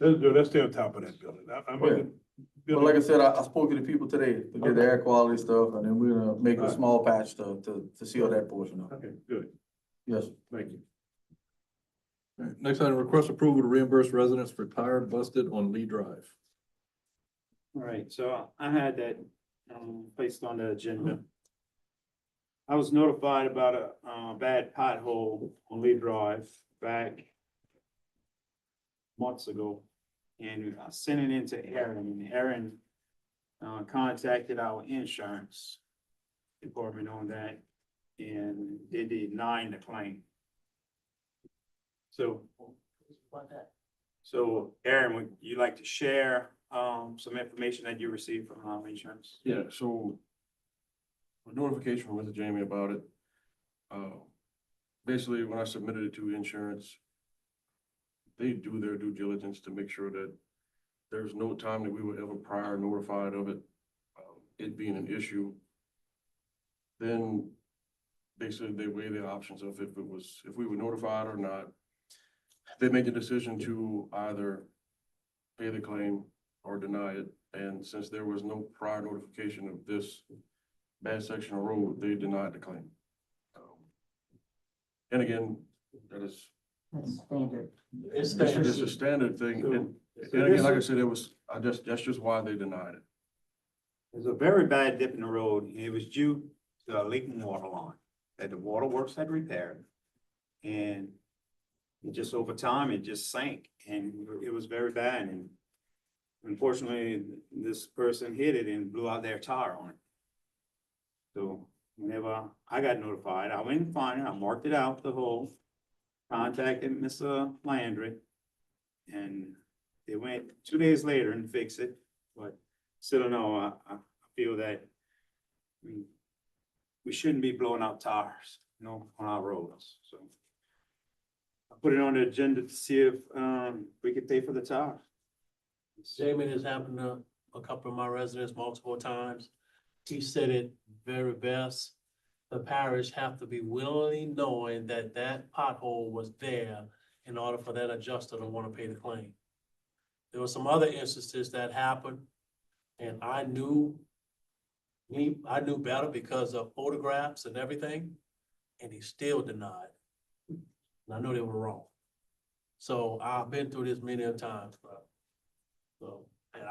Let's stay on top of that building. I Oh, yeah. mean. But like I said, I spoke to the people today to get the air quality stuff, and then we're gonna make a small patch to seal that portion up. Okay, good, Yes. thank you. All right, next item, request approval to reimburse residents for tire busted on Lee Drive. All right, so I had that, placed on the agenda. I was notified about a, bad pothole on Lee Drive back months ago. And I sent it in to Aaron, and Aaron, contacted our insurance department on that, and they denied the claim. So Aaron, would you like to share, some information that you received from our insurance? Yeah, so a notification from Mr. Jamie about it. Basically, when I submitted it to insurance, they do their due diligence to make sure that there's no time that we were ever prior notified of it. It being an issue, then they said they weigh the options of if we were notified or not. They make a decision to either pay the claim or deny it. And since there was no prior notification of this bad section of road, they denied the claim. And again, that is, That's standard. It's it's a standard thing. And again, like I said, that's just why they denied it. There's a very bad dip in the road, and it was due to a leaking water line that the waterworks had repaired. And it just over time, it just sank, and it was very bad, and unfortunately, this person hit it and blew out their tire on it. So whenever I got notified, I went and found it, I marked it out, the hole, contacted Mr. Landry, and they went 2 days later and fixed it, but still no, I feel that we shouldn't be blowing out tires, on our roads, so. I put it on the agenda to see if, we could pay for the tires. Jamie, this happened to a couple of my residents multiple times. He said it very best. The parish have to be willingly knowing that that pothole was there in order for that adjuster to want to pay the claim. There were some other instances that happened, and I knew better because of photographs and everything, and he still denied. And I know they were wrong. So I've been through this many a times, but, so, and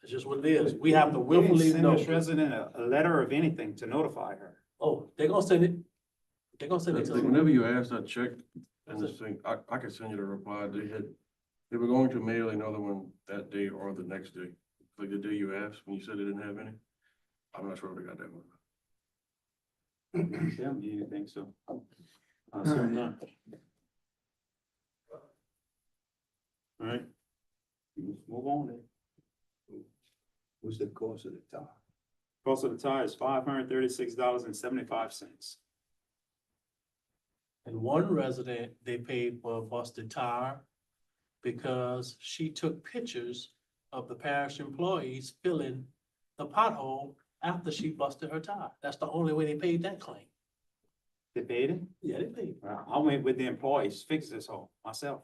it's just what it is. We have to willfully Send know. this resident a letter of anything to notify her. Oh, they're gonna send it. They're gonna send it to them. Whenever you ask that check and this thing, I can send you the reply. They were going to mail another one that day or the next day. Like the day you asked, when you said they didn't have any. I'm not sure if they got that one. Tell me anything, so. I'll assume not. All right. Let's move on then. What's the cost of the tire? Cost of the tire is $536.75. And one resident, they paid for a busted tire because she took pictures of the parish employees filling the pothole after she busted her tire. That's the only way they paid that claim. They paid it? Yeah, they paid. I went with the employees, fixed this hole myself.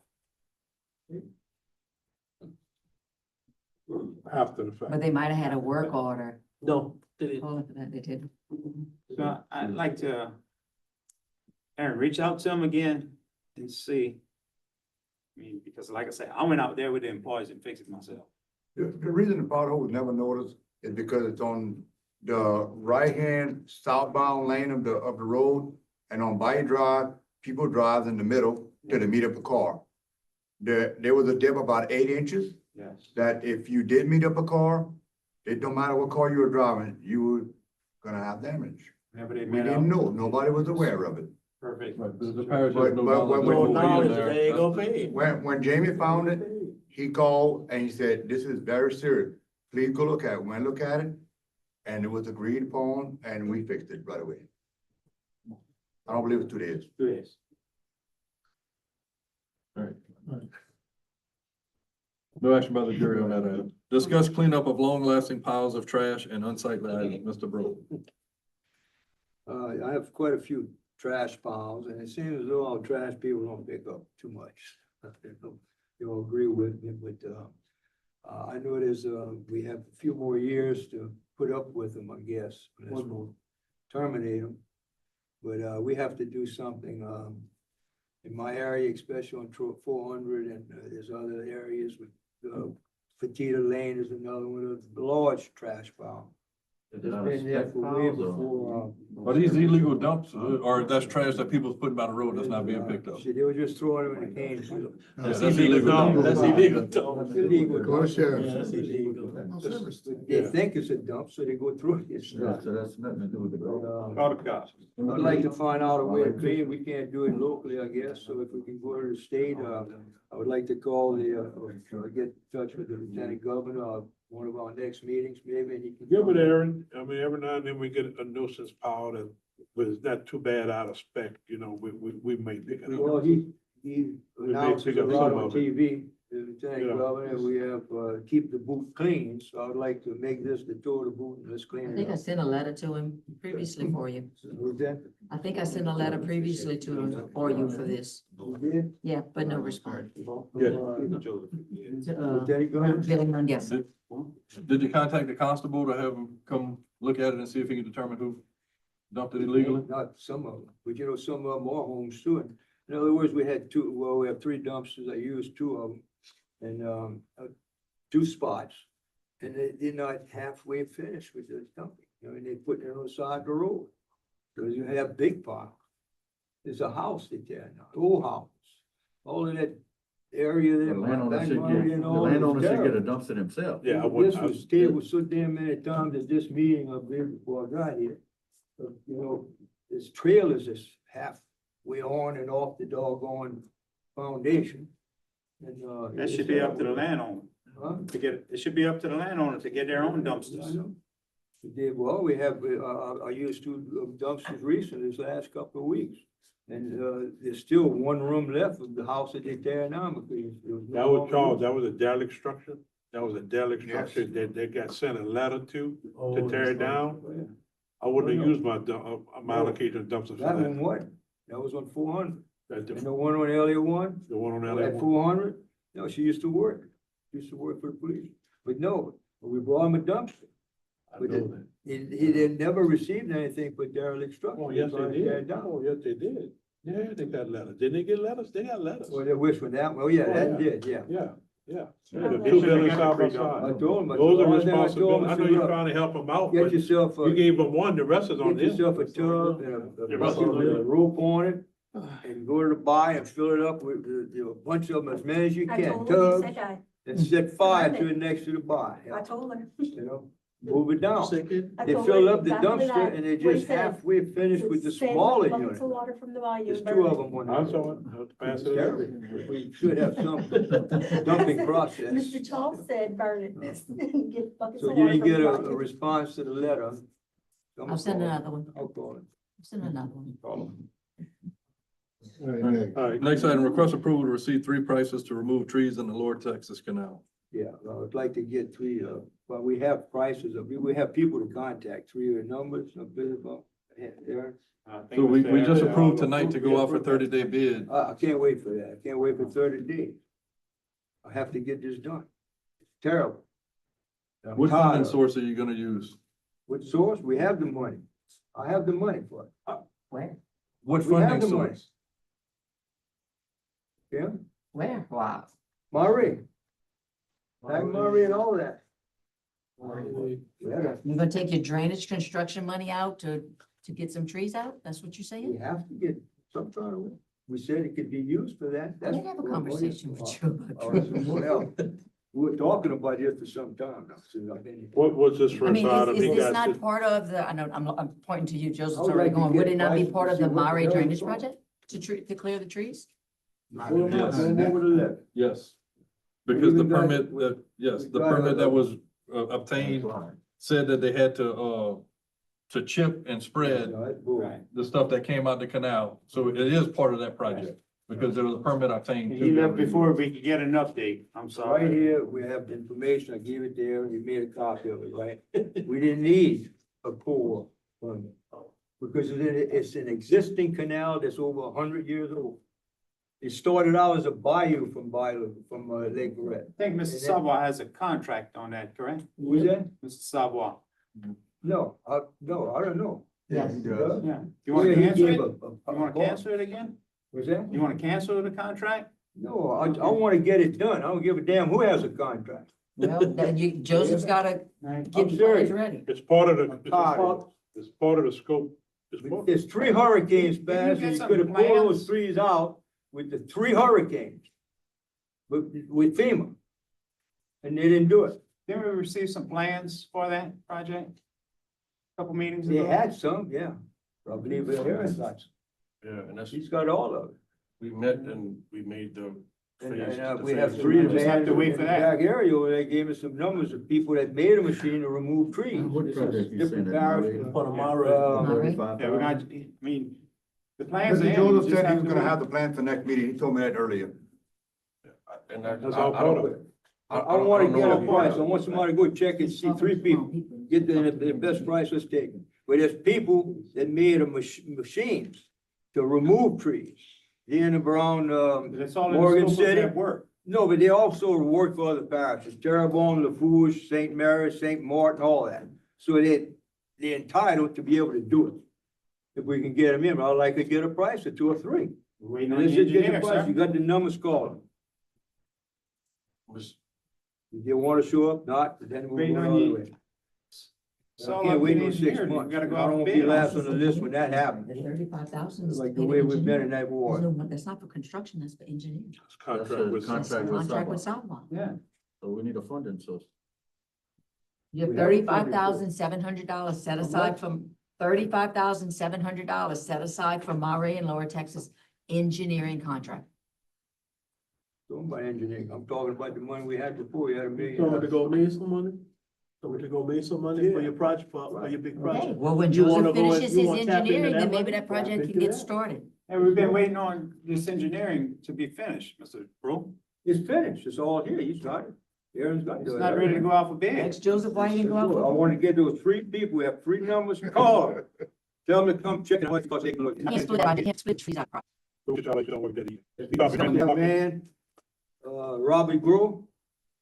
After the fact. But they might have had a work order. No, they didn't. Oh, that they did. So I'd like to, Aaron, reach out to them again and see. I mean, because like I said, I went out there with the employees and fixed it myself. The reason the pothole was never noticed is because it's on the right-hand southbound lane of the road, and on Bayou Drive, people drive in the middle till they meet up a car. There was a dip about 8 inches, Yes. that if you did meet up a car, it don't matter what car you were driving, you were gonna have damage. Whenever they We met up. didn't know, nobody was aware of it. Perfect. Right, but the parish But- has no but- knowledge. but- No of what knowledge, we in there. they ain't gonna pay. When Jamie found it, he called and he said, this is very serious. Please go look at it. Went look at it, and it was agreed upon, and we fixed it right away. I don't believe it's 2 days. 2 days. No action by the jury on that item. Discuss cleanup of long-lasting piles of trash and unsightly items. Mr. Bro. I have quite a few trash piles, and it seems as though our trash people don't pick up too much. You'll agree with me, but, I know we have a few more years to put up with them, I guess, unless we'll terminate them. But, we have to do something, in my area, especially on 400, and there's other areas with, Fatita Lane is another one of the large trash pile. It's been there for way before, Are these illegal dumps or that's trash that people's putting by the road that's not being picked up? See, they were just throwing them in the cans. That's illegal. That's illegal. That's illegal. Go sheriff. Yeah, that's illegal. They think it's a dump, so they go through it. Yeah, so that's nothing to do with the road. Call the cops. I'd like to find out a way to clean. We can't do it locally, I guess, so if we can go to the state, I would like to call get in touch with the lieutenant governor, or one of our next meetings, maybe, and he can. Give it, Aaron. I mean, every now and then we get a nuisance pile that, but it's not too bad out of spec, we may pick it up. Well, he may announces pick a up lot some on of it. TV, Lieutenant Yeah. Governor, we have, keep the boot clean, so I would like to make this the tour of the boot and let's clean I it think I up. sent a letter to him previously for you. Was that, I think I sent a letter previously to him for you for this. you did? Yeah, but no response. Yeah. Lieutenant Governor? Bill, yes. Did you contact the constable to have him come look at it and see if he can determine who dumped it illegally? Not some of them, but you know, some of them are homes too. And in other words, we had two, well, we have three dumpsters. I used two of them. And, two spots. And they're not halfway finished with the dumping. You know, and they put it on the side of the road. Because you have big park. There's a house that's there now, old house. All of that area The there. landowner back should area get, and the all is landowner should get a terrible. dumpster himself. Yeah, I would, This was stated so damn many times at this meeting up there before I got here. But, you know, this trail is just halfway on and off the doggone foundation. And, That should be up to the landowner Huh? to get, it should be up to the landowner to get their own I dumpsters. know. We did, well, we have, I used two dumpsters recently, this last couple of weeks. And, there's still one room left of the house that they tear down because there was no That was longer Charles, room. that was a derelict structure? That was a derelict Yes. structure that they got sent a letter to Oh, tear it down? Yeah. I wouldn't have No. used my allocated dumpster for That one that. wasn't, that was on 400. That And the the one on Elliott one, the one on at LA one. 400, no, she used to work for the police. But no, we brought him a dumpster. I But know that. He did never received anything for derelict structure. Oh, yes, So they I tear it did. down. Oh, yes, they did. Yeah, they got letters. Didn't they get letters? They got letters. Well, they wish for that, well, yeah, Oh, that yeah. did, yeah. Yeah, yeah. They The should two have buildings got side by the I side. told him, I Those told are him, I told him, responsibilities. I know you're "Look, trying to help them out, get but yourself you a, gave them one, the rest is on get them. yourself a tub and The a rest bucket is with a on rope on it. And go to the buy and fill it up with, a bunch of them, as many as you can, tubs. And set fire to it next to the buy. told her. You know, move it down. Second. They fill up the dumpster and they just halfway finished with the smaller unit. water from the bayou. There's two of them on I there. saw it. I was passing it Terrible. over. We should have some dumping process. Charles said burn it. Get buckets So you didn't get a response to the letter. I'll send another one. I'll call him. I'll send another one. Call him. All right, next. All right, Next item, request approval to receive 3 prices to remove trees in the Lower Texas Canal. Yeah, I would like to get three, well, we have prices of, we have people to contact, three of the numbers, a bit about, there. So we just approved tonight to go out for 30-day bid. I can't wait for that. I can't wait for 30 days. I have to get this done. It's terrible. I'm What tired funding of it. source are you gonna use? What source? We have the money. I have the money for it. Where? What We have funding the money. source? Yeah, Where? Wow. Murray. Like Murray and all that. Yeah, You're gonna take your drainage construction money out to get some trees out? That's what you're we saying? have to get some kind of, we said it could be used for that. I didn't have a conversation with you about trees. Well, we were talking about it for some time now, since I've been here. What was this I first mean, item? is He this got not this- part of the, I know, I'm pointing to you, Joseph's I would already like to going, get would it not be prices part to of see the what the Maury hell drainage it's on. project? To clear the trees? Pull them out, Yes. go over the left. Yes. Because the even got- permit, yes, we the got permit a- that was obtained said that they had to chip and spread No, that's bull. the stuff that came out the canal. So it is part of that project, because there was a permit obtained. He left before we could get an update. I'm Right sorry. here, we have the information, I gave it there, you made a copy of it, right? We didn't need a pour permit, because it's an existing canal that's over 100 years old. It started out as a bayou from Lake Lorette. I think Mr. Savoy has a contract on that, correct? Who's that? Mr. Savoy. No, I don't know. Yes. He does? Yeah. You want Yeah, to he cancel gave it? a- You want to cancel it again? What's that? You want to cancel the contract? No, I want to get it done. I don't give a damn who has a contract. Well, then Joseph's gotta get the serious. plans ready. It's part of the, tired. it's part of the scope. It's part- There's 3 hurricanes Can you passed, get and you some could have pulled plans? those trees out with the 3 hurricanes. But with FEMA. And they didn't do it. Didn't we receive some plans for that project? Couple meetings They ago? had some, yeah. I believe Bill Harris got some. Yeah, and that's, He's got all of it. we met and we made the. And, phase- the we have phase 3 two. of Just have to them wait in for the that. back area where they gave us some numbers of people that made a machine to remove trees. What This is project you different saying that parishes. For the Maury. Maury? Yeah, we're not, I mean, the plans. are Mr. in, Joseph we just said he have was to gonna wait. have the plan for next meeting. He told me that earlier. And That's I all don't. I wanna don't get know a if- price, I want somebody to go check and see three people, get the best price, let's take it. But there's people that made a machines to remove trees. Here and around, That's all in Morgan the scope of City. that work. No, but they also work for other parishes, Terrebonne, Lafourche, St. Mary, St. Martin, all that. So they're entitled to be able to do it. If we can get them in, but I'd like to get a price of 2 or 3. Waiting on Let's the just get the engineer, price, you sir. got the numbers called. Was- If they wanna show up, not, then we'll Waiting go the on other you. way. It's I all can't up wait to the no 6 engineers. You months. gotta go I out don't and wanna bid be on last it. on the list when that happens. The 35,000. It's like the way we've been in that war. That's not for construction, that's for engineering. It's That's contract a with. contract with Contract with Southwark. Southwark. Yeah. So we need a funding source. You have We have a funding $35,700 set aside from, $35,700 set aside from Monterey and Lower Texas engineering contract. Talking about engineering, I'm talking about the money we had before, we had $1 So to million. go make some money? So we to go make some money for your project, for your big Okay, project? well, when You wanna Joseph go and- finishes you his wanna tap into engineering, that then maybe money? that project Tap can into get that? started. And we've been waiting on this engineering to be finished, Mr. Brew. It's finished, it's all here, you started. Aaron's got it. It's not ready to go out for bid. Ex Joseph, why you didn't go out? I for- wanna get those 3 people, we have 3 numbers, call them. Tell them to come check it out, because they can look. You can't split that, you can't split trees out. Which I like, you don't work that either. That man, Robbie Grove,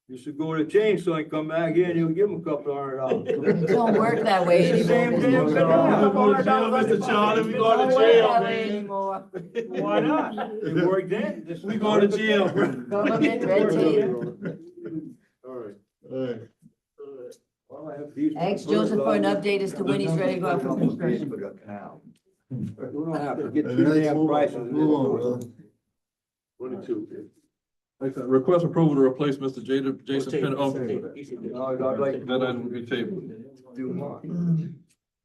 used to go to chainsaw and come back here and he'll give him a couple $100. It don't work that way It's the anymore. same damn Mr. thing. Charlie. Go to jail, Mr. Charlie, we It going don't to work jail, that way man. anymore. Why not? It worked then. This- We going to jail, bro. Government red tape. All right. Well, I have these- Ask Joseph for an update as to when he's ready to go out for construction. We don't have to get Hey, 3 let's damn move on. prices. Move on, brother. 22. Request approval to replace Mr. Jason Penn. No, I'd like That item to will be tabled. do mine.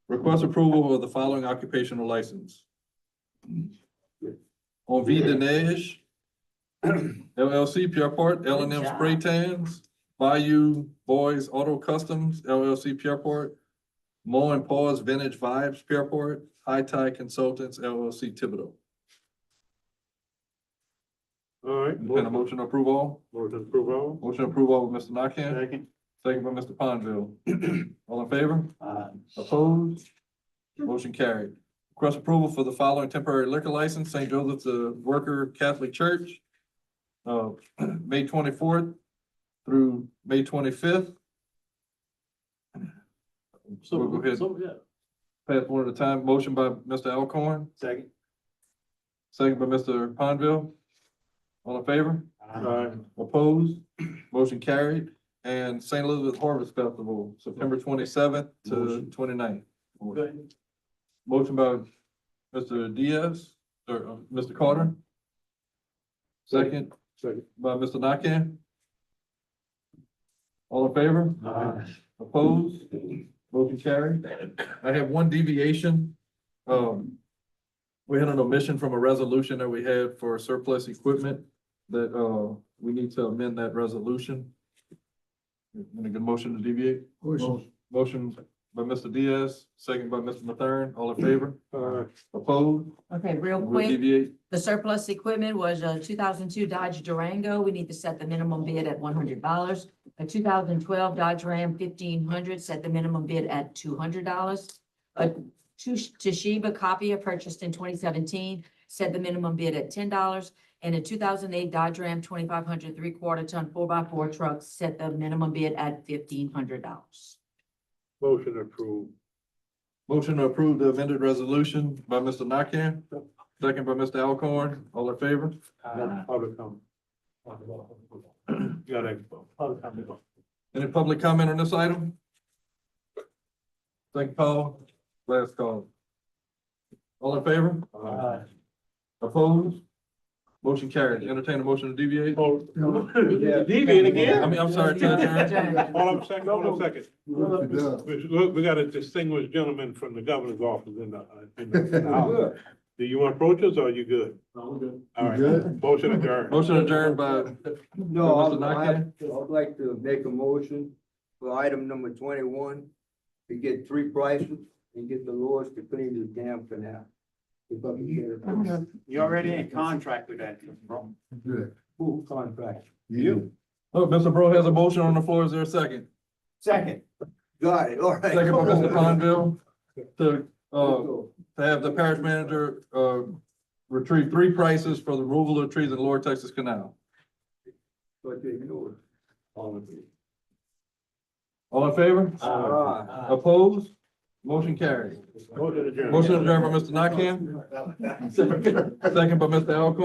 Request approval of the following occupational license. On V Dinesh, LLC, Pierpont, L and M Spray Tans, Bayou Boys Auto Customs, LLC, Pierpont, Mo and Paws Vintage Vibes, Pierpont, High Tide Consultants, LLC, Thibodeau. All right. Entertain a motion to approve all? Motion to approve all. Motion to approve all by Mr. Nakane, Second. second by Mr. Ponville. All in favor? Opposed? Motion carried. Request approval for the following temporary liquor license, St. Joseph's the Worker Catholic Church, May 24th through May 25th. So, We'll go ahead. so, yeah. Pass one at a time. Motion by Mr. Alcorn, Second. second by Mr. Ponville. All in favor? Opposed? Motion carried. And St. Elizabeth Harvest Festival, September 27th to 29th. Motion by Mr. Diaz, or Mr. Carter. Second. Second. By Mr. Nakane. All in favor? Opposed? Motion carried. I have one deviation. We had an omission from a resolution that we had for surplus equipment that, we need to amend that resolution. Any good motion to deviate? Motion by Mr. Diaz, second by Mr. Mathern. All in favor? Opposed? Okay, real We'll quick, deviate. the surplus equipment was a 2002 Dodge Durango. We need to set the minimum bid at $100. A 2012 Dodge Ram 1500, set the minimum bid at $200. A Toshiba Copier purchased in 2017, set the minimum bid at $10. And a 2008 Dodge Ram 2500 3/4 ton 4x4 truck, set the minimum bid at $1,500. Motion approved. Motion to approve the amended resolution by Mr. Nakane, second by Mr. Alcorn. All in favor? Public comment. You got it. Public comment. Any public comment on this item? Second call, last call. All in favor? Opposed? Motion carried. Entertain a motion to deviate. Deviate again? I'm sorry, to adjourn. Hold on a second, hold on a second. We got a distinguished gentleman from the governor's office in the house. Do you want to approach us or are you good? No, we're good. All right, Good. motion adjourned. Motion adjourned by No, Mr. I'd like to make a motion for item number 21, to get 3 prices and get the lords to clean the damn canal. If I can get it. You're already in contract with that, bro. Good. Who contract? You. Oh, Mr. Bro has a motion on the floor. Is there a second? Second. Got it, all right. Second by Mr. Ponville to have the parish manager, retrieve 3 prices for the removal of trees in Lower Texas Canal. All in favor? Opposed? Motion carried. Motion adjourned by Mr. Nakam. Second by Mr. Alcorn.